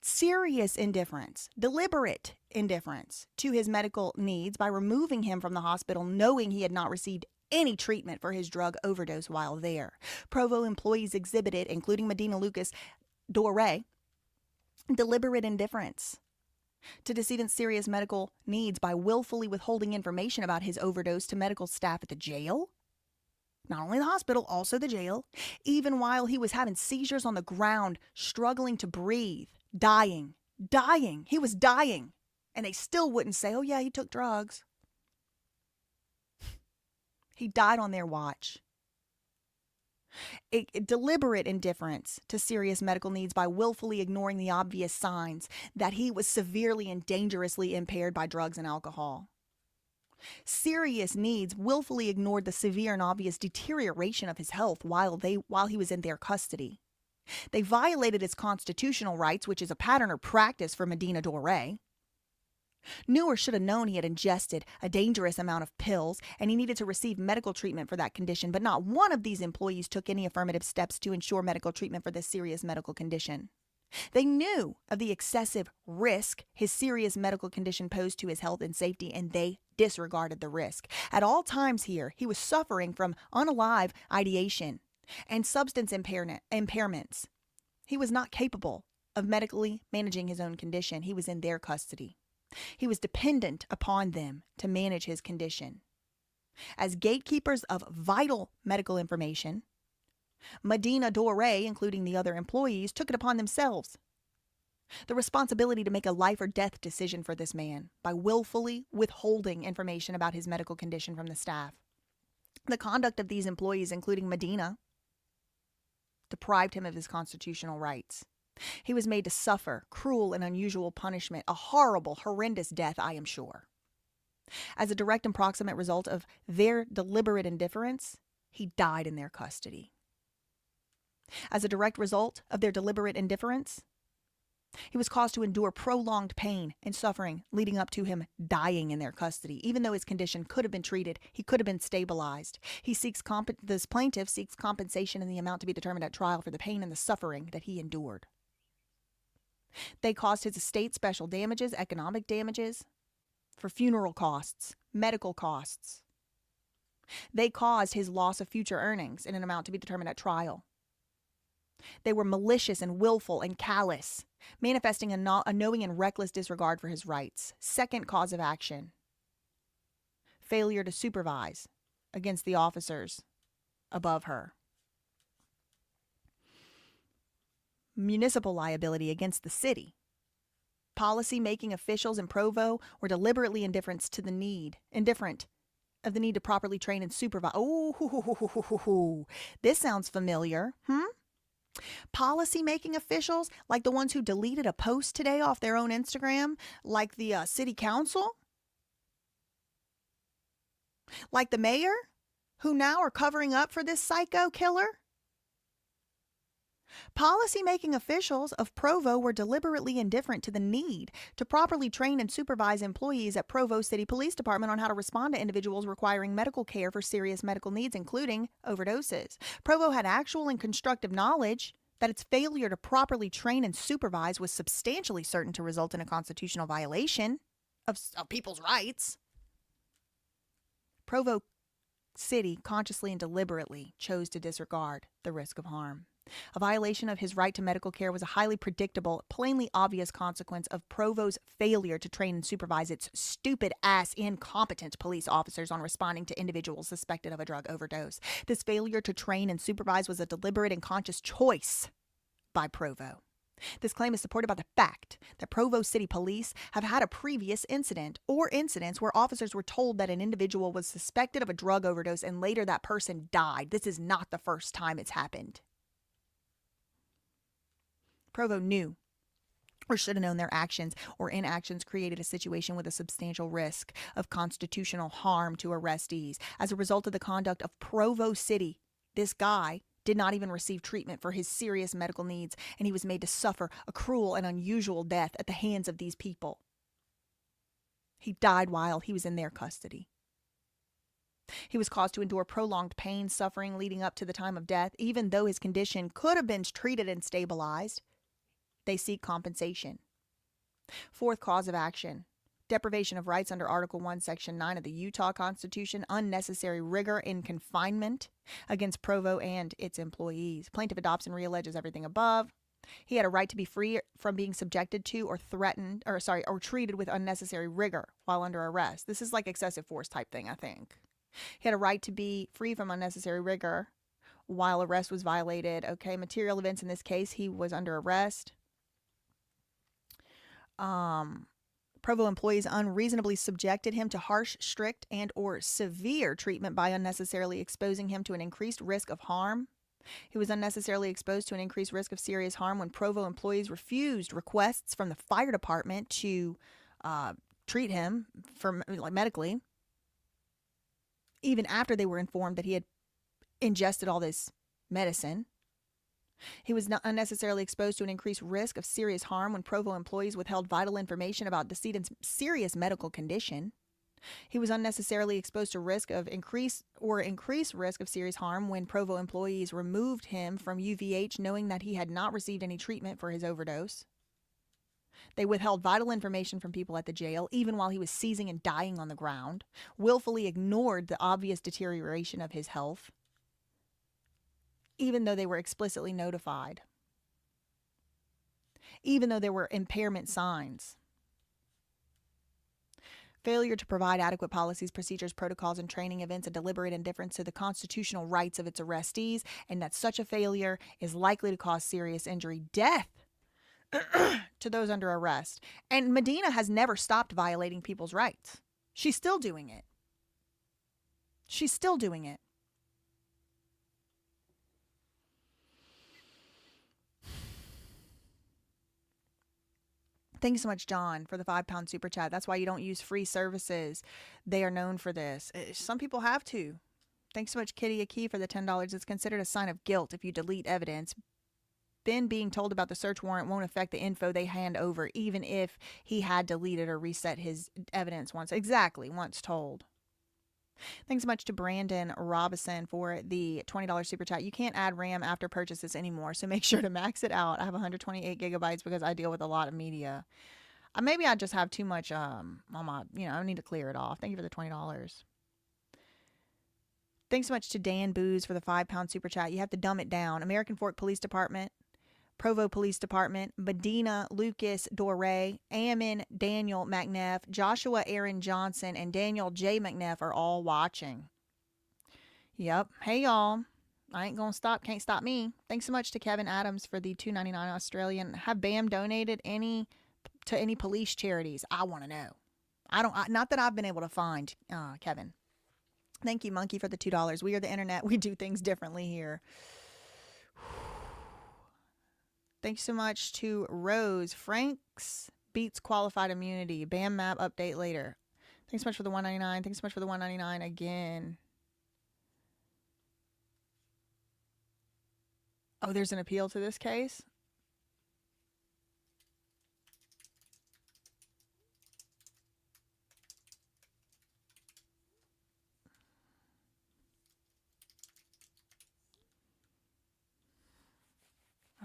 Serious indifference, deliberate indifference to his medical needs by removing him from the hospital knowing he had not received any treatment for his drug overdose while there. Provo employees exhibited, including Medina Dore, deliberate indifference to decedent's serious medical needs by willfully withholding information about his overdose to medical staff at the jail. Not only the hospital, also the jail, even while he was having seizures on the ground, struggling to breathe, dying. He was dying. And they still wouldn't say, oh yeah, he took drugs. He died on their watch. Deliberate indifference to serious medical needs by willfully ignoring the obvious signs that he was severely and dangerously impaired by drugs and alcohol. Serious needs willfully ignored the severe and obvious deterioration of his health while he was in their custody. They violated his constitutional rights, which is a pattern or practice for Medina Dore. Knew or should have known he had ingested a dangerous amount of pills and he needed to receive medical treatment for that condition, but not one of these employees took any affirmative steps to ensure medical treatment for this serious medical condition. They knew of the excessive risk his serious medical condition posed to his health and safety, and they disregarded the risk. At all times here, he was suffering from unalive ideation and substance impairments. He was not capable of medically managing his own condition. He was in their custody. He was dependent upon them to manage his condition. As gatekeepers of vital medical information, Medina Dore, including the other employees, took it upon themselves the responsibility to make a life or death decision for this man by willfully withholding information about his medical condition from the staff. The conduct of these employees, including Medina, deprived him of his constitutional rights. He was made to suffer cruel and unusual punishment, a horrible, horrendous death, I am sure. As a direct and proximate result of their deliberate indifference, he died in their custody. As a direct result of their deliberate indifference, he was caused to endure prolonged pain and suffering leading up to him dying in their custody. Even though his condition could have been treated, he could have been stabilized. This plaintiff seeks compensation in the amount to be determined at trial for the pain and the suffering that he endured. They caused his estate special damages, economic damages, for funeral costs, medical costs. They caused his loss of future earnings in an amount to be determined at trial. They were malicious and willful and callous, manifesting a knowing and reckless disregard for his rights. Second cause of action: failure to supervise against the officers above her. municipal liability against the city. Policy-making officials in Provo were deliberately indifferent of the need to properly train and supervise. Oh, this sounds familiar. Policy-making officials, like the ones who deleted a post today off their own Instagram, like the city council, like the mayor, who now are covering up for this psycho killer. Policy-making officials of Provo were deliberately indifferent to the need to properly train and supervise employees at Provo City Police Department on how to respond to individuals requiring medical care for serious medical needs, including overdoses. Provo had actual and constructive knowledge that its failure to properly train and supervise was substantially certain to result in a constitutional violation of people's rights. Provo City consciously and deliberately chose to disregard the risk of harm. A violation of his right to medical care was a highly predictable, plainly obvious consequence of Provo's failure to train and supervise its stupid-ass incompetent police officers on responding to individuals suspected of a drug overdose. This failure to train and supervise was a deliberate and conscious choice by Provo. This claim is supported by the fact that Provo City Police have had a previous incident or incidents where officers were told that an individual was suspected of a drug overdose and later that person died. This is not the first time it's happened. Provo knew or should have known their actions or inactions created a situation with a substantial risk of constitutional harm to arrestees. As a result of the conduct of Provo City, this guy did not even receive treatment for his serious medical needs, and he was made to suffer a cruel and unusual death at the hands of these people. He died while he was in their custody. He was caused to endure prolonged pain, suffering leading up to the time of death. Even though his condition could have been treated and stabilized, they seek compensation. Fourth cause of action: deprivation of rights under Article 1, Section 9 of the Utah Constitution, unnecessary rigor in confinement against Provo and its employees. Plaintiff adopts and realleges everything above. He had a right to be free from being subjected to or treated with unnecessary rigor while under arrest. This is like excessive force type thing, I think. He had a right to be free from unnecessary rigor while arrest was violated. Okay, material events in this case, he was under arrest. Provo employees unreasonably subjected him to harsh, strict, and or severe treatment by unnecessarily exposing him to an increased risk of harm. He was unnecessarily exposed to an increased risk of serious harm when Provo employees refused requests from the fire department to treat him for medically, even after they were informed that he had ingested all this medicine. He was not unnecessarily exposed to an increased risk of serious harm when Provo employees withheld vital information about decedent's serious medical condition. He was unnecessarily exposed to increased risk of serious harm when Provo employees removed him from UVH knowing that he had not received any treatment for his overdose. They withheld vital information from people at the jail, even while he was seizing and dying on the ground, willfully ignored the obvious deterioration of his health, even though they were explicitly notified, even though there were impairment signs. Failure to provide adequate policies, procedures, protocols, and training events, a deliberate indifference to the constitutional rights of its arrestees, and that such a failure is likely to cause serious injury, death to those under arrest. And Medina has never stopped violating people's rights. She's still doing it. She's still doing it. Thanks so much, John, for the £5 super chat. That's why you don't use free services. They are known for this. Some people have to. Thanks so much, Kitty Aki, for the $10. It's considered a sign of guilt if you delete evidence. Ben being told about the search warrant won't affect the info they hand over, even if he had deleted or reset his evidence once. Exactly, once told. Thanks so much to Brandon Robinson for the $20 super chat. You can't add RAM after purchases anymore, so make sure to max it out. I have 128 gigabytes because I deal with a lot of media. Maybe I just have too much on my, I need to clear it off. Thank you for the $20. Thanks so much to Dan Booz for the £5 super chat. You have to dumb it down. American Fork Police Department, Provo Police Department, Medina Lucas Dore, Ammon Daniel McNeff, Joshua Aaron Johnson, and Daniel J. McNeff are all watching. Yep. Hey, y'all. I ain't gonna stop. Can't stop me. Thanks so much to Kevin Adams for the $2.99 Australian. Have BAM donated to any police charities? I want to know. Not that I've been able to find, Kevin. Thank you, Monkey, for the $2. We are the internet. We do things differently here. Thanks so much to Rose. Franks beats qualified immunity. BAM map update later. Thanks so much for the $1.99. Thanks so much for the $1.99 again. Oh, there's an appeal to this case?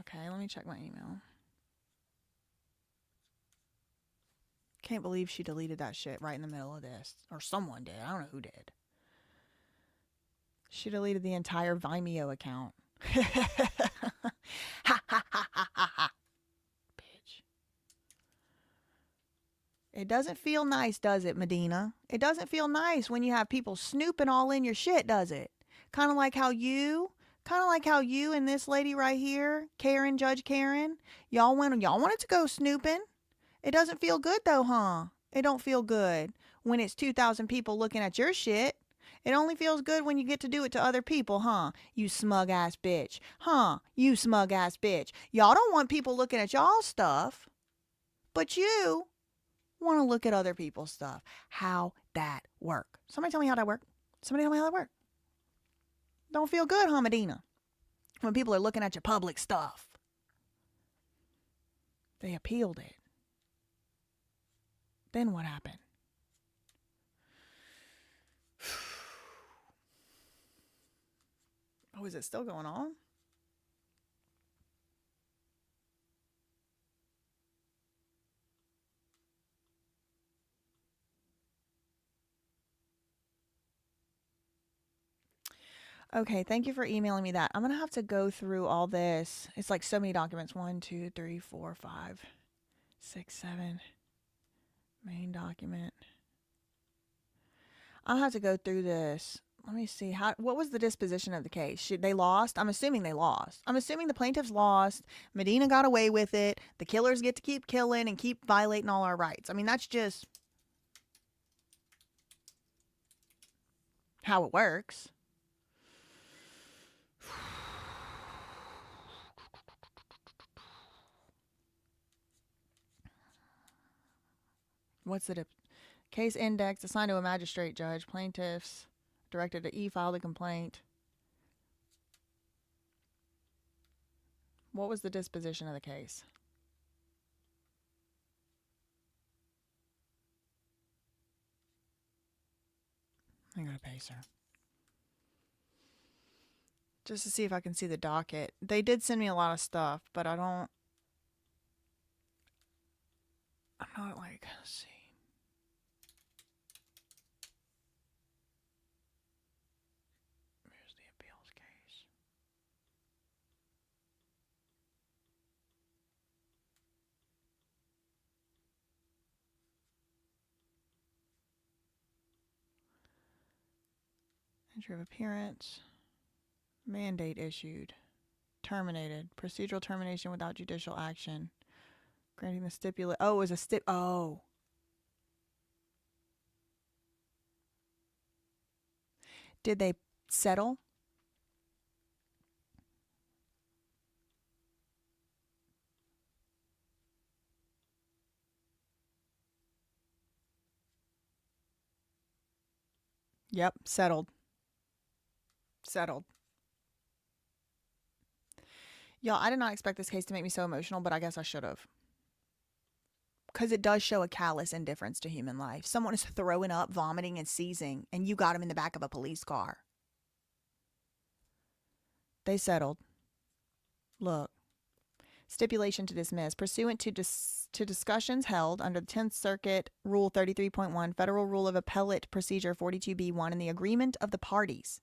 Okay, let me check my email. Can't believe she deleted that shit right in the middle of this. Or someone did. I don't know who did. She deleted the entire Vimeo account. Ha ha ha ha ha ha. Bitch. It doesn't feel nice, does it, Medina? It doesn't feel nice when you have people snooping all in your shit, does it? Kind of like how you and this lady right here, Karen, Judge Karen, y'all wanted to go snooping. It doesn't feel good though, huh? It don't feel good when it's 2,000 people looking at your shit. It only feels good when you get to do it to other people, huh? You smug ass bitch. Huh? You smug ass bitch. Y'all don't want people looking at y'all stuff, but you want to look at other people's stuff. How that work? Somebody tell me how that work. Somebody tell me how that work. Don't feel good, huh, Medina? When people are looking at your public stuff. They appealed it. Then what happened? Oh, is it still going on? Okay, thank you for emailing me that. I'm going to have to go through all this. It's like so many documents. 1, 2, 3, 4, 5, 6, 7. Main document. I'll have to go through this. Let me see. What was the disposition of the case? They lost? I'm assuming they lost. I'm assuming the plaintiffs lost. Medina got away with it. The killers get to keep killing and keep violating all our rights. I mean, that's just how it works. What's the case index assigned to a magistrate judge? Plaintiffs directed to e-file the complaint. What was the disposition of the case? I go to Pacer. Just to see if I can see the docket. They did send me a lot of stuff, but I'm not like, let's see. Here's the appeals case. Entry of appearance. Mandate issued. Terminated. Procedural termination without judicial action. Granting the stipulate. Oh, it was a oh. Did they settle? Yep, settled. Settled. Y'all, I did not expect this case to make me so emotional, but I guess I should have. Because it does show a callous indifference to human life. Someone is throwing up, vomiting, and seizing, and you got him in the back of a police car. They settled. Look. Stipulation to dismiss. Pursuant to discussions held under the 10th Circuit Rule 33.1, Federal Rule of Appellate Procedure 42B1, and the agreement of the parties,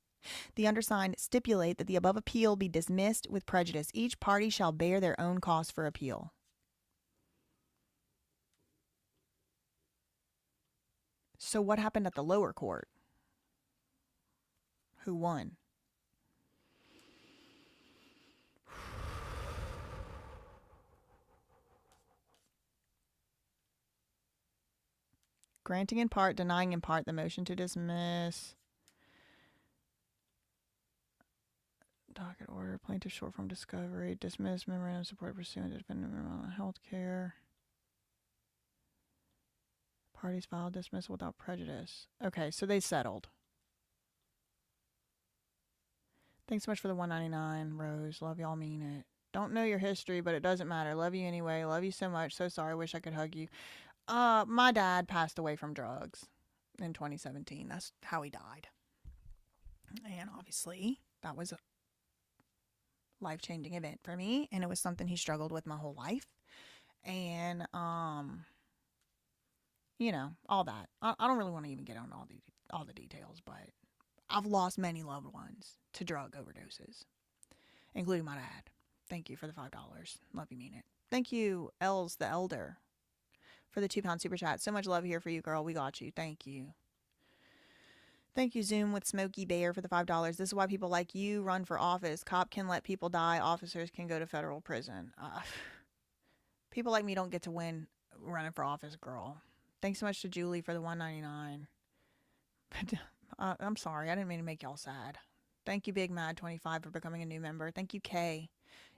the undersigned stipulate that the above appeal be dismissed with prejudice. Each party shall bear their own cost for appeal. So what happened at the lower court? Who won? granting in part, denying in part the motion to dismiss. Docket order, plaintiff short form discovery, dismiss memorandum support pursuant to defendant on health care. Parties filed dismissal without prejudice. Okay, so they settled. Thanks so much for the $1.99, Rose. Love y'all, mean it. Don't know your history, but it doesn't matter. Love you anyway. Love you so much. So sorry. Wish I could hug you. My dad passed away from drugs in 2017. That's how he died. And obviously, that was a life-changing event for me, and it was something he struggled with my whole life. And you know, all that. I don't really want to even get on all the details, but I've lost many loved ones to drug overdoses, including my dad. Thank you for the $5. Love you, mean it. Thank you, Els the Elder, for the £2 super chat. So much love here for you, girl. We got you. Thank you. Thank you, Zoom with Smokey Bear, for the $5. This is why people like you run for office. Cop can let people die. Officers can go to federal prison. People like me don't get to win running for office, girl. Thanks so much to Julie for the $1.99. I'm sorry. I didn't mean to make y'all sad. Thank you, Big Mad 25, for becoming a new member. Thank you, Kay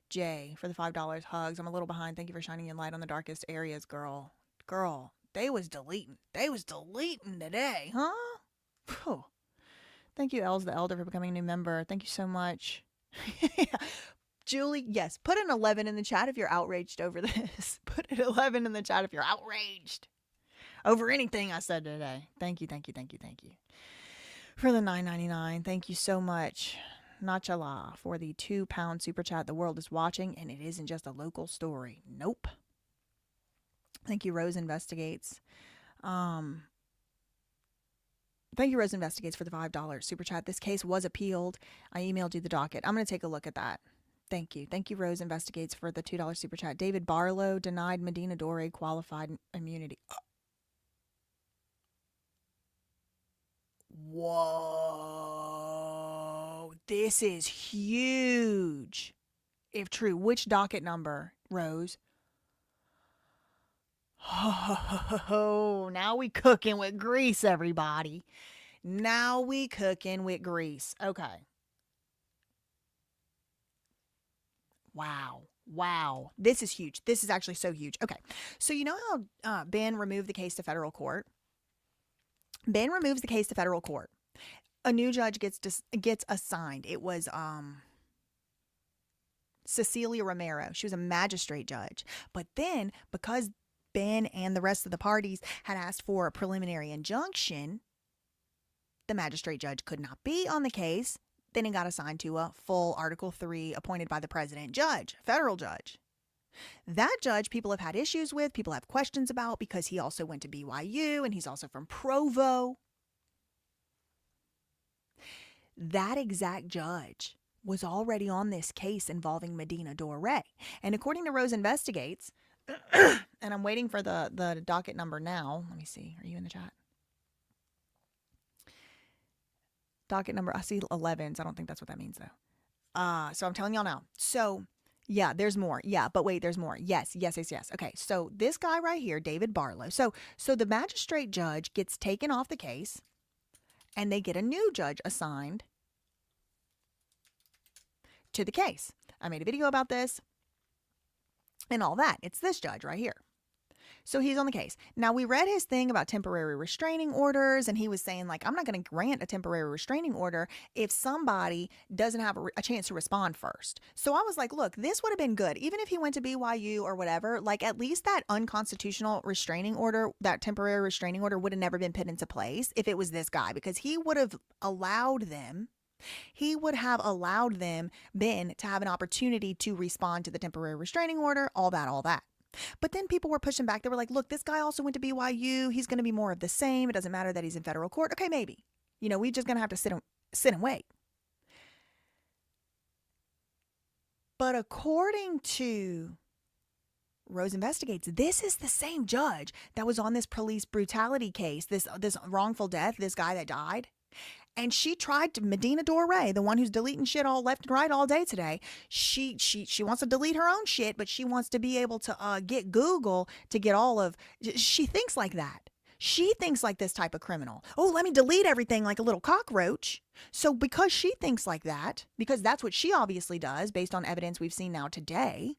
J, for the $5 hugs. I'm a little behind. Thank you for shining your light on the darkest areas, girl. Girl, they was deleting. They was deleting today, huh? Whew. Thank you, Els the Elder, for becoming a new member. Thank you so much. Julie, yes, put an 11 in the chat if you're outraged over this. Put an 11 in the chat if you're outraged over anything I said today. Thank you, thank you, thank you, thank you. For the $9.99, thank you so much, Nachala, for the £2 super chat. The world is watching, and it isn't just a local story. Nope. Thank you, Rose Investigates. Thank you, Rose Investigates, for the $5 super chat. This case was appealed. I emailed you the docket. I'm going to take a look at that. Thank you. Thank you, Rose Investigates, for the $2 super chat. David Barlow denied Medina Dore qualified immunity. Whoa. This is huge. If true, which docket number, Rose? Oh, now we cooking with grease, everybody. Now we cooking with grease. Okay. Wow. Wow. This is huge. This is actually so huge. Okay. So you know how Ben removed the case to federal court? Ben removes the case to federal court. A new judge gets assigned. It was Cecilia Romero. She was a magistrate judge. But then, because Ben and the rest of the parties had asked for a preliminary injunction, the magistrate judge could not be on the case. Then he got assigned to a full Article 3 appointed by the president judge, federal judge. That judge people have had issues with, people have questions about, because he also went to BYU and he's also from Provo. That exact judge was already on this case involving Medina Dore. And according to Rose Investigates, and I'm waiting for the docket number now. Let me see. Are you in the chat? Docket number, I see 11s. I don't think that's what that means, though. So I'm telling y'all now. So, yeah, there's more. Yeah, but wait, there's more. Yes. Okay, so this guy right here, David Barlow. So the magistrate judge gets taken off the case, and they get a new judge assigned to the case. I made a video about this and all that. It's this judge right here. So he's on the case. Now, we read his thing about temporary restraining orders, and he was saying, like, I'm not going to grant a temporary restraining order if somebody doesn't have a chance to respond first. So I was like, look, this would have been good. Even if he went to BYU or whatever, like, at least that unconstitutional restraining order, that temporary restraining order would have never been put into place if it was this guy, because he would have allowed them, Ben, to have an opportunity to respond to the temporary restraining order, all that. But then people were pushing back. They were like, look, this guy also went to BYU. He's going to be more of the same. It doesn't matter that he's in federal court. Okay, maybe. You know, we're just going to have to sit and wait. But according to Rose Investigates, this is the same judge that was on this police brutality case, this wrongful death, this guy that died. And she tried to, Medina Dore, the one who's deleting shit all left and right all day today, she wants to delete her own shit, but she wants to be able to get Google to get all of, she thinks like that. She thinks like this type of criminal. Oh, let me delete everything like a little cockroach. So because she thinks like that, because that's what she obviously does based on evidence we've seen now today,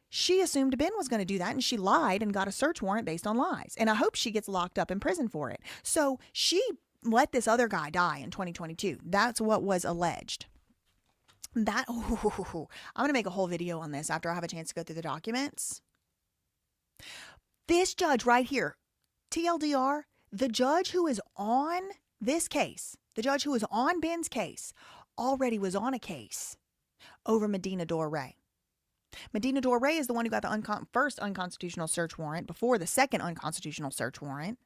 she assumed Ben was going to do that, and she lied and got a search warrant based on lies. And I hope she gets locked up in prison for it. So she let this other guy die in 2022. That's what was alleged. I'm going to make a whole video on this after I have a chance to go through the documents. This judge right here, TLDR, the judge who is on this case, the judge who is on Ben's case, already was on a case over Medina Dore. Medina Dore is the one who got the first unconstitutional search warrant before the second unconstitutional search warrant.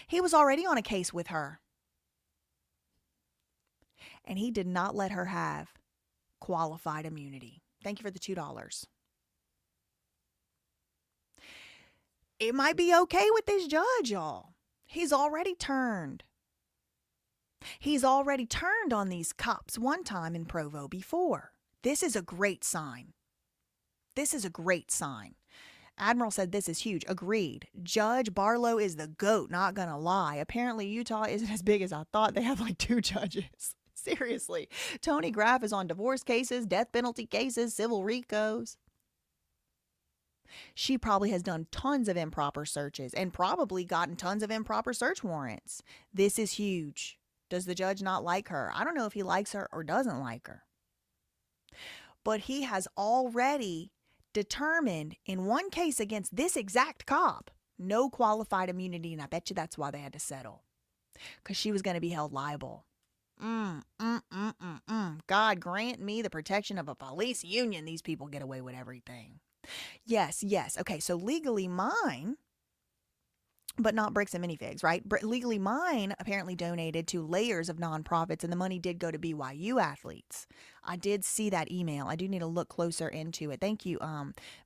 He was already on a case with her. And he did not let her have qualified immunity. Thank you for the $2. It might be okay with this judge, y'all. He's already turned. He's already turned on these cops one time in Provo before. This is a great sign. This is a great sign. Admiral said this is huge. Agreed. Judge Barlow is the GOAT, not gonna lie. Apparently Utah isn't as big as I thought. They have like 2 judges. Seriously. Tony Graff is on divorce cases, death penalty cases, civil RICOs. She probably has done tons of improper searches and probably gotten tons of improper search warrants. This is huge. Does the judge not like her? I don't know if he likes her or doesn't like her. But he has already determined in one case against this exact cop, no qualified immunity, and I bet you that's why they had to settle. Because she was going to be held liable. God grant me the protection of a police union. These people get away with everything. Yes. Okay, so Legally Mine, but not Bricks and Minifigs, right? Legally Mine apparently donated to layers of nonprofits, and the money did go to BYU athletes. I did see that email. I do need to look closer into it. Thank you,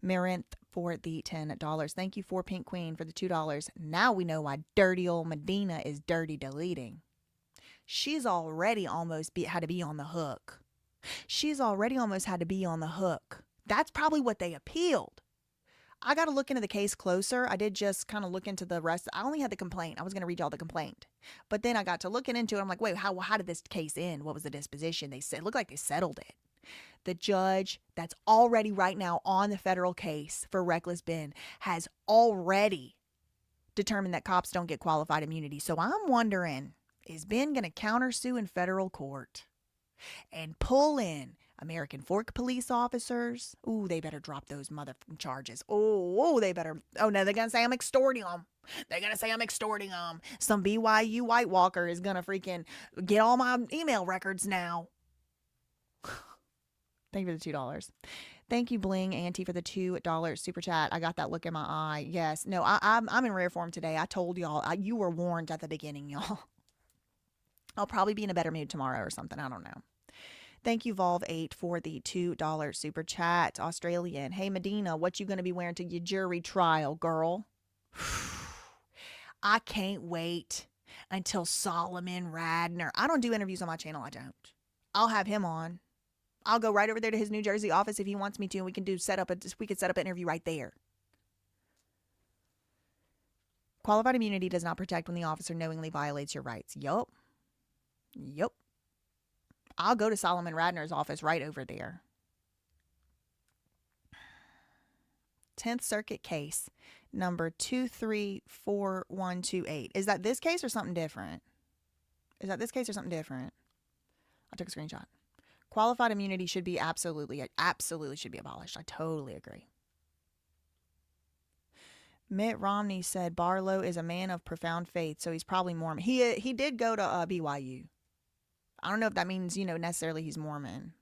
Marinth, for the $10. Thank you for Pink Queen for the $2. Now we know why dirty old Medina is dirty deleting. She's already almost had to be on the hook. She's already almost had to be on the hook. That's probably what they appealed. I got to look into the case closer. I did just kind of look into the rest. I only had the complaint. I was going to read y'all the complaint. But then I got to looking into it. I'm like, wait, how did this case end? What was the disposition? They said, it looked like they settled it. The judge that's already right now on the federal case for reckless Ben has already determined that cops don't get qualified immunity. So I'm wondering, is Ben going to countersue in federal court and pull in American Fork police officers? Ooh, they better drop those motherfucking charges. Oh, they better. Oh, no, they're going to say I'm extorting them. They're going to say I'm extorting them. Some BYU White Walker is going to freaking get all my email records now. Thank you for the $2. Thank you, Bling Auntie, for the $2 super chat. I got that look in my eye. Yes. No, I'm in rare form today. I told y'all. You were warned at the beginning, y'all. I'll probably be in a better mood tomorrow or something. I don't know. Thank you, Volve8, for the $2 super chat. Australian. Hey, Medina, what you going to be wearing to your jury trial, girl? I can't wait until Solomon Radner. I don't do interviews on my channel. I don't. I'll have him on. I'll go right over there to his New Jersey office if he wants me to, and we could set up an interview right there. Qualified immunity does not protect when the officer knowingly violates your rights. Yup. I'll go to Solomon Radner's office right over there. 10th Circuit case number 234128. Is that this case or something different? I took a screenshot. Qualified immunity should be absolutely should be abolished. I totally agree. Mitt Romney said Barlow is a man of profound faith, so he's probably Mormon. He did go to BYU. I don't know if that means, necessarily he's Mormon.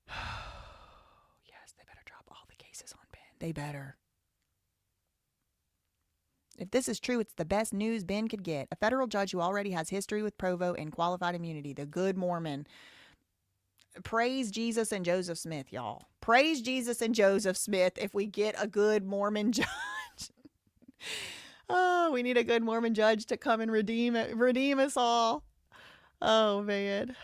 Yes, they better drop all the cases on Ben. They better. If this is true, it's the best news Ben could get. A federal judge who already has history with Provo and qualified immunity, the good Mormon. Praise Jesus and Joseph Smith, y'all. Praise Jesus and Joseph Smith if we get a good Mormon judge. Oh, we need a good Mormon judge to come and redeem us all. Oh, man.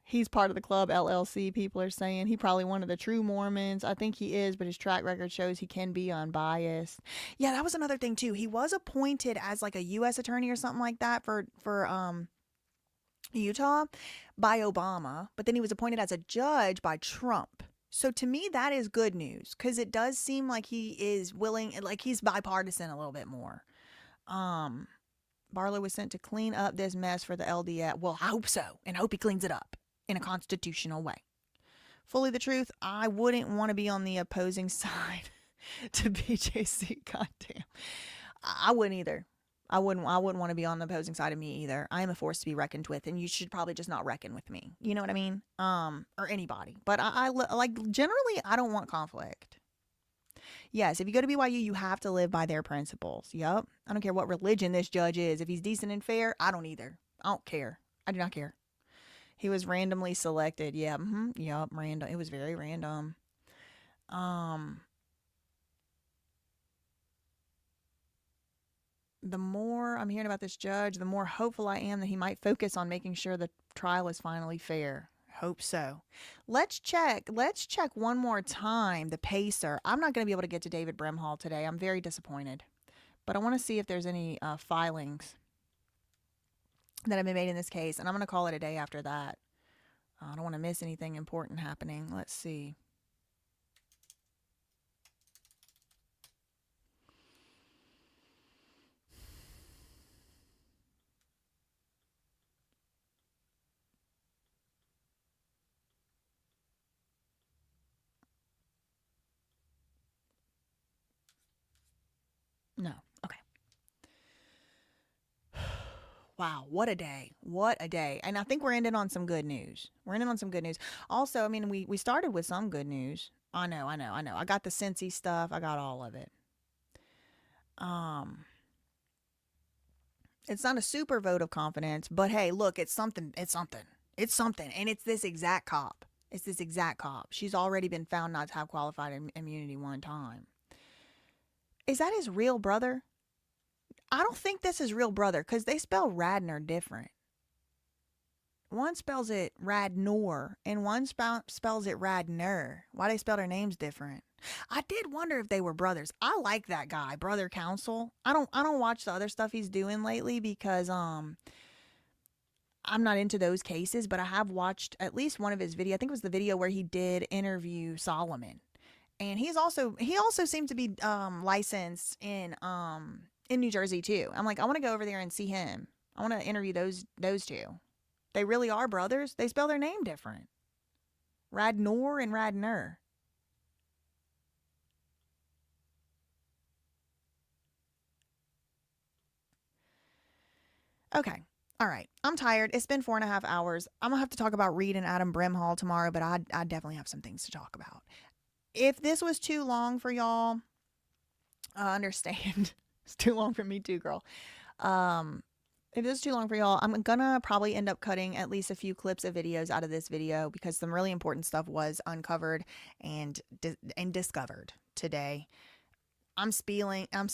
He's part of the club LLC, people are saying. He probably one of the true Mormons. I think he is, but his track record shows he can be unbiased. Yeah, that was another thing too. He was appointed as like a U.S. attorney or something like that for Utah by Obama, but then he was appointed as a judge by Trump. So to me, that is good news because it does seem like he is willing, like he's bipartisan a little bit more. Barlow was sent to clean up this mess for the LDS. Well, I hope so, and I hope he cleans it up in a constitutional way. Fully the truth, I wouldn't want to be on the opposing side to BJC. Goddamn, I wouldn't either. I wouldn't want to be on the opposing side of me either. I am a force to be reckoned with, and you should probably just not reckon with me. You know what I mean? Or anybody. But I like generally, I don't want conflict. Yes, if you go to BYU, you have to live by their principles. Yup. I don't care what religion this judge is. If he's decent and fair, I don't either. I don't care. I do not care. He was randomly selected. Yeah. Yup. Random. It was very random. The more I'm hearing about this judge, the more hopeful I am that he might focus on making sure the trial is finally fair. Hope so. Let's check one more time the pacer. I'm not going to be able to get to David Brimhall today. I'm very disappointed. But I want to see if there's any filings that have been made in this case. And I'm going to call it a day after that. I don't want to miss anything important happening. Let's see. No. Okay. Wow. What a day. What a day. And I think we're ending on some good news. Also, I mean, we started with some good news. I know. I got the Cincy stuff. I got all of it. It's not a super vote of confidence, but hey, look, it's something. And it's this exact cop. She's already been found not to have qualified immunity one time. Is that his real brother? I don't think this is real brother because they spell Radnor different. One spells it Radnor and one spells it Radner. Why they spell their names different? I did wonder if they were brothers. I like that guy, Brother Counsel. I don't watch the other stuff he's doing lately because I'm not into those cases, but I have watched at least one of his videos. I think it was the video where he did interview Solomon. And he also seemed to be licensed in New Jersey too. I'm like, I want to go over there and see him. I want to interview those two. They really are brothers. They spell their name different. Radnor and Radner. Okay. All right. I'm tired. It's been 4.5 hours. I'm going to have to talk about Reed and Adam Brimhall tomorrow, but I definitely have some things to talk about. If this was too long for y'all, I understand. It's too long for me too, girl. If this is too long for y'all, I'm gonna probably end up cutting at least a few clips of videos out of this video because some really important stuff was uncovered and discovered today. I'm spinning, I'm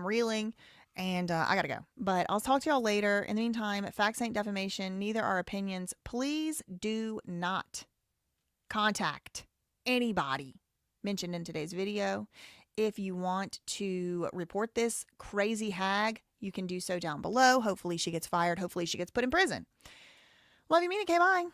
reeling, and I gotta go. But I'll talk to y'all later. In the meantime, facts ain't defamation, neither are opinions. Please do not contact anybody mentioned in today's video. If you want to report this crazy hag, you can do so down below. Hopefully she gets fired. Hopefully she gets put in prison. Love you, Mina. Okay, bye.